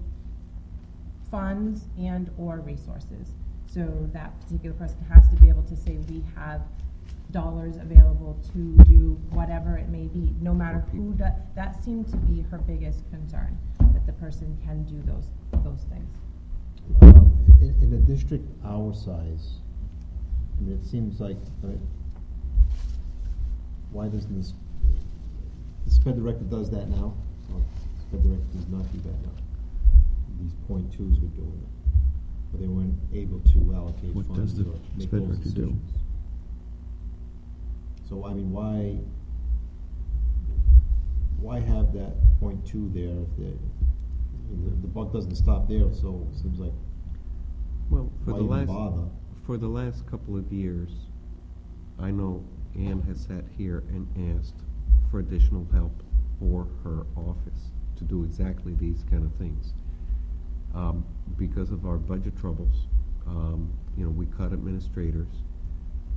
funds and or resources. So that particular person has to be able to say, we have dollars available to do whatever it may be, no matter who does. That seemed to be her biggest concern, that the person can do those things. In a district our size, I mean, it seems like, why doesn't this, the SPED director does that now? Well, the SPED director does not do that now. These point twos were doing it, but they weren't able to allocate What funds does the or make SPED those director do? decisions. So, I mean, why have that point two there if the buck doesn't stop there, so it seems like, Well, why even bother? for the last couple of years, I know Ann has sat here and asked for additional help for her office to do exactly these kind of things. Because of our budget troubles, we cut administrators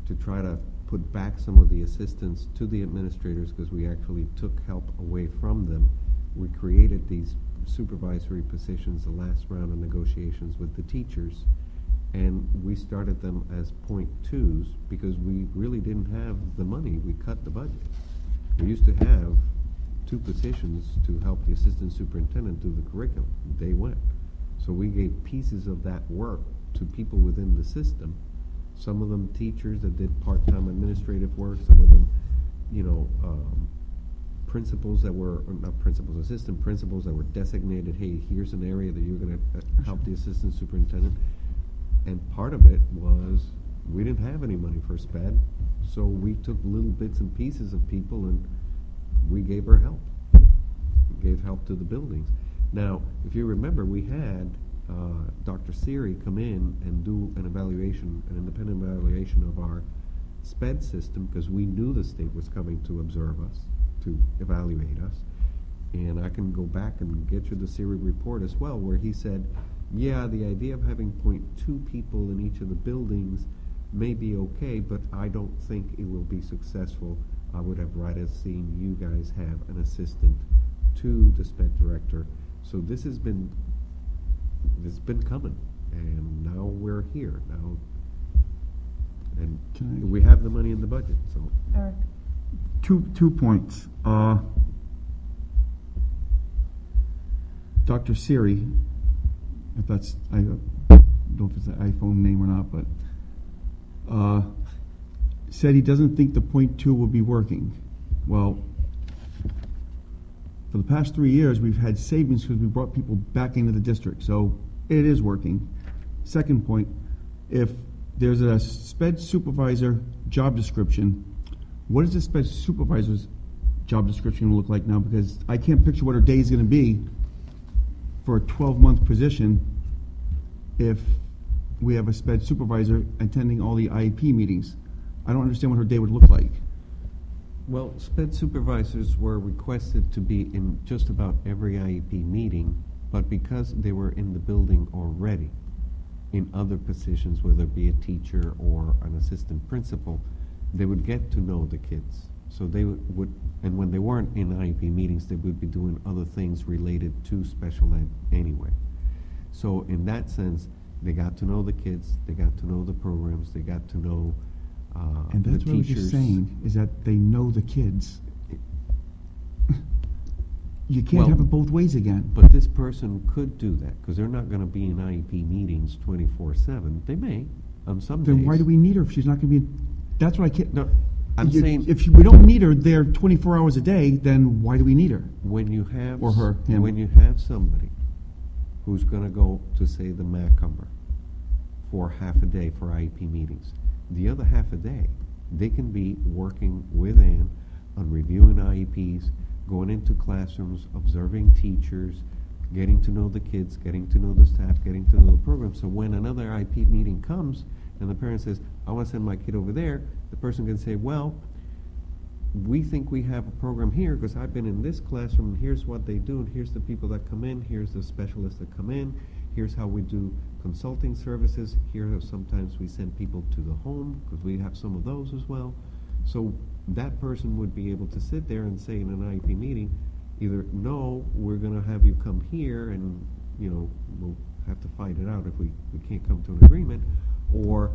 to try to put back some of the assistance to the administrators because we actually took help away from them. We created these supervisory positions the last round of negotiations with the teachers, and we started them as point twos because we really didn't have the money. We cut the budget. We used to have 2 positions to help the assistant superintendent do the curriculum. They went. So we gave pieces of that work to people within the system. Some of them teachers that did part-time administrative work, some of them, principals that were, or not principals, assistant principals that were designated, hey, here's an area that you're going to help the assistant superintendent. And part of it was we didn't have any money for SPED, so we took little bits and pieces of people and we gave her help. We gave help to the buildings. Now, if you remember, we had Dr. Siri come in and do an evaluation, an independent evaluation of our SPED system because we knew the state was coming to observe us, to evaluate us. And I can go back and get you the Siri report as well, where he said, yeah, the idea of having 0.2 people in each of the buildings may be okay, but I don't think it will be successful. I would have rather seen you guys have an assistant to the SPED director. So this has been coming, and now we're here now, and we have the money in the budget. So Eric. Two points. Dr. Siri, if that's, I don't know if it's an iPhone name or not, but said he doesn't think the point two will be working. Well, for the past 3 years, we've had savings because we brought people back into the district, so it is working. Second point, if there's a SPED supervisor job description, what does the SPED supervisor's job description look like now? Because I can't picture what her day is going to be for a 12-month position if we have a SPED supervisor attending all the IEP meetings. I don't understand what her day would look like. well, SPED supervisors were requested to be in just about every IEP meeting, but because they were in the building already in other positions, whether it be a teacher or an assistant principal, they would get to know the kids. So they would, and when they weren't in IEP meetings, they would be doing other things related to special ed anyway. So in that sense, they got to know the kids, they got to know the programs, they got to know And that's the what I was teachers. just saying, is that they know the kids. You can't Well, have it both ways again. But this person could do that, because they're not going to be in IEP meetings 24/7. They may, on some days. Then why do we need her if she's not going to be, that's what I can't. No, I'm saying If we don't need her there 24 hours a day, then why do we need her? when you have Or her, him. when you have somebody who's going to go to, say, the Macumber for half a day for IEP meetings, the other half a day they can be working with Ann on reviewing IEPs, going into classrooms, observing teachers, getting to know the kids, getting to know the staff, getting to know the program. So when another IEP meeting comes and the parent says, I want to send my kid over there, the person can say, well, we think we have a program here because I've been in this classroom, and here's what they do, and here's the people that come in, here's the specialists that come in, here's how we do consulting services, here sometimes we send people to the home because we have some of those as well. So that person would be able to sit there and say in an IEP meeting, either, no, we're going to have you come here and, we'll have to fight it out if we can't come to an agreement, or,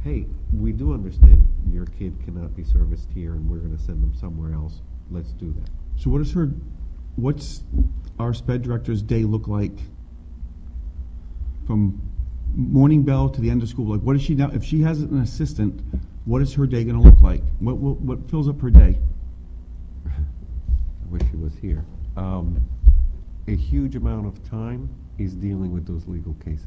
hey, we do understand your kid cannot be serviced here and we're going to send them somewhere else. Let's do that. So what's our sped director's day look like from morning bell to the end of school? Like, what is she now, if she has an assistant, what is her day going to look like? What fills up her day? I wish she was here. A huge amount of time is dealing with those legal cases.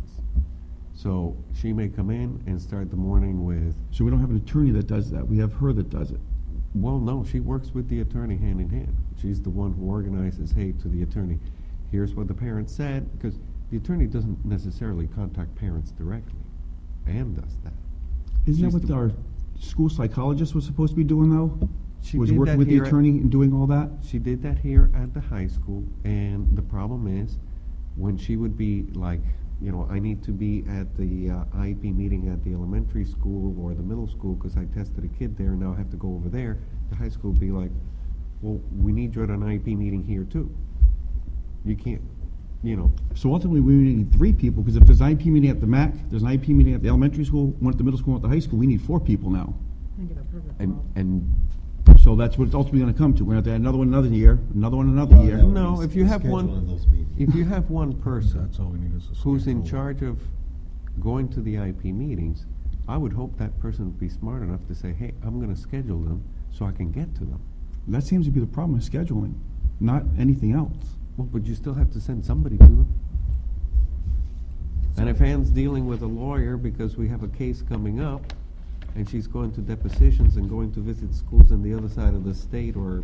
So she may come in and start the morning with... So we don't have an attorney that does that. We have her that does it. Well, no, she works with the attorney hand in hand. She's the one who organizes, hey, to the attorney, here's what the parent said, because the attorney doesn't necessarily contact parents directly. Anne does that. Isn't that what our school psychologist was supposed to be doing, though? She was did working that with the here attorney and doing all that? She did that here at the high school, and the problem is, when she would be like, I need to be at the IEP meeting at the elementary school or the middle school because I tested a kid there and now I have to go over there, the high school would be like, well, we need you at an IEP meeting here too. You can't, So ultimately we need 3 people, because if there's an IEP meeting at the MAC, there's an IEP meeting at the elementary school, one at the middle school, one at the high school, we need 4 people now. and So that's what it's ultimately going to come to. We're going to have another one another year, another one another year. no, if you have Schedule one, those meetings. if you have one person That's all we need is a who's in schedule. charge of going to the IEP meetings, I would hope that person would be smart enough to say, hey, I'm going to schedule them so I can get to them. That seems to be the problem with scheduling, not anything else. Well, but you still have to send somebody to them. And if Anne's dealing with a lawyer because we have a case coming up, and she's going to depositions and going to visit schools on the other side of the state or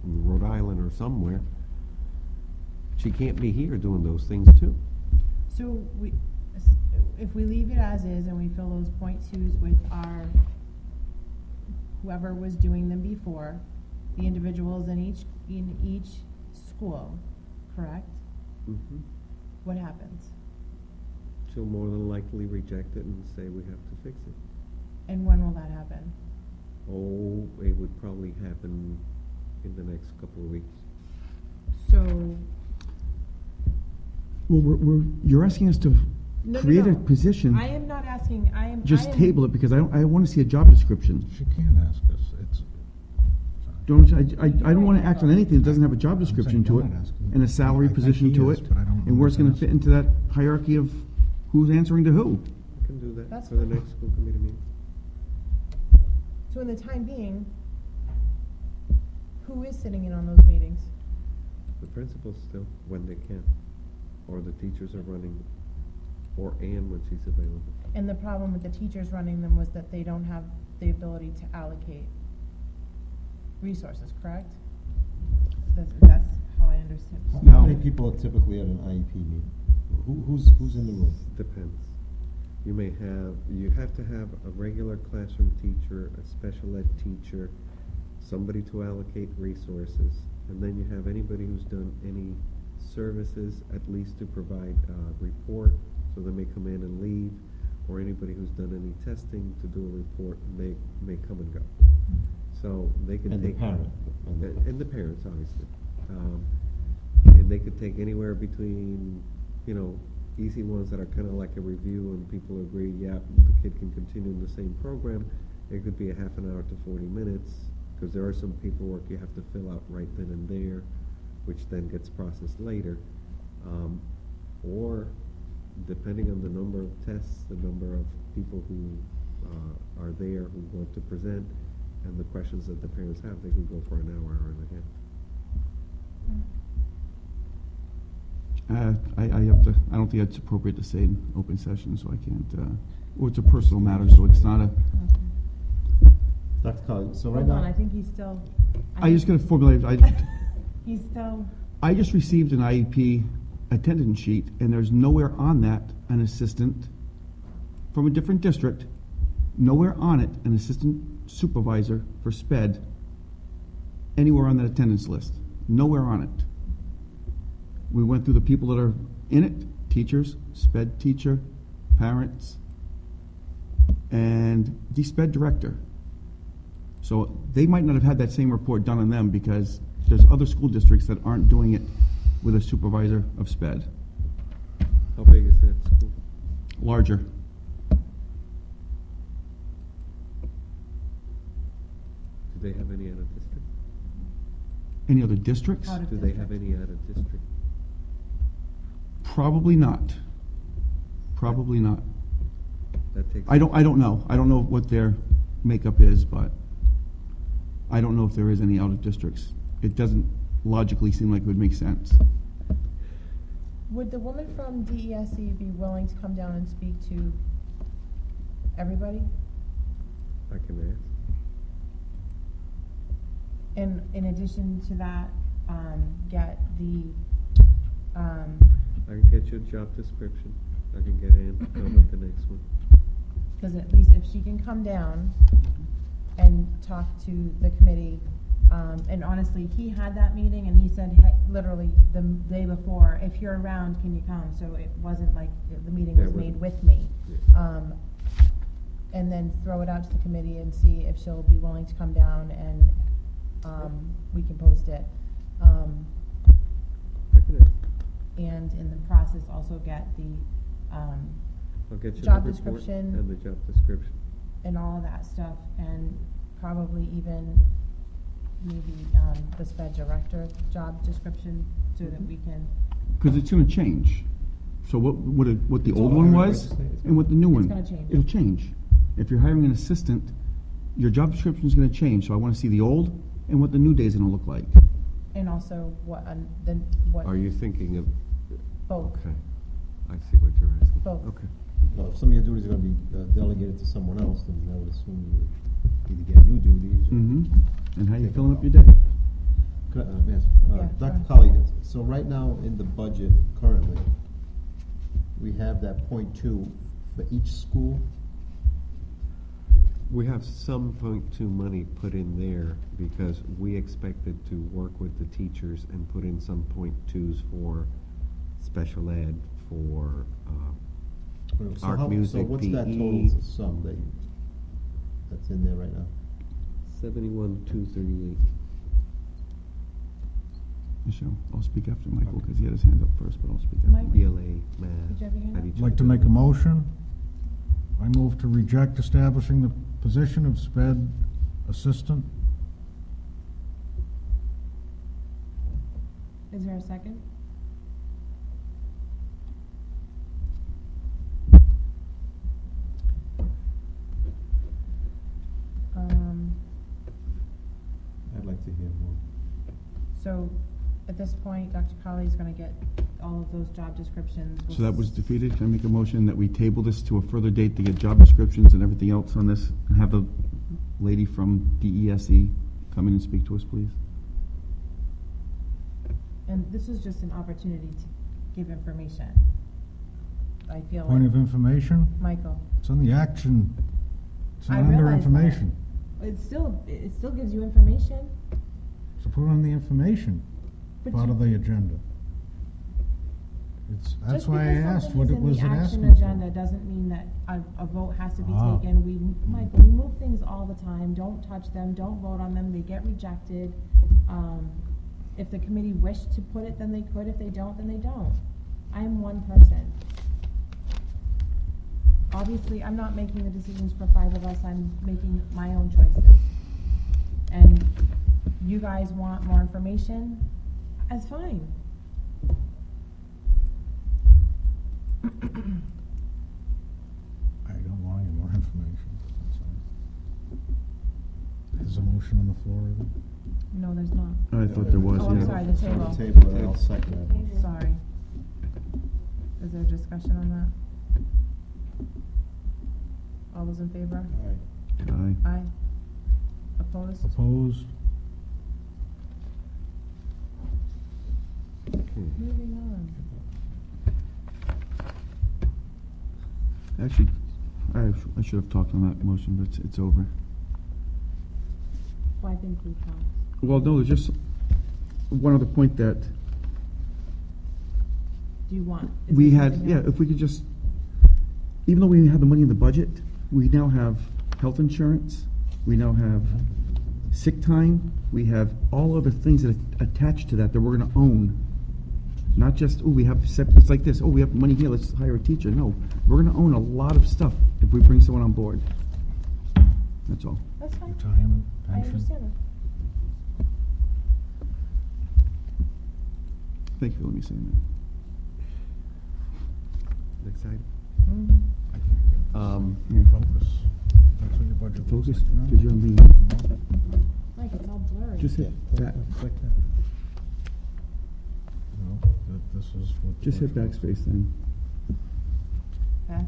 Rhode Island or somewhere, she can't be here doing those things too. So if we leave it as is and we fill those .2s with our, whoever was doing them before, the individuals in each school, correct? Mm-hmm. What happens? She'll more than likely reject it and say we have to fix it. And when will that happen? Oh, it would probably happen in the next couple of weeks. So Well, you're asking us to create a position. I am not asking. Just table it, because I want to see a job description. She can't ask us. I don't want to act on anything that doesn't have a job description to it, I'm not asking. and a salary I think position he to is, it, but I don't and where it's know going to if fit into that hierarchy of who's answering to who. I can do that That's for the fine. next school committee meeting. So in the time being, who is sitting in on those meetings? The principals still, when they can, or the teachers are running, or Anne when she's available. And the problem with the teachers running them was that they don't have the ability to allocate resources, correct? That's how I understand. How many people are typically at an IEP meeting? Who's in the room? Depends. You have to have a regular classroom teacher, a special ed teacher, somebody to allocate resources, and then you have anybody who's done any services, at least to provide a report, so they may come in and leave, or anybody who's done any testing to do a report, and they may come and go. So they can And the take... parent. And the parents, obviously. And they could take anywhere between, easy ones that are kind of like a review and people agree, yeah, the kid can continue in the same program. It could be a half an hour to 40 minutes, because there are some paperwork you have to fill out right then and there, which then gets processed later. Or, depending on the number of tests, the number of people who are there who want to present, and the questions that the parents have, they could go for an hour, hour and a half. I don't think it's appropriate to say in open session, so I can't, well, it's a personal matter, so it's not a, Dr. Collins, so right Hold on, now, I think he's still. I just gotta formulate, He's still. I just received an IEP attendance sheet, and there's nowhere on that an assistant from a different district nowhere on it an assistant supervisor for SPED anywhere on that attendance list. Nowhere on it. We went through the people that are in it, teachers, SPED teacher, parents, and the SPED director. So they might not have had that same report done on them because there's other school districts that aren't doing it with a supervisor of SPED. How big is that school? Larger. Do they have any out of district? Any other districts? Out of Do they district. have any out of district? Probably not. Probably not. That takes. I don't know. I don't know what their makeup is, but I don't know if there is any out of districts. It doesn't logically seem like it would make sense. Would the woman from DESE be willing to come down and speak to everybody? I can ask. And in addition to that, get the, I can get you a job description. I can get Ann to come with the next one. because at least if she can come down and talk to the committee, and honestly, he had that meeting and he said, hey, literally the day before, if you're around, can you come? So it wasn't like the meeting was made with me. And then throw it out to the committee and see if she'll be willing to come down and we can post it. I can ask. And in the process, also get the I'll get you job the report description and the job description. and all of that stuff, and probably even maybe the SPED director job description so that we can. Because it's going to change. So what the It's old all one right, was it's gonna- and what the new one. gonna change. It'll change. If you're hiring an assistant, your job description is going to change. So I want to see the old and what the new day is going to look like. And also what then what Are you thinking of? both Okay, I see what you're asking. Both. Okay. Well, if some of your duties are gonna be delegated to someone else, then I would assume you would either get new duties or. And how you Take filling it up your day? Could I, yes, Yeah, Dr. sure. Colley, so right now in the budget currently, we have that .2 for each school. We have some .2 money put in there because we expected to work with the teachers and put in some .2s for special ed, for So art, how- music, So what's that PE. total sum that's in there right now? 71,238. Michelle, I'll speak after Michael because he had his hand up first, but I'll speak after Mike? Michael. ELA, math. Did you have your hand up? I'd I'd like to make a motion. I move to reject establishing the position of SPED assistant. Is there a second? I'd like to hear more. So at this point, Dr. Colley is going to get all of those job descriptions. So that was defeated. Can I make a motion that we table this to a further date to get job descriptions and everything else on this? And have the lady from DESE come in and speak to us, please? And this is just an opportunity to give information. I feel Point like, of information, Michael, it's on the action. It's I not under realize that. information. it still gives you information. So put it on the information But part you- of the agenda. That's Just why I because asked something what is it in was the it action asking for. agenda doesn't mean that a vote has to be Ah. taken. Michael, we move things all the time. Don't touch them. Don't vote on them. They get rejected. If the committee wished to put it, then they could. If they don't, then they don't. I'm one person. Obviously, I'm not making the decisions for 5 of us. I'm making my own choices. And you guys want more information? That's fine. I don't want any more information. That's all. There's a motion on the floor, is it? No, there's not. I thought there was, Oh, I'm yeah. sorry, the It's on table. the table, and I'll second that motion. Sorry. Is there discussion on that? All those in favor? Aye. Aye. Opposed? Opposed? Okay. Moving on. Actually, I should have talked on that motion, but it's over. Why didn't we talk? Well, no, there's just one other point that Do you want? is we there had, something yeah, else? if we could just, even though we have the money in the budget, we now have health insurance, we now have sick time, we have all other things that are attached to that we're gonna own. Not just, oh, we have, it's like this, oh, we have money here, let's hire a teacher. No, we're gonna own a lot of stuff if we bring someone on board. That's all. That's fine. Retirement, I pension. understand that. Thank you for letting me say that. Next item. I think, Yeah. Focus. That's what your budget looks Focus, like now. because you're on the, Mike, it's all blurry. just hit back, Like that. No, this is what. the just hit budget looks backspace then. Back?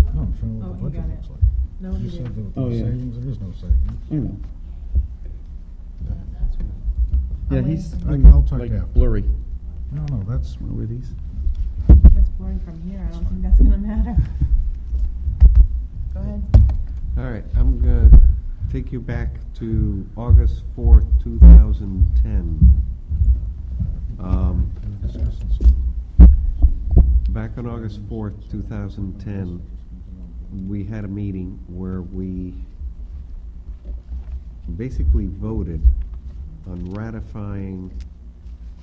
like. No, I'm showing Oh, what he the budget got it. looks like. No, You he said didn't. there Oh, was yeah. savings, there is no savings. I know. Oh, Yeah, wait. he's I'll talk like after. blurry. No, that's, What were these? It's blurry from here. I don't think that's gonna matter. Go ahead. All right, I'm gonna take you back to August 4th, 2010. Back on August 4th, 2010, we had a meeting where we basically voted on ratifying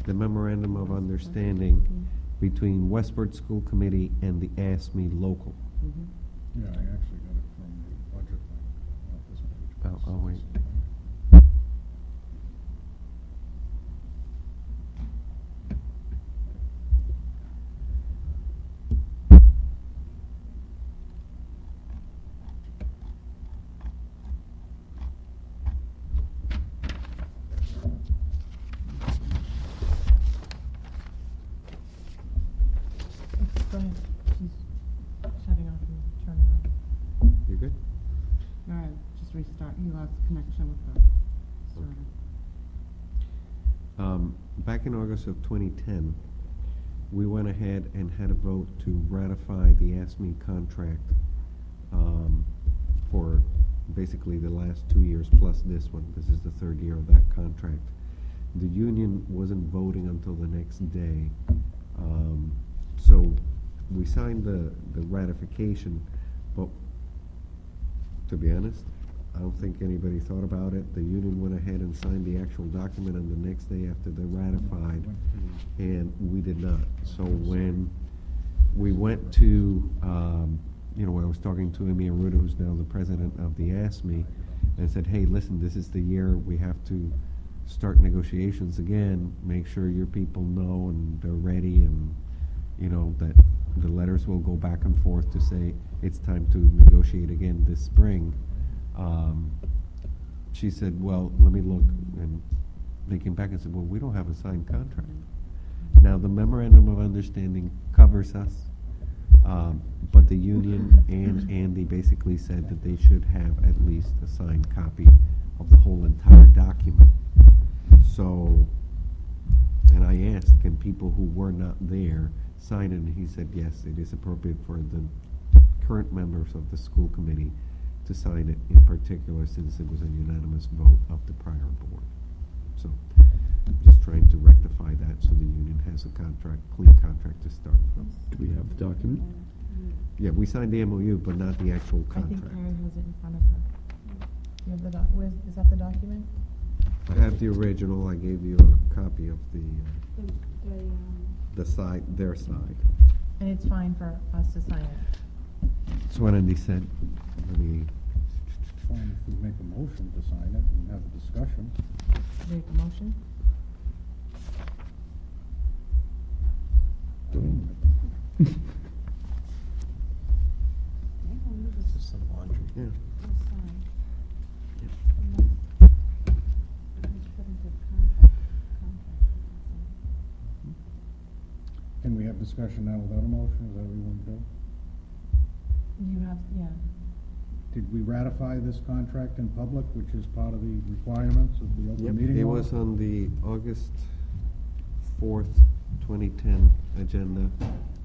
the memorandum of understanding between Westport School Committee and the ASME local. yeah, I actually got it from the budget thing, not this page. Oh, wait. Go ahead. She's shutting off and turning on. You good? All right, just restart. He lost connection with the server. Back in August of 2010, we went ahead and had a vote to ratify the ASME contract for basically the last 2 years plus this one. This is the third year of that contract. The union wasn't voting until the next day. So we signed the ratification, but to be honest, I don't think anybody thought about it. The union went ahead and signed the actual document on the next day after they ratified, and we did not. So when we went to, when I was talking to Amy Aruda, who's now the president of the ASME, and said, hey, listen, this is the year we have to start negotiations again, make sure your people know and they're ready, and that the letters will go back and forth to say it's time to negotiate again this spring. She said, well, let me look, and they came back and said, well, we don't have a signed contract. Now, the memorandum of understanding covers us, but the union and Andy basically said that they should have at least a signed copy of the whole entire document. So, and I asked, can people who were not there sign it? And he said, yes, it is appropriate for the current members of the school committee to sign it, in particular since it was a unanimous vote of the prior board. So, I'm just trying to rectify that so the union has a clean contract to start from. Do we have the document? Yeah, we signed the MOU, but not the actual I think contract. Karen has it in front of her. You have the is that the document? I have the original. I gave you a copy of the side, their side. And it's fine for us to sign it. That's what Andy said. Let me. Fine if we make a motion to sign it and have a discussion. Make a motion? This is some laundry. Yeah. Can we have discussion now without a motion? Is that what we want to do? You have, yeah. Did we ratify this contract in public, which is part of the requirements of the open meeting It law? was on the August 4th, 2010 agenda.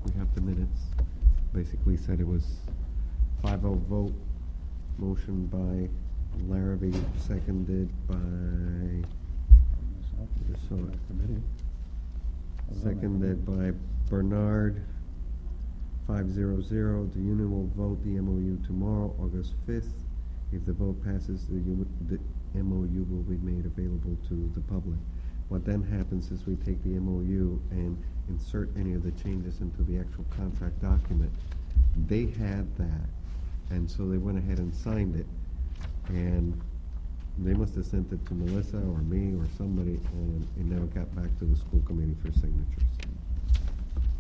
We have the minutes. Basically said it was 5-0 vote. Motion by Larrabee, seconded by, seconded by Bernard. 5-0. The union will vote the MOU tomorrow, August 5th. If the vote passes, the MOU will be made available to the public. What then happens is we take the MOU and insert any of the changes into the actual contract document. They had that, and so they went ahead and signed it, and they must have sent it to Melissa or me or somebody, and it now got back to the school committee for signatures.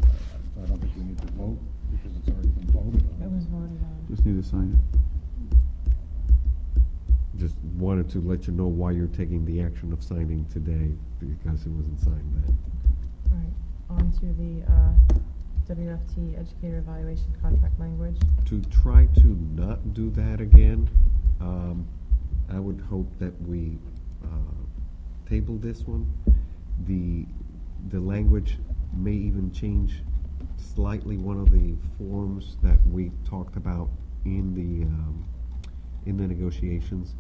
I don't think we need to vote because it's already been voted on. It was voted on. Just need to sign it. Just wanted to let you know why you're taking the action of signing today, because it wasn't signed then. All right, on to the WFT educator evaluation contract language. To try to not do that again, I would hope that we table this one. The language may even change slightly. One of the forms that we talked about in the negotiations,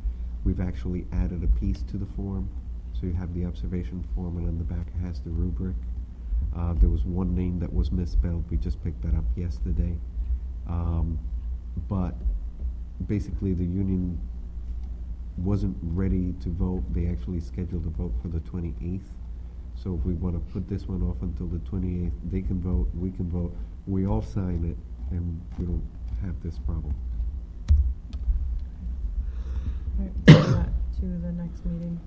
we've actually added a piece to the form. So you have the observation form, and on the back it has the rubric. There was one name that was misspelled. We just picked that up yesterday. But basically the union wasn't ready to vote. They actually scheduled a vote for the 28th. So if we want to put this one off until the 28th, they can vote, we can vote. We all sign it, and we don't have this problem. All right, bring that to the next meeting.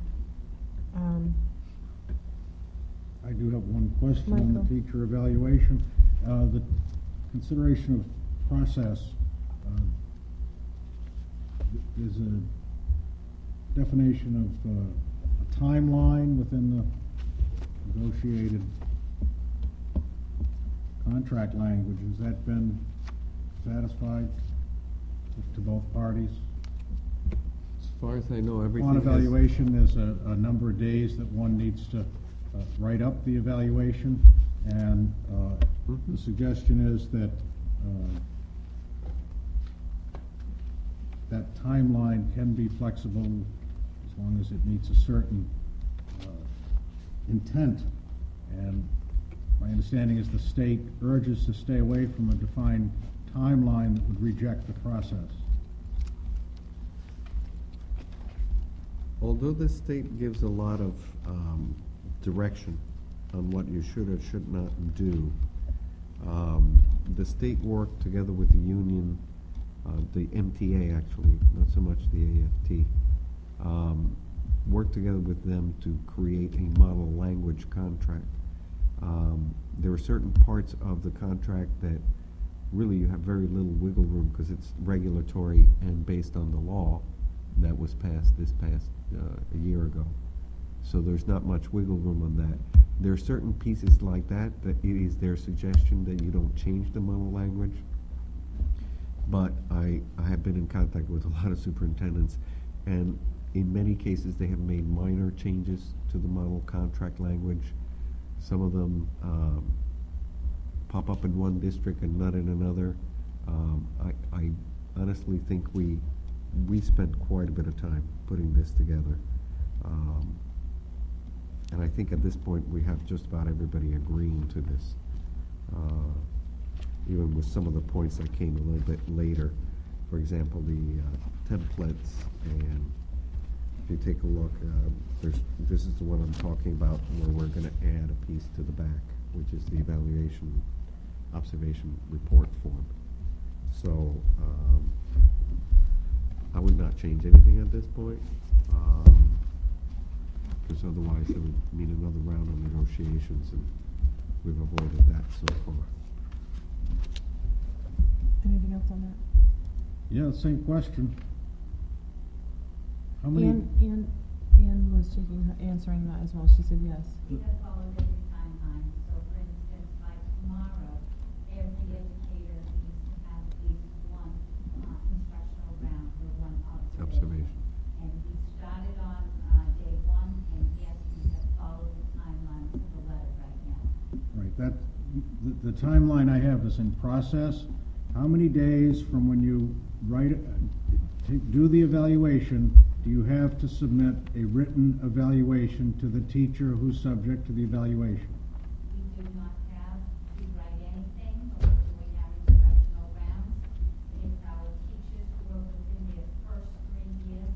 I do have one question on the Michael. teacher evaluation. The consideration of process, is a definition of a timeline within the negotiated contract language. Has that been satisfied to both parties? As far as I know, everything On has- evaluation, there's a number of days that one needs to write up the evaluation, and the suggestion is that that timeline can be flexible as long as it meets a certain intent. And my understanding is the state urges to stay away from a defined timeline that would reject the process. Although the state gives a lot of direction on what you should or should not do, the state worked together with the union, the MTA actually, not so much the AFT, worked together with them to create a model language contract. There are certain parts of the contract that really you have very little wiggle room because it's regulatory and based on the law that was passed this past a year ago. So there's not much wiggle room on that. There are certain pieces like that it is their suggestion that you don't change the model language. But I have been in contact with a lot of superintendents, and in many cases they have made minor changes to the model contract language. Some of them pop up in one district and not in another. I honestly think we spent quite a bit of time putting this together. And I think at this point we have just about everybody agreeing to this. Even with some of the points that came a little bit later. For example, the templates, and if you take a look, this is the one I'm talking about where we're going to add a piece to the back, which is the evaluation observation report form. So I would not change anything at this point, because otherwise it would mean another round of negotiations, and we've avoided that so far. Anything else on that? Yeah, same question. How many? Ann was answering that as well. She said yes. We have followed every timeline. So, for instance, by tomorrow, every educator needs to have at least one instructional round or one observation. And we started on day one, and yes, we have followed the timeline to the letter right now. Right, that, the timeline I have is in process. how many days from when you do the evaluation do you have to submit a written evaluation to the teacher who's subject to the evaluation? We do not have to write anything when we have instructional rounds. It's our teachers who are within their first 3 years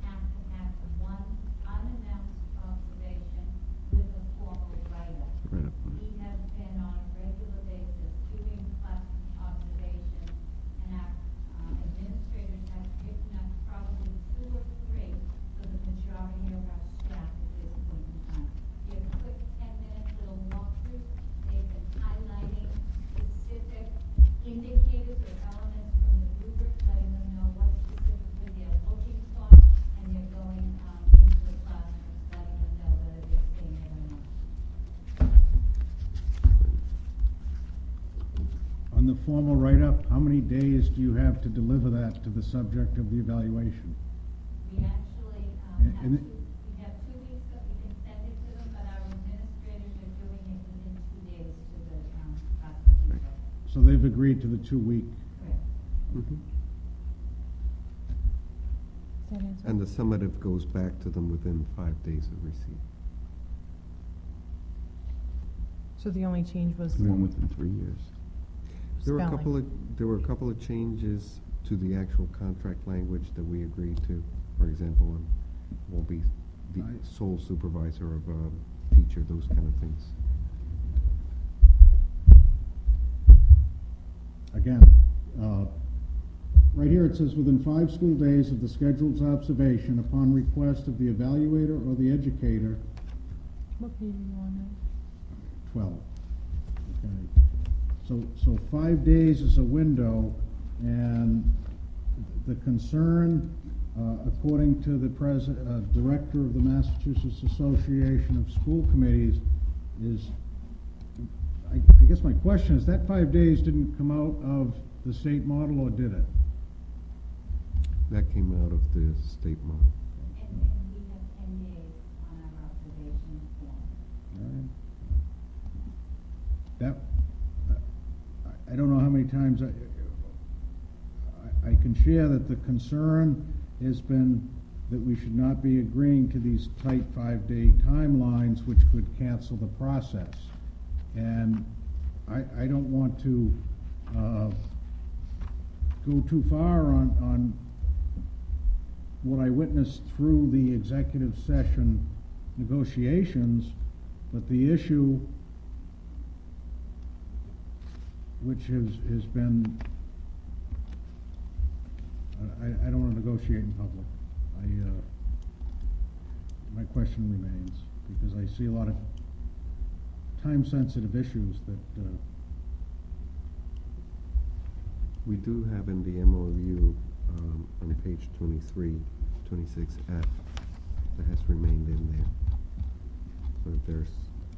have to have one unannounced observation with a formal write-up. Right up. We have been on a regular basis doing classroom observations, and our administrators have written up probably 2 or 3 for the majority of our staff at this point in time. We have quick 10-minute little walkthroughs. They've been highlighting specific indicators or elements from the rubric, letting them know what specifically they're looking for, and they're going into the classrooms, letting them know whether they're seeing it or not. On the formal write-up, how many days do you have to deliver that to the subject of the evaluation? We actually And- we have 2 weeks that we can send it to them, but our administrators are doing it within 2 days to the classroom teacher. So they've agreed to the 2-week. Correct. Mhm. Does that answer? And the summative goes back to them within 5 days of receipt. So the only change was The one within 3 years. There were a spelling. couple of changes to the actual contract language that we agreed to. For example, won't be the sole supervisor of a teacher, those kind of things. Again, right here it says within 5 school days of the scheduled observation upon request of the evaluator or the educator, What page are you on now? 12. Okay. So 5 days is a window, and the concern, according to the director of the Massachusetts Association of School Committees, is, I guess my question is, that 5 days didn't come out of the state model, or did it? That came out of the state model. And we have 10 days on our observation form. All right. That, I don't know how many times I can share that the concern has been that we should not be agreeing to these tight 5-day timelines which could cancel the process. And I don't want to go too far on what I witnessed through the executive session negotiations, but the issue which has been, I don't want to negotiate in public. My question remains, because I see a lot of time-sensitive issues that We do have in the MOU on page 23, 26F, that has remained in there. So there's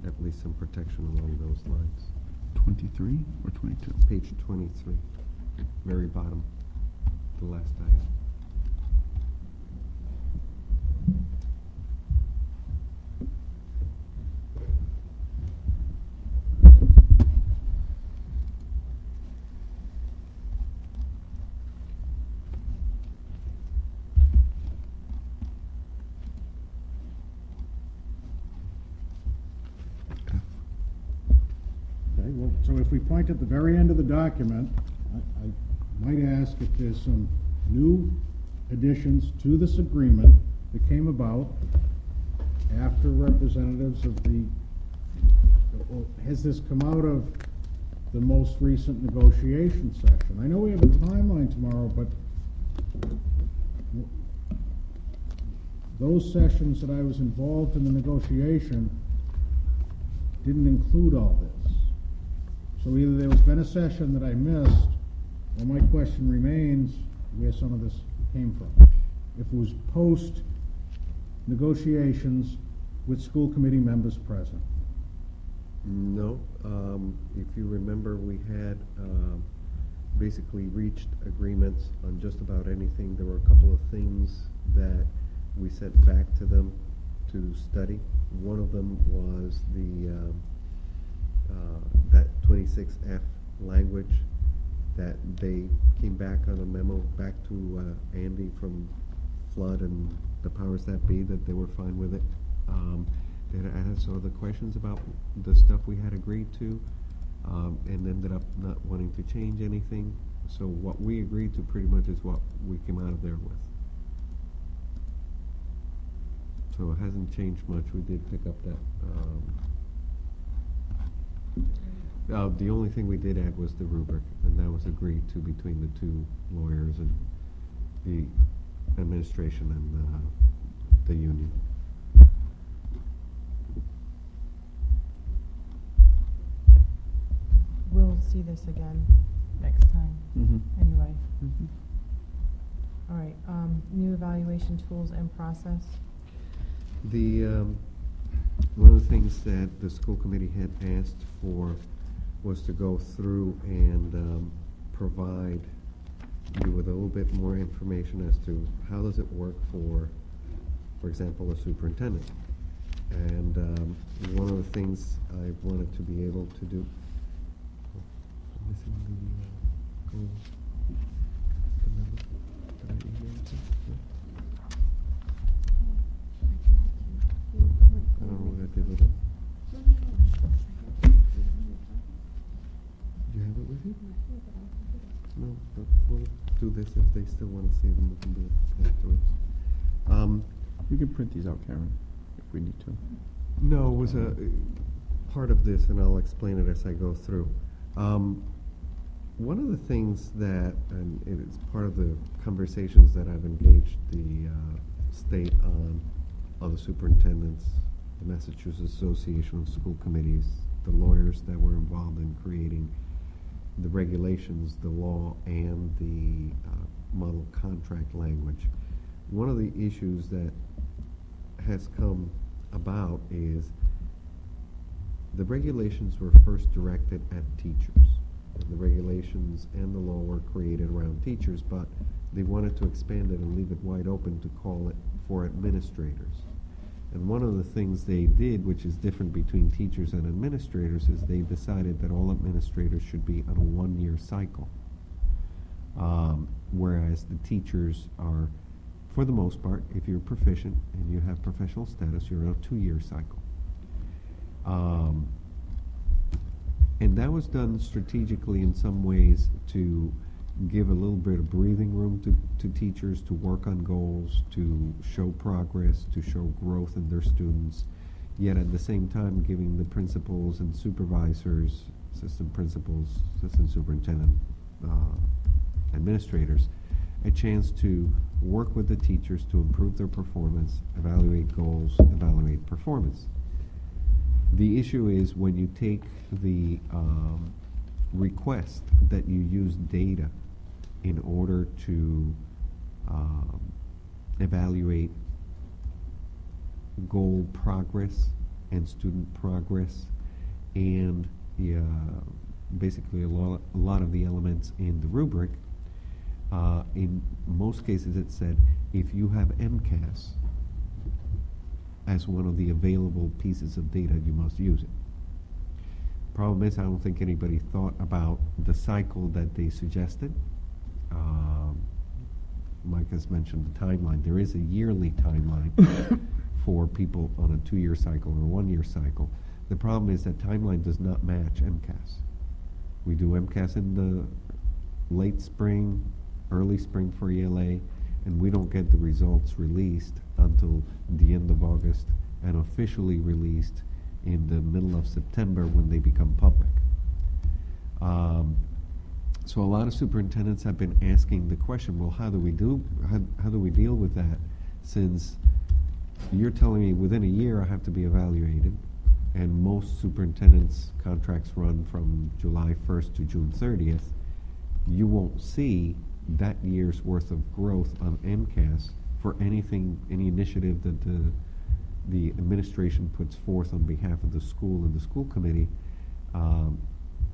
at least some protection along those lines. 23 or 22? Page 23, very bottom, the last item. Okay, well, so if we point at the very end of the document, I might ask if there's some new additions to this agreement that came about after representatives of the, or has this come out of the most recent negotiation session? I know we have a timeline tomorrow, but those sessions that I was involved in the negotiation didn't include all this. So either there has been a session that I missed, or my question remains where some of this came from. If it was post-negotiations with school committee members present. No, if you remember, we had basically reached agreements on just about anything. There were a couple of things that we sent back to them to study. One of them was the that 26F language that they came back on a memo back to Andy from Flood and the powers that be, that they were fine with it. They had asked other questions about the stuff we had agreed to, and ended up not wanting to change anything. So what we agreed to pretty much is what we came out of there with. So it hasn't changed much. We did pick up that. The only thing we did add was the rubric, and that was agreed to between the two lawyers and the administration and the union. We'll see this again next time, anyway. All right, new evaluation tools and process. The one of the things that the school committee had asked for was to go through and provide you with a little bit more information as to how does it work for example, a superintendent. And one of the things I wanted to be able to do. I'm missing the goals. The memo. Did I email it to you? I don't know what I did with it. Do you have it with you? No, but we'll do this if they still want to see them. We can do it afterwards. We can print these out, Karen, if we need to. No, it was a part of this, and I'll explain it as I go through. One of the things that, and it is part of the conversations that I've engaged the state on, other superintendents, the Massachusetts Association of School Committees, the lawyers that were involved in creating the regulations, the law, and the model contract language. One of the issues that has come about is the regulations were first directed at teachers. The regulations and the law were created around teachers, but they wanted to expand it and leave it wide open to call it for administrators. And one of the things they did, which is different between teachers and administrators, is they decided that all administrators should be on a one-year cycle, whereas the teachers are, for the most part, if you're proficient and you have professional status, you're on a 2-year cycle. And that was done strategically in some ways to give a little bit of breathing room to teachers to work on goals, to show progress, to show growth in their students, yet at the same time giving the principals and supervisors, assistant principals, assistant superintendent, administrators, a chance to work with the teachers to improve their performance, evaluate goals, evaluate performance. The issue is when you take the request that you use data in order to evaluate goal progress and student progress, and basically a lot of the elements in the rubric. In most cases it said if you have MCAS as one of the available pieces of data, you must use it. Problem is, I don't think anybody thought about the cycle that they suggested. Mike has mentioned the timeline. There is a yearly timeline for people on a 2-year cycle or a 1-year cycle. The problem is that timeline does not match MCAS. We do MCAS in the late spring, early spring for ELA, and we don't get the results released until the end of August and officially released in the middle of September when they become public. So a lot of superintendents have been asking the question, well, how do we deal with that, since you're telling me within a year I have to be evaluated, and most superintendents' contracts run from July 1st to June 30th. You won't see that year's worth of growth on MCAS for any initiative that the administration puts forth on behalf of the school and the school committee,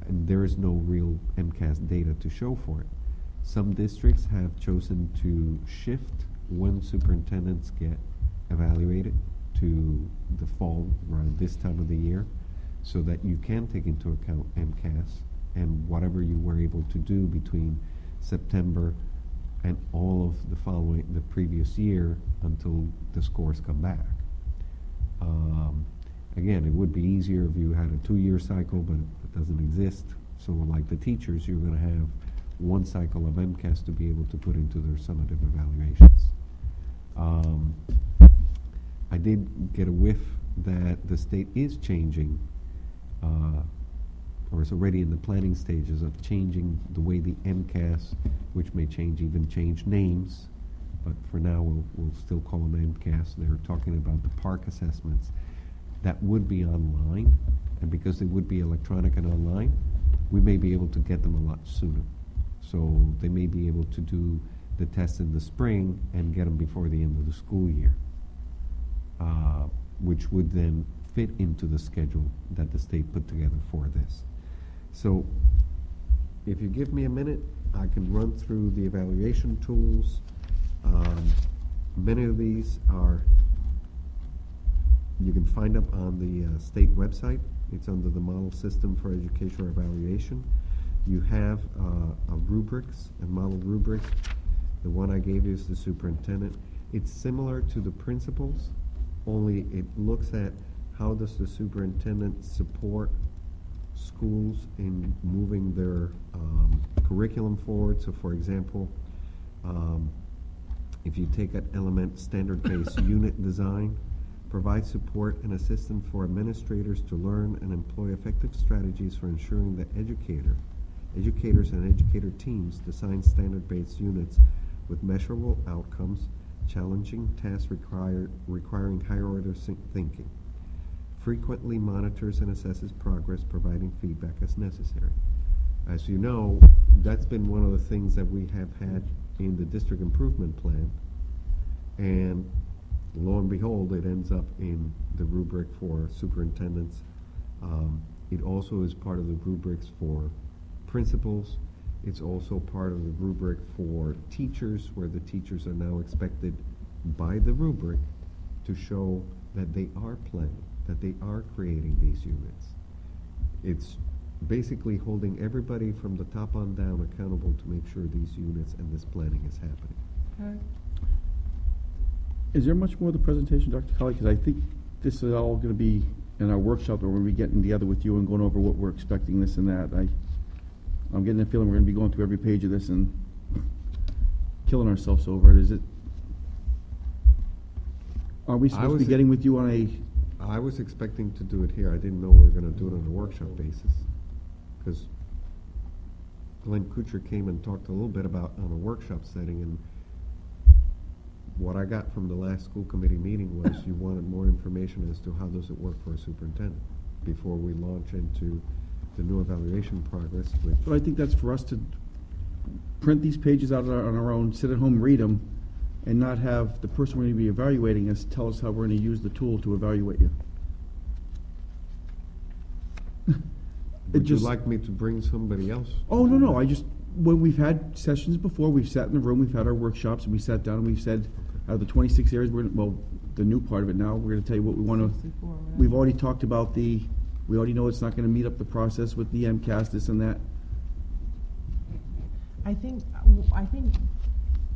and there is no real MCAS data to show for it. Some districts have chosen to shift when superintendents get evaluated to the fall, around this time of the year, so that you can take into account MCAS and whatever you were able to do between September and all of the previous year until the scores come back. Again, it would be easier if you had a 2-year cycle, but it doesn't exist. So like the teachers, you're going to have one cycle of MCAS to be able to put into their summative evaluations. I did get a whiff that the state is changing, or is already in the planning stages of changing the way the MCAS, which may even change names, but for now we'll still call them MCAS. They're talking about the park assessments that would be online, and because they would be electronic and online, we may be able to get them a lot sooner. So they may be able to do the tests in the spring and get them before the end of the school year, which would then fit into the schedule that the state put together for this. So if you give me a minute, I can run through the evaluation tools. Many of these you can find up on the state website. It's under the Model System for Educational Evaluation. You have a model rubrics. The one I gave you is the superintendent. It's similar to the principals, only it looks at how does the superintendent support schools in moving their curriculum forward. So for example, if you take an element standard-based unit design, provide support and assistance for administrators to learn and employ effective strategies for ensuring that educators and educator teams design standard-based units with measurable outcomes, challenging tasks requiring higher-order thinking. Frequently monitors and assesses progress, providing feedback as necessary. As you know, that's been one of the things that we have had in the district improvement plan, and lo and behold, it ends up in the rubric for superintendents. It also is part of the rubrics for principals. It's also part of the rubric for teachers, where the teachers are now expected by the rubric to show that they are planning, that they are creating these units. It's basically holding everybody from the top on down accountable to make sure these units and this planning is happening. Okay. Is there much more of the presentation, Dr. Colley? Because I think this is all going to be in our workshop, where we're going to be getting together with you and going over what we're expecting, this and that. I'm getting the feeling we're going to be going through every page of this and killing ourselves over it. Are we supposed to be getting with you on a... I was expecting to do it here. I didn't know we were going to do it on a workshop basis, because Glenn Kuchar came and talked a little bit about on a workshop setting, and what I got from the last school committee meeting was you wanted more information as to how does it work for a superintendent before we launch into the new evaluation progress. But I think that's for us to print these pages out on our own, sit at home, read them, and not have the person we're going to be evaluating us tell us how we're going to use the tool to evaluate you. Would you like me to bring somebody else? Oh, no. When we've had sessions before, we've sat in the room, we've had our workshops, and we sat down and we've said, out of the 26 areas, the new part of it now, we're going to tell you what we want to... We've already talked about we already know it's not going to meet up the process with the MCAS, this and that. I think,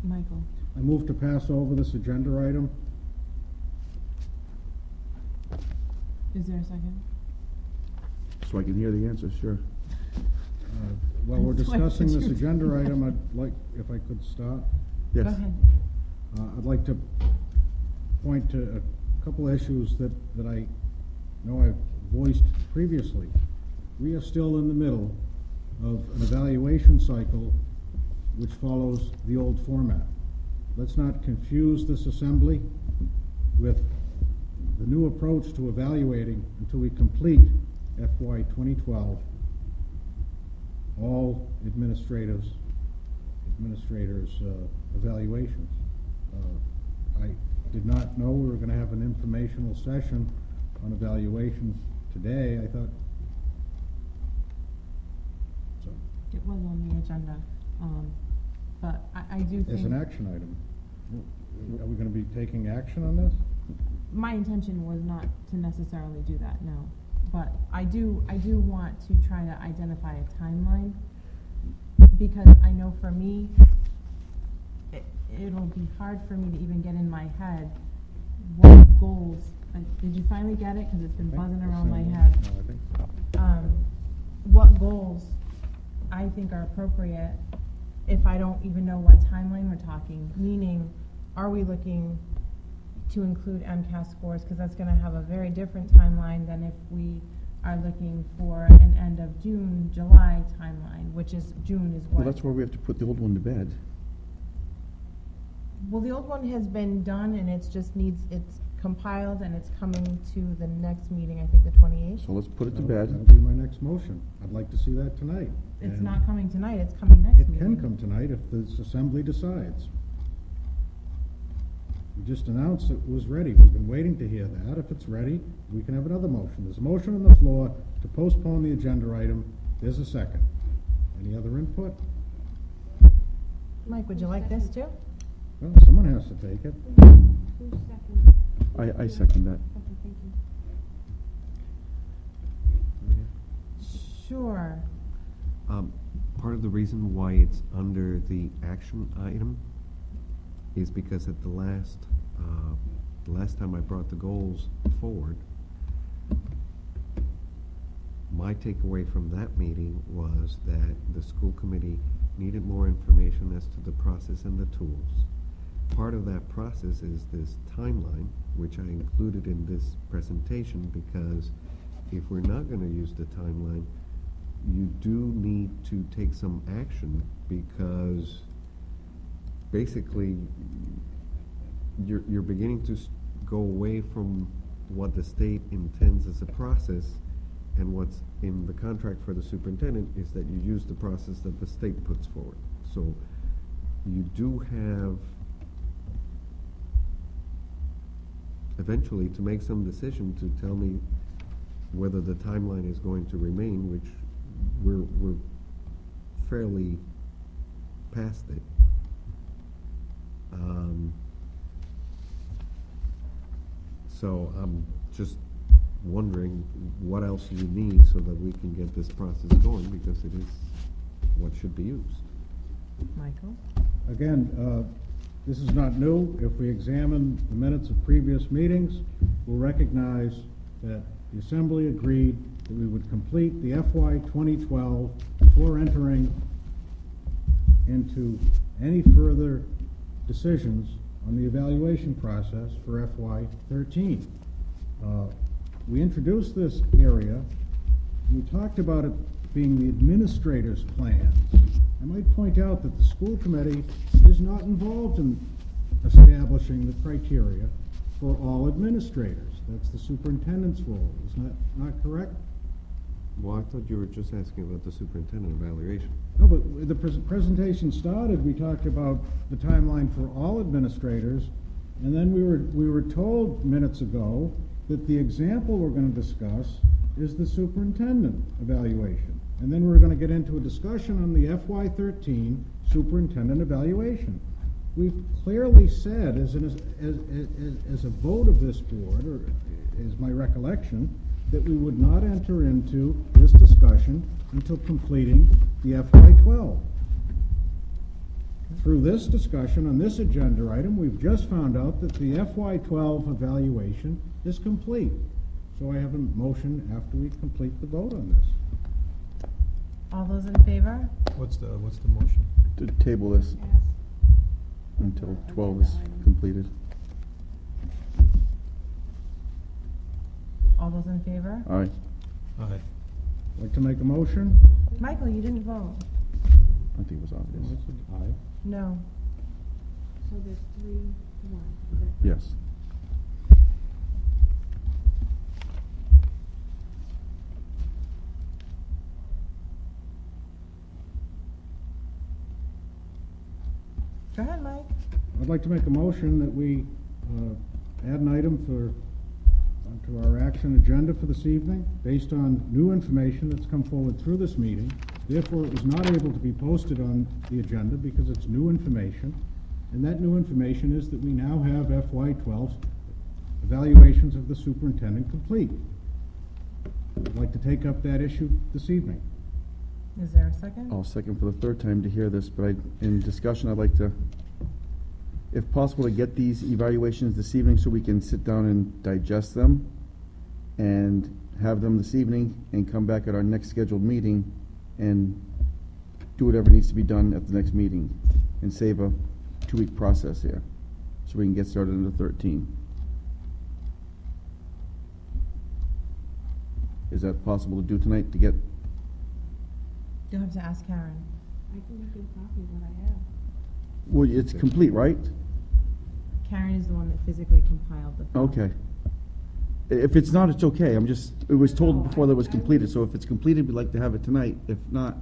Michael. I move to pass over this agenda item. Is there a second? So I can hear the answer, sure. While we're That's why discussing this you're- agenda item, I'd like, if I could start, Yes. Go ahead. I'd like to point to a couple issues that I know I've voiced previously. We are still in the middle of an evaluation cycle which follows the old format. Let's not confuse this assembly with the new approach to evaluating until we complete FY 2012 all administrators' evaluations. I did not know we were going to have an informational session on evaluations today. I thought so. It was on the agenda, but I do think... As an action item. Are we going to be taking action on this? My intention was not to necessarily do that, no. but I do want to try to identify a timeline, because I know for me, it'll be hard for me to even get in my head what goals, did you finally get it? Because it's been buzzing around my head. No, I think so. What goals I think are appropriate if I don't even know what timeline we're talking, meaning, are we looking to include MCAS scores? Because that's going to have a very different timeline than if we are looking for an end of June, July timeline, which is June is what? Well, that's where we have to put the old one to bed. Well, the old one has been done, and it's compiled, and it's coming to the next meeting, I think the 28th. So let's put it to That'll bed. be my next motion. I'd like to see that tonight. It's And not coming tonight, it's coming next It meeting. can come tonight if this assembly decides. We just announced it was ready. We've been waiting to hear that. If it's ready, we can have another motion. There's a motion on the floor to postpone the agenda item. There's a second. Any other input? Mike, would you like this too? Well, someone has to take it. I second that. Sure. Part of the reason why it's under the action item is because at the last time I brought the goals forward, my takeaway from that meeting was that the school committee needed more information as to the process and the tools. Part of that process is this timeline, which I included in this presentation, because if we're not going to use the timeline, you do need to take some action, because basically you're beginning to go away from what the state intends as a process, and what's in the contract for the superintendent is that you use the process that the state puts forward. So you do have eventually to make some decision to tell me whether the timeline is going to remain, which we're fairly past it. So I'm just wondering what else you need so that we can get this process going, because it is what should be used. Michael? Again, this is not new. If we examine the minutes of previous meetings, we'll recognize that the Assembly agreed that we would complete the FY 2012 before entering into any further decisions on the evaluation process for FY 13. We introduced this area, and we talked about it being the administrator's plans. I might point out that the school committee is not involved in establishing the criteria for all administrators. That's the superintendent's role. Isn't that not correct? Well, I thought you were just asking about the superintendent evaluation. No, but the presentation started, we talked about the timeline for all administrators, and then we were told minutes ago that the example we're going to discuss is the superintendent evaluation. And then we're going to get into a discussion on the FY 13 superintendent evaluation. We've clearly said, as a vote of this board, or is my recollection, that we would not enter into this discussion until completing the FY 12. Through this discussion on this agenda item, we've just found out that the FY 12 evaluation is complete. So I have a motion after we complete the vote on this. All those in favor? What's the motion? To table this until 12 is completed. All those in favor? Aye. Aye. I'd like to make a motion. Michael, you didn't vote. I think it was obvious. Aye. No. So there's 3-1. Yes. Go ahead, Mike. I'd like to make a motion that we add an item to our action agenda for this evening, based on new information that's come forward through this meeting. Therefore, it was not able to be posted on the agenda because it's new information. And that new information is that we now have FY 12 evaluations of the superintendent complete. I'd like to take up that issue this evening. Is there a second? I'll second for the third time to hear this, but in discussion, I'd like to, if possible, to get these evaluations this evening so we can sit down and digest them and have them this evening and come back at our next scheduled meeting and do whatever needs to be done at the next meeting and save a 2-week process here so we can get started on the 13. Is that possible to do tonight to get? You'll have to ask Karen. I can make you a copy of what I have. Well, it's complete, right? Karen is the one that physically compiled the file. Okay. If it's not, it's okay. It was told before that it was completed, so if it's completed, we'd like to have it tonight. If not,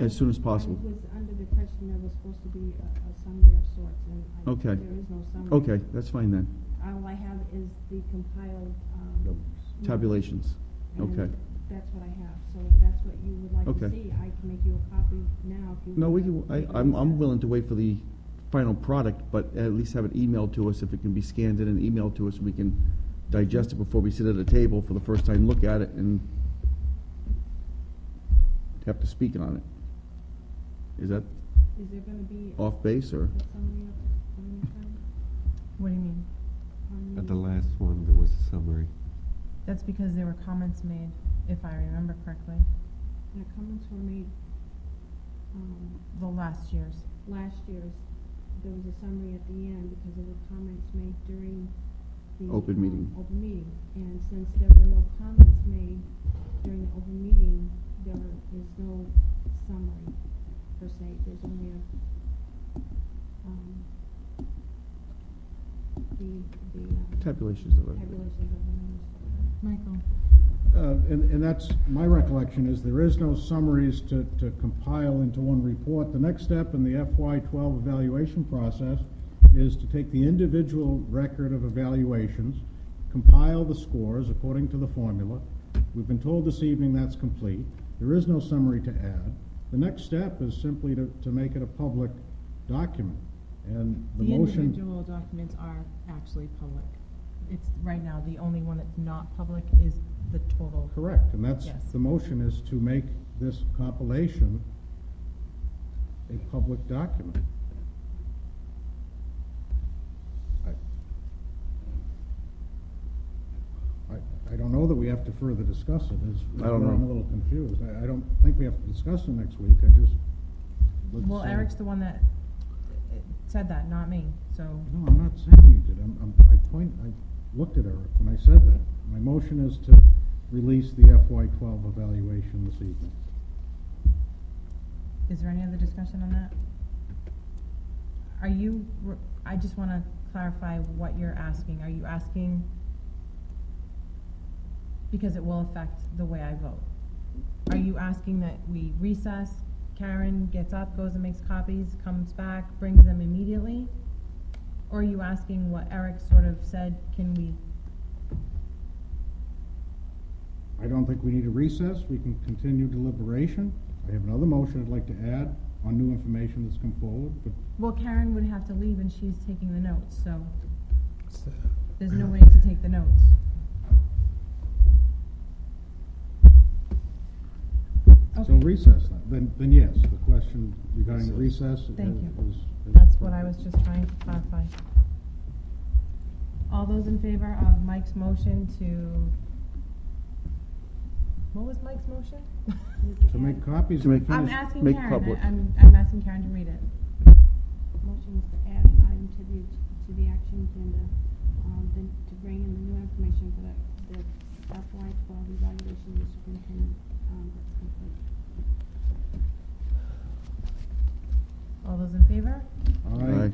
as soon as possible. I was under the impression there was supposed to be a summary of sorts, and Okay. there is no summary. Okay, that's fine then. All I have is the compiled, Tabulations. and Okay. that's what I have. So if that's what you would like to Okay. see, I can make you a copy now if you. No, we wanna- can, I'm willing to wait for the final product, but at least have it emailed to us. If it can be scanned in and emailed to us, we can digest it before we sit at a table for the first time, look at it, and have to speak on it. Is that Is there gonna be a off base, or? summary of any kind? What do you mean? At the last one, there was a summary. That's because there were comments made, if I remember correctly, The comments were made, the last year's. last year's. There was a summary at the end because there were comments made during the. Open meeting. Open meeting. And since there were no comments made during the open meeting, there is no summary per se. There's only the Tabulations of it. tabulations of the numbers. Michael? And that's, my recollection is there is no summaries to compile into one report. The next step in the FY12 evaluation process is to take the individual record of evaluations, compile the scores according to the formula. We've been told this evening that's complete. There is no summary to add. The next step is simply to make it a public document. And the motion. Individual documents are actually public. It's, right now, the only one that's not public is the total. Correct, and that's, Yes. the motion is to make this compilation a public document. I don't know that we have to further discuss it, is I don't where I'm a know. little confused. I don't think we have to discuss it next week, I just. Well, Eric's the one that said that, not me, so. No, I'm not saying you did, I looked at Eric when I said that. My motion is to release the FY12 evaluation this evening. Is there any other discussion on that? Are you, I just want to clarify what you're asking. Are you asking, because it will affect the way I vote, are you asking that we recess, Karen gets up, goes and makes copies, comes back, brings them immediately? Or are you asking what Eric sort of said, can we? I don't think we need a recess. We can continue deliberation. I have another motion I'd like to add on new information that's come forward, but Well, Karen would have to leave and she's taking the notes, so there's no way to take the notes. so Okay. recess then yes, the question regarding recess is. Thank you. is That's what I was just trying to clarify. All those in favor of Mike's motion to, what was Mike's motion? To make copies. To and make- I'm finish- asking Make Karen, public. I'm asking Karen to read it. Motion was to add an item to the action agenda, then to bring in the new information for the FY12 evaluation of the superintendent, that's complete. All those in favor? Aye.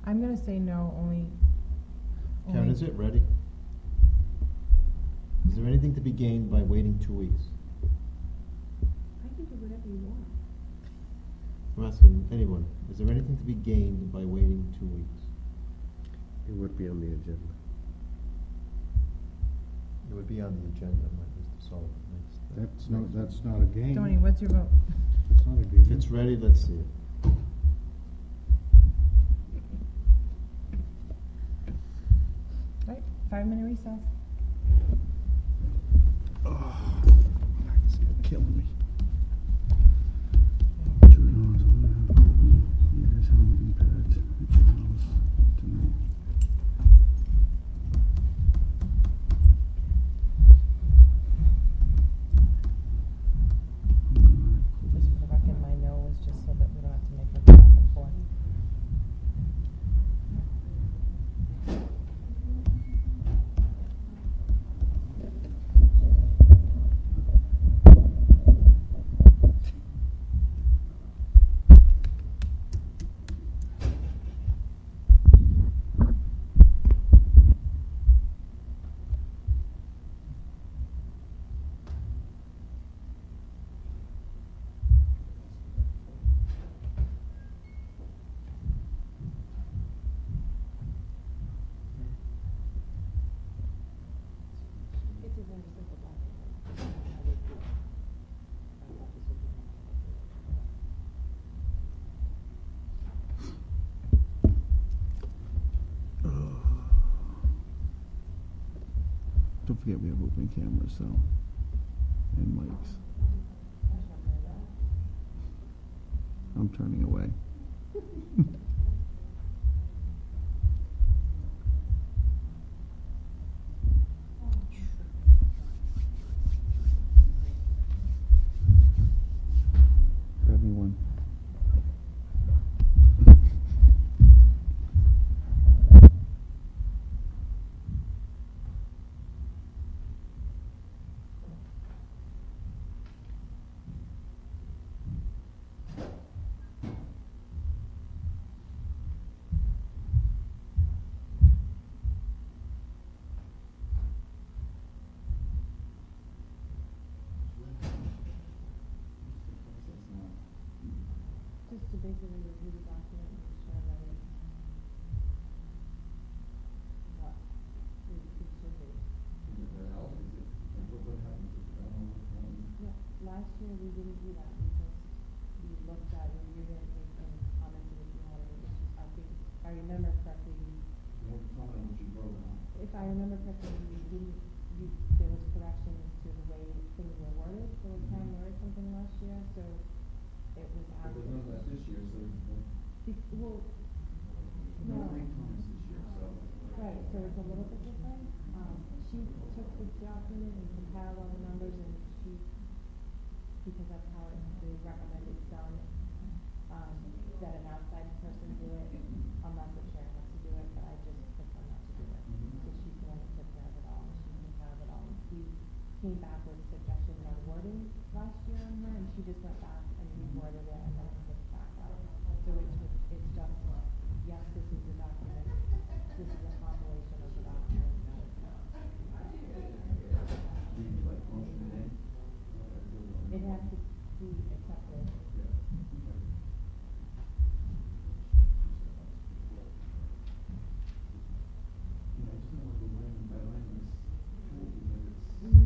I'm gonna say no, only. Karen, is it ready? Is there anything to be gained by waiting 2 weeks? I can do whatever you want. I'm asking anyone, is there anything to be gained by waiting 2 weeks? It would be on the agenda. It would be on the agenda, Mr. Sullivan, That's not a game. Tony, what's your vote? That's not a game. If it's ready, let's see it. Right, 5-minute recess. It's killing me. Here's helmet and pads. Tonight. Just for the record, my no was just so that we don't have to make it back and forth. It's a very simple document. Don't forget we have open cameras, so, and mics. I'm turning away. Grab me one. Just to basically review the document and make sure that it's what it should be. Yeah, last year we didn't do that, we looked at, reviewed it, and commented if you had any issues. I think, if I remember correctly, if I remember correctly, there was corrections to the way things were worded, so we can word something last year, so it was asked. There's none of that this year, so. Well, no. Comments this year, so. Right, so it's a little bit different. She took the document and compiled all the numbers, and she, because that's how they recommend it's done, that an outside person do it, unless the chair has to do it, but I just prefer not to do it. So she's the one that took care of it all, and she compiled it all. We came back with suggestions on wording last year on her, and she just went back and reworded it and then put it back out. So it's just, yes, this is the document, this is a compilation of the document. It has to be accepted.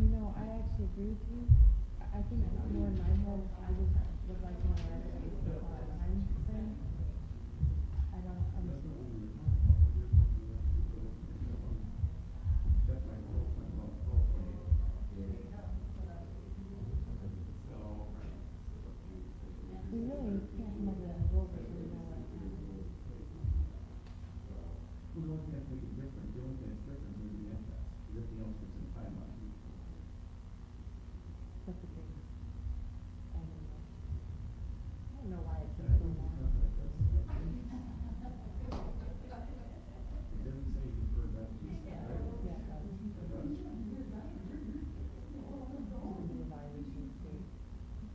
No, I actually agree with you. I think more in my head, I just would like to know where it's based on a time frame. I don't understand. We really can't come up with any rules if we know what. Well, the only thing that makes it different, the only thing that's different is the impact, everything else fits in the timeline. That's the thing. I don't know why it's been so long. It doesn't say you prefer that to be. Yeah, it does. The evaluation state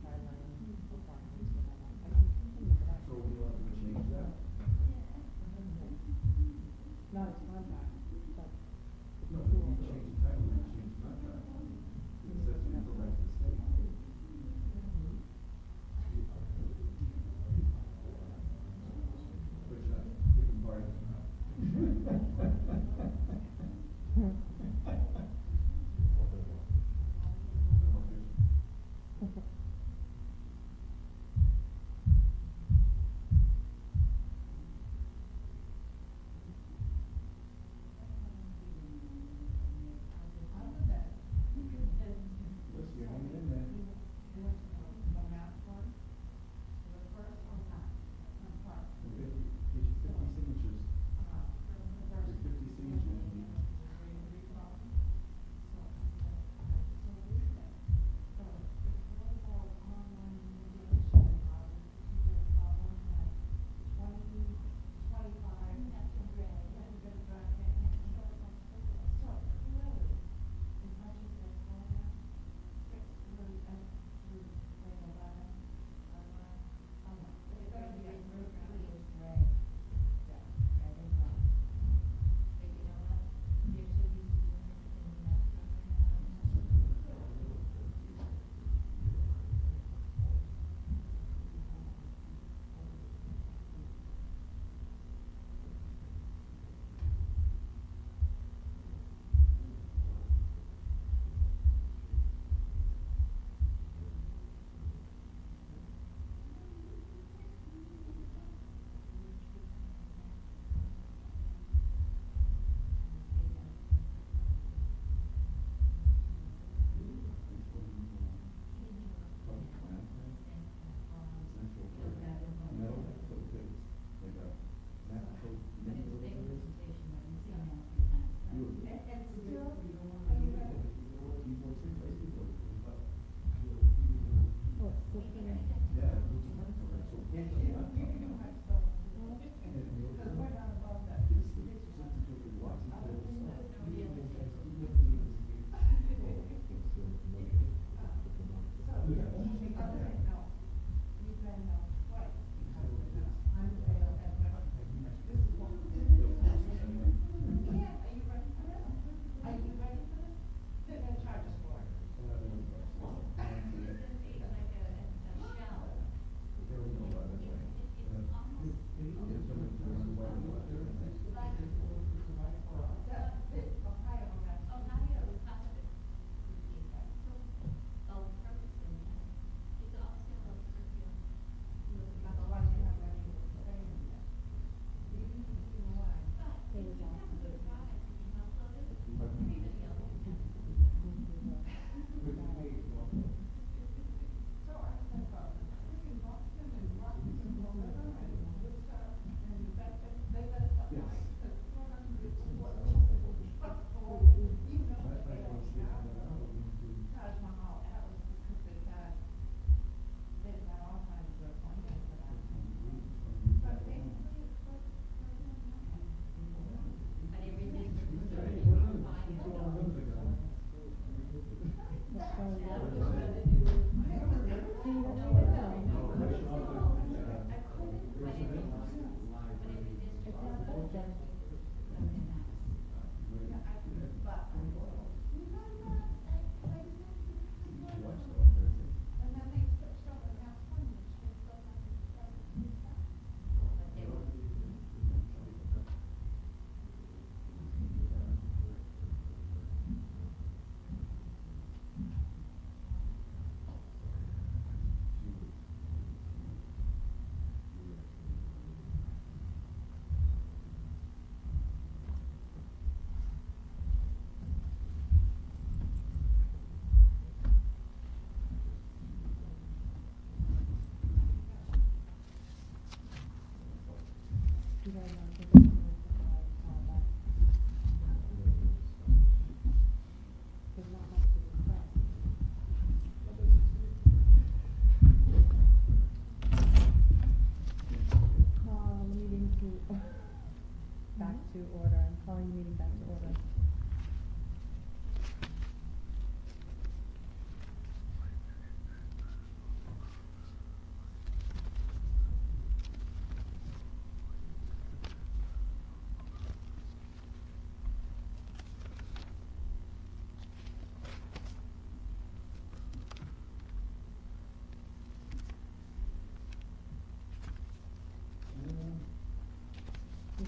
guidelines, requirements, whatever. I can look it up. So we'll have to change that. Not a contract, but No, if you change the title, you change the contract. It says you go back to the state.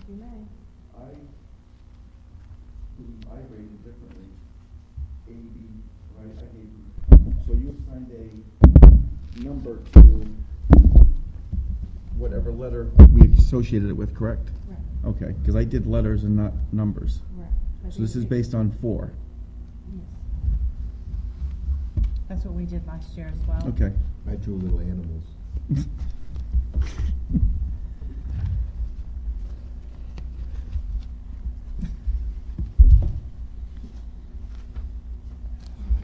you may. I rated it differently. A, B, right, I gave, so you assigned a number to whatever letter we associated it with, correct? Right. Okay, because I did letters and not numbers. Right. So this is based on 4. Yes. That's what we did last year as well. Okay. I drew little animals.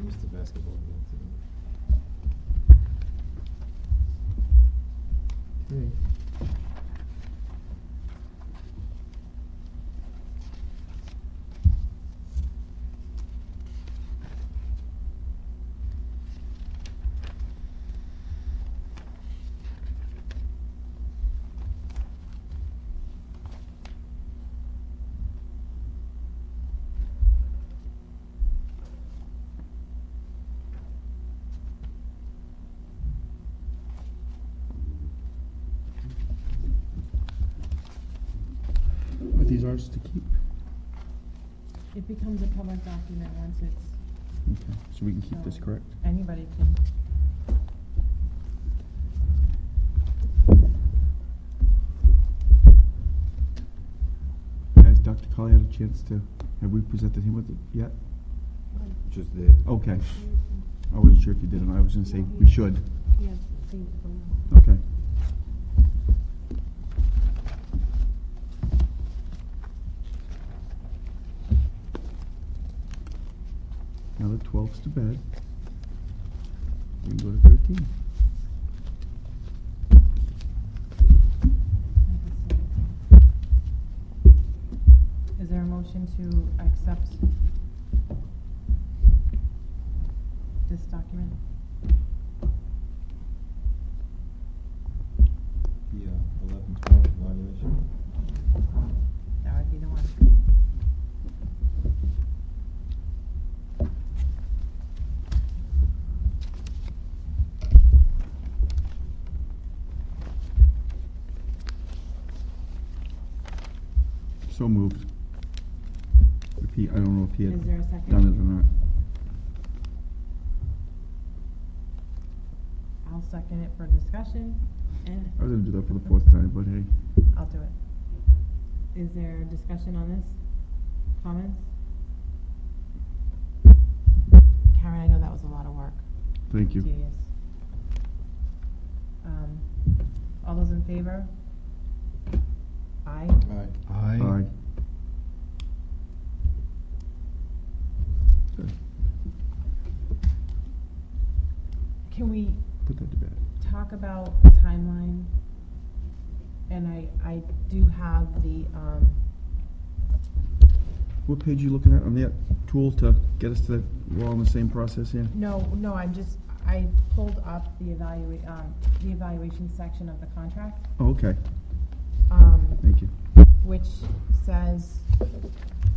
Mr. Basketball. Okay. Are these ours to keep? It becomes a public document once it's, Okay, so we can keep this, correct? anybody can. Has Dr. Colley had a chance to, have we presented him with it yet? Just did. Okay. I wasn't sure if you did, and I was gonna say we should. Yes, see, from now. Okay. Now that 12's to bed, we can go to 13. Is there a motion to accept this document? The 11-12 evaluation. That would be the one. So moved. If he, I don't know if he had Is there a second? done it or not. I'll second it for discussion, and I was gonna do that for the 4th time, but hey, I'll do it. Is there discussion on this? Comments? Karen, I know that was a lot of work. thank you. Tedious. All those in favor? Aye. Aye. Aye. Okay, Can we put that to bed. talk about a timeline? And I do have the, What page are you looking at on that tool to get us to that, we're all in the same process here? no, I pulled up the evaluation section of the contract, Oh, okay, um, thank you. which says,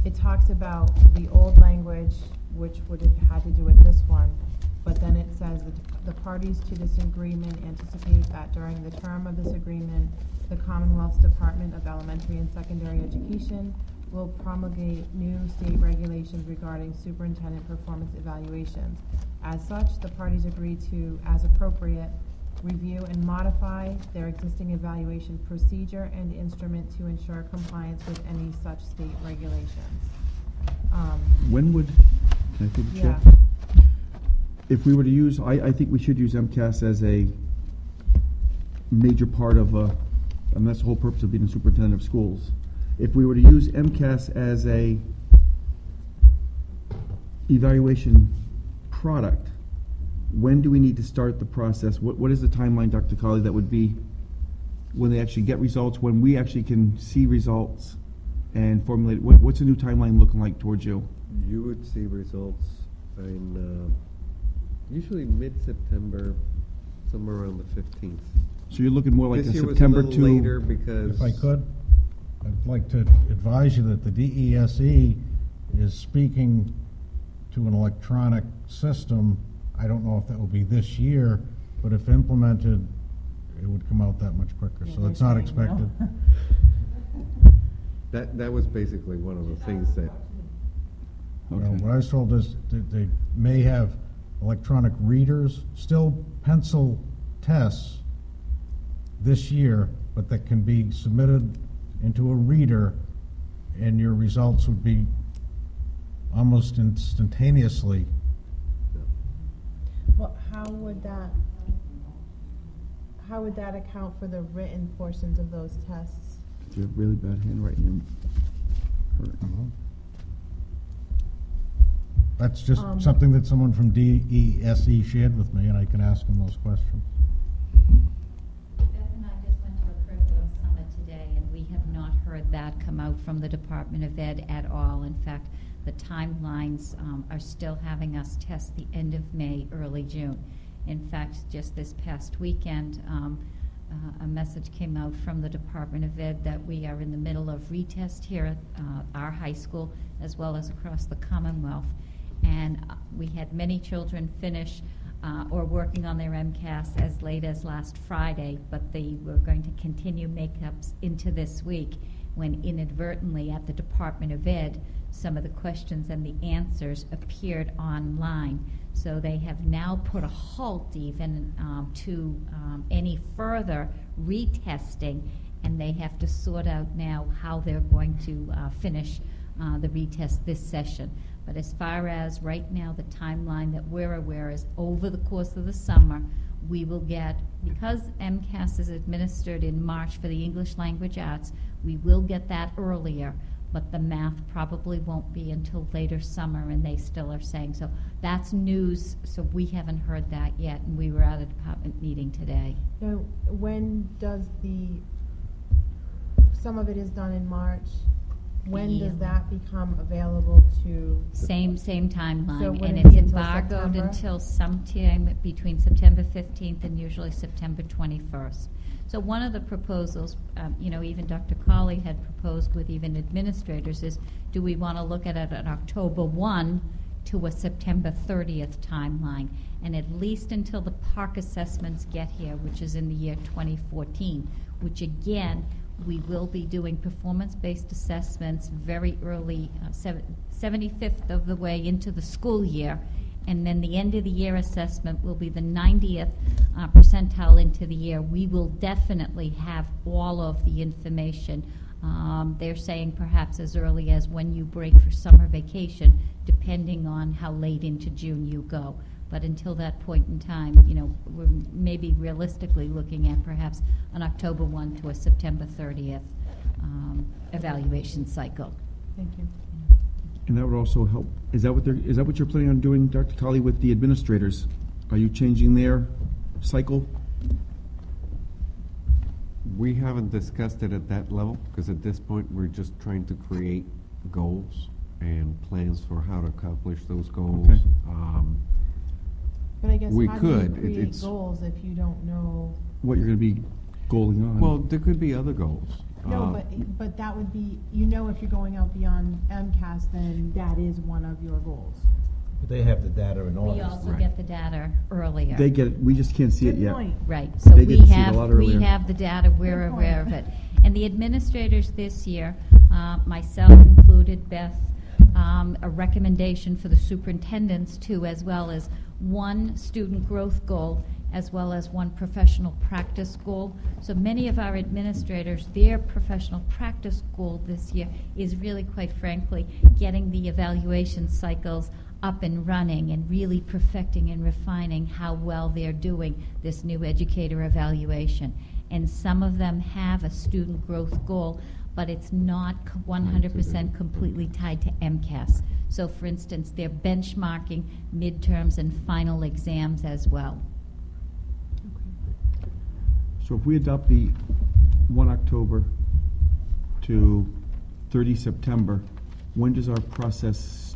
it talks about the old language, which would have had to do with this one, but then it says that the parties to this agreement anticipate that during the term of this agreement, the Commonwealth's Department of Elementary and Secondary Education will promulgate new state regulations regarding superintendent performance evaluations. As such, the parties agree to, as appropriate, review and modify their existing evaluation procedure and instrument to ensure compliance with any such state regulations. When would, can I take a Yeah. check? If we were to use, I think we should use MCAS as a major part of, and that's the whole purpose of being a superintendent of schools. If we were to use MCAS as a evaluation product, when do we need to start the process? What is the timeline, Dr. Colley, that would be when they actually get results, when we actually can see results and formulate, what's the new timeline looking like towards you? You would see results in usually mid-September, somewhere around the 15th. So you're looking more like This a year was September a to... little later because... If I could, I'd like to advise you that the DESE is speaking to an electronic system. I don't know if that will be this year, but if implemented, it would come out that much quicker. Yeah, So they're it's not saying no. expected. That was basically one of the things that, What I was told is that they may have electronic readers, still pencil tests this year, but that can be submitted into a reader, and your results would be almost instantaneously. Well, how would that account for the written portions of those tests? If you have really bad handwriting, you're hurt. That's just something that someone from DESE shared with me, and I can ask them those questions. Beth and I just went to a curriculum summit today, and we have not heard that come out from the Department of Ed at all. In fact, the timelines are still having us test the end of May, early June. In fact, just this past weekend, a message came out from the Department of Ed that we are in the middle of retest here at our high school as well as across the Commonwealth. And we had many children finish or working on their MCAS as late as last Friday, but they were going to continue makeups into this week when inadvertently at the Department of Ed, some of the questions and the answers appeared online. So they have now put a halt even to any further retesting, and they have to sort out now how they're going to finish the retest this session. But as far as right now, the timeline that we're aware is over the course of the summer, we will get, because MCAS is administered in March for the English language arts, we will get that earlier, but the math probably won't be until later summer, and they still are saying. So that's news, so we haven't heard that yet, and we were at a department meeting today. Now, when does some of it is done in March? When does that become available to? Same timeline, So would and it it's be until embargoed September? until sometime between September 15th and usually September 21st. So one of the proposals, even Dr. Colley had proposed with even administrators is, do we want to look at it an October 1 to a September 30th timeline? And at least until the park assessments get here, which is in the year 2014, which again, we will be doing performance-based assessments very early, 75th of the way into the school year, and then the end of the year assessment will be the 90th percentile into the year. We will definitely have all of the information. They're saying perhaps as early as when you break for summer vacation, depending on how late into June you go. But until that point in time, we're maybe realistically looking at perhaps an October 1 to a September 30th evaluation cycle. Thank you. And that would also help. Is that what you're planning on doing, Dr. Colley, with the administrators? Are you changing their cycle? we haven't discussed it at that level, because at this point, we're just trying to create goals and plans for how to accomplish those goals. Okay. But I guess We how could. do you create It's- goals if you don't know? What you're going to be goaling on? Well, there could be other goals. No, but that would be, if you're going out beyond MCAS, then that is one of your goals. But they have the data in August. We also Right. get the data earlier. They get it. We just can't see it Good yet. point. Right, so They we get to see it a have, lot we earlier. have the data, we're Good aware of point. it. And the administrators this year, myself included, Beth, a recommendation for the superintendents too, as well as one student growth goal, as well as one professional practice goal. So many of our administrators, their professional practice goal this year is really, quite frankly, getting the evaluation cycles up and running and really perfecting and refining how well they're doing this new educator evaluation. And some of them have a student growth goal, but it's not 100% completely tied to MCAS. So for instance, they're benchmarking midterms and final exams as well. So if we adopt the 1 October to 30 September, when does our process,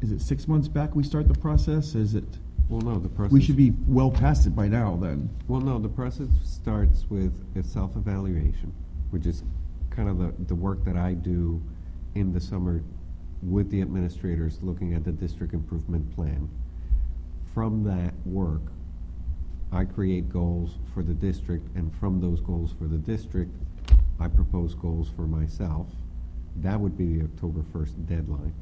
is it 6 months back we start the process? Is it? Well, no, the process. We should be well past it by now then. Well, no, the process starts with a self-evaluation, which is kind of the work that I do in the summer with the administrators looking at the district improvement plan. From that work, I create goals for the district, and from those goals for the district, I propose goals for myself, that would be the October 1st deadline,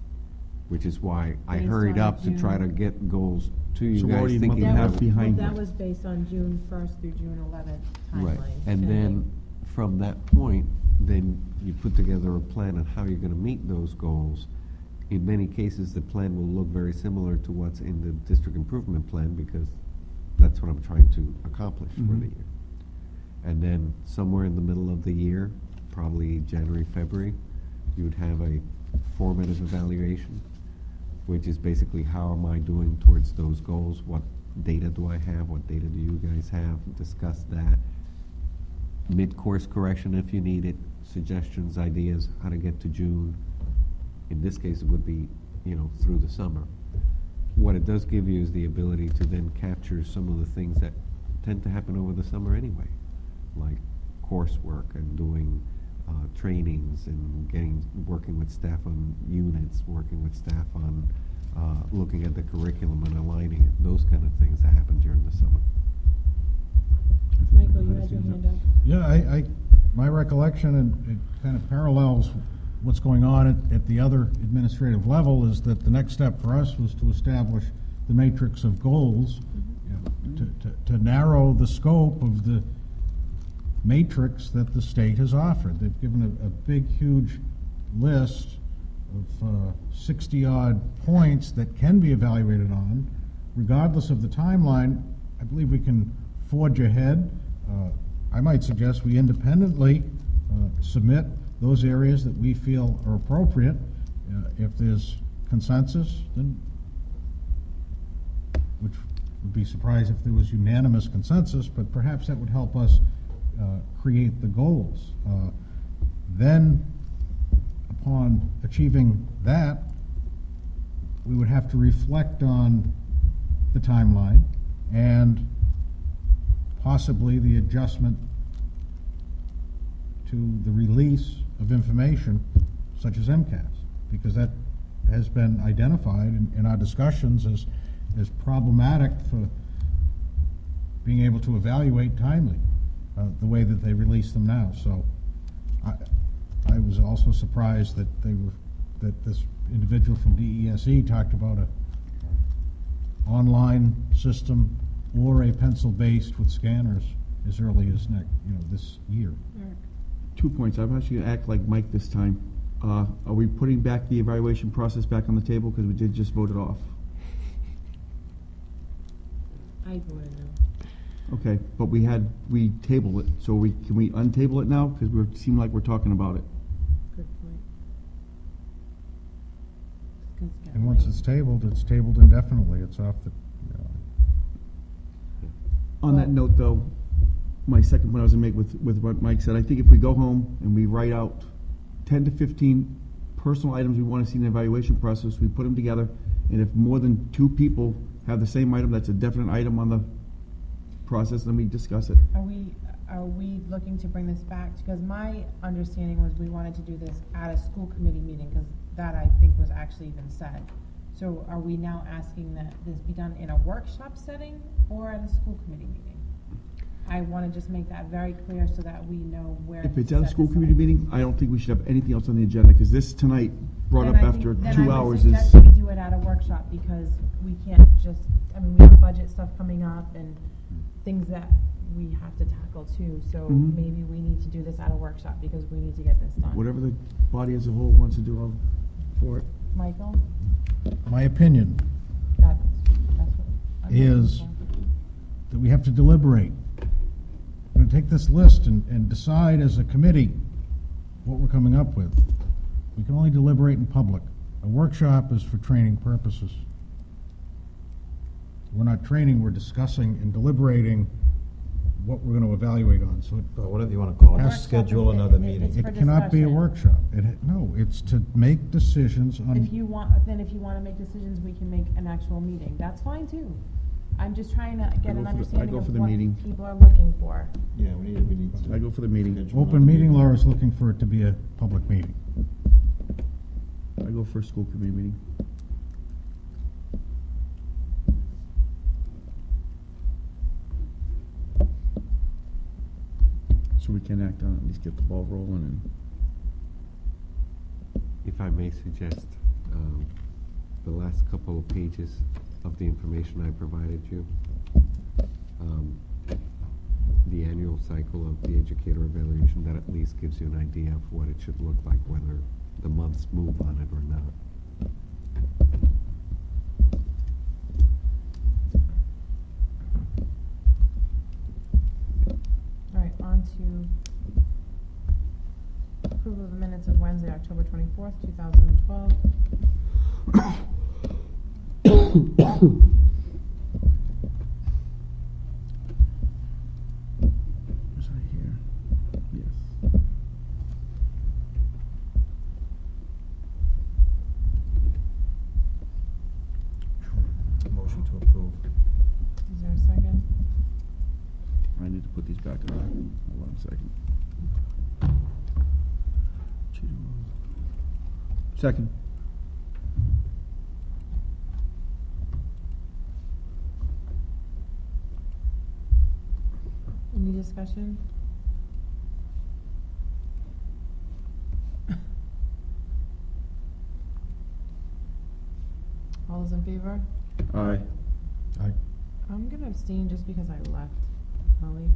which is why I Based hurried on up to try to June. get goals to you So we're already guys, a month thinking and a how half behind. That was based on June 1st through June 11th Right, timeline. and then from that point, then you put together a plan on how you're gonna meet those goals. In many cases, the plan will look very similar to what's in the district improvement plan, because that's what I'm trying to accomplish for the Mhm. year. And then somewhere in the middle of the year, probably January, February, you would have a formative evaluation, which is basically how am I doing towards those goals? What data do I have? What data do you guys have? Discuss that. Mid-course correction if you need it, suggestions, ideas, how to get to June. In this case, it would be, through the summer. What it does give you is the ability to then capture some of the things that tend to happen over the summer anyway, like coursework and doing trainings and working with staff on units, working with staff on looking at the curriculum and aligning it, those kind of things that happen during the summer. Michael, you had your hand up. Yeah, my recollection, and it kind of parallels what's going on at the other administrative level, is that the next step for us was to establish the matrix of goals, to narrow the scope of the matrix that the state has offered. They've given a big, huge list of 60-odd points that can be evaluated on. Regardless of the timeline, I believe we can forge ahead. I might suggest we independently submit those areas that we feel are appropriate. If there's consensus, then, which would be surprised if there was unanimous consensus, but perhaps that would help us create the goals. Then, upon achieving that, we would have to reflect on the timeline and possibly the adjustment to the release of information such as MCAS, because that has been identified in our discussions as problematic for being able to evaluate timely the way that they release them now. So I was also surprised that that this individual from DESE talked about a online system or a pencil-based with scanners as early as this year. 2 points. I'm actually going to act like Mike this time. Are we putting back the evaluation process back on the table? Because we did just vote it off. I voted no. Okay, but we tabled it. So can we untable it now? Because we seem like we're talking about it. Good point. It's getting And once late. it's tabled indefinitely. It's off the. On that note, though, my second point I was going to make with what Mike said, I think if we go home and we write out 10 to 15 personal items we want to see in the evaluation process, we put them together, and if more than 2 people have the same item, that's a definite item on the process, then we discuss it. Are we looking to bring this back? Because my understanding was we wanted to do this at a school committee meeting, because that I think was actually even said. So are we now asking that this be done in a workshop setting or at a school committee meeting? I want to just make that very clear so that we know where. If it's to at a set school this committee up. meeting, I don't think we should have anything else on the agenda, because this tonight brought Then up I after think- 2 hours Then I would is. suggest we do it at a workshop, because we can't just, we have budget stuff coming up and things that we have to tackle too. So Mhm. maybe we need to do this at a workshop, because we need to get this done. Whatever the body as a whole wants to do, I'm for it. Michael? My opinion That's what I'm is looking for. that we have to deliberate. We're going to take this list and decide as a committee what we're coming up with. We can only deliberate in public. A workshop is for training purposes. We're not training, we're discussing and deliberating what we're going to evaluate on. So Or whatever you want to call it, Has- just schedule another meeting. It's for it cannot be a discussion. workshop. No, it's to make decisions on. If you want to make decisions, we can make an actual meeting. That's fine too. I'm just trying to get an understanding go of for the what meeting. people are looking for. Yeah, we need to. I go for the meeting. schedule Open another meeting law is looking for it to be a public meeting. I go for a school committee meeting. So we can act on it, at least get the ball rolling and. I may suggest, the last couple of pages of the information I provided you, the annual cycle of the educator evaluation, that at least gives you an idea of what it should look like, whether the months move on it or not. All right, on to approval of the minutes of Wednesday, October 24th, 2012. Was I here? Yes. Motion to approve. Is there a second? I need to put these back on. Hold on a second. Second. Any discussion? All those in favor? Aye. Aye. I'm gonna abstain just because I left early.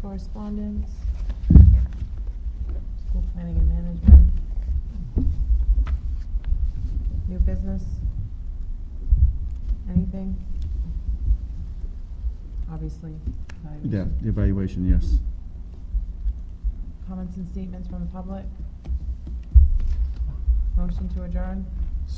Correspondence. School planning and management. New business. Anything? Obviously. Yeah, the evaluation, yes. Comments and statements from the public? Motion to adjourn?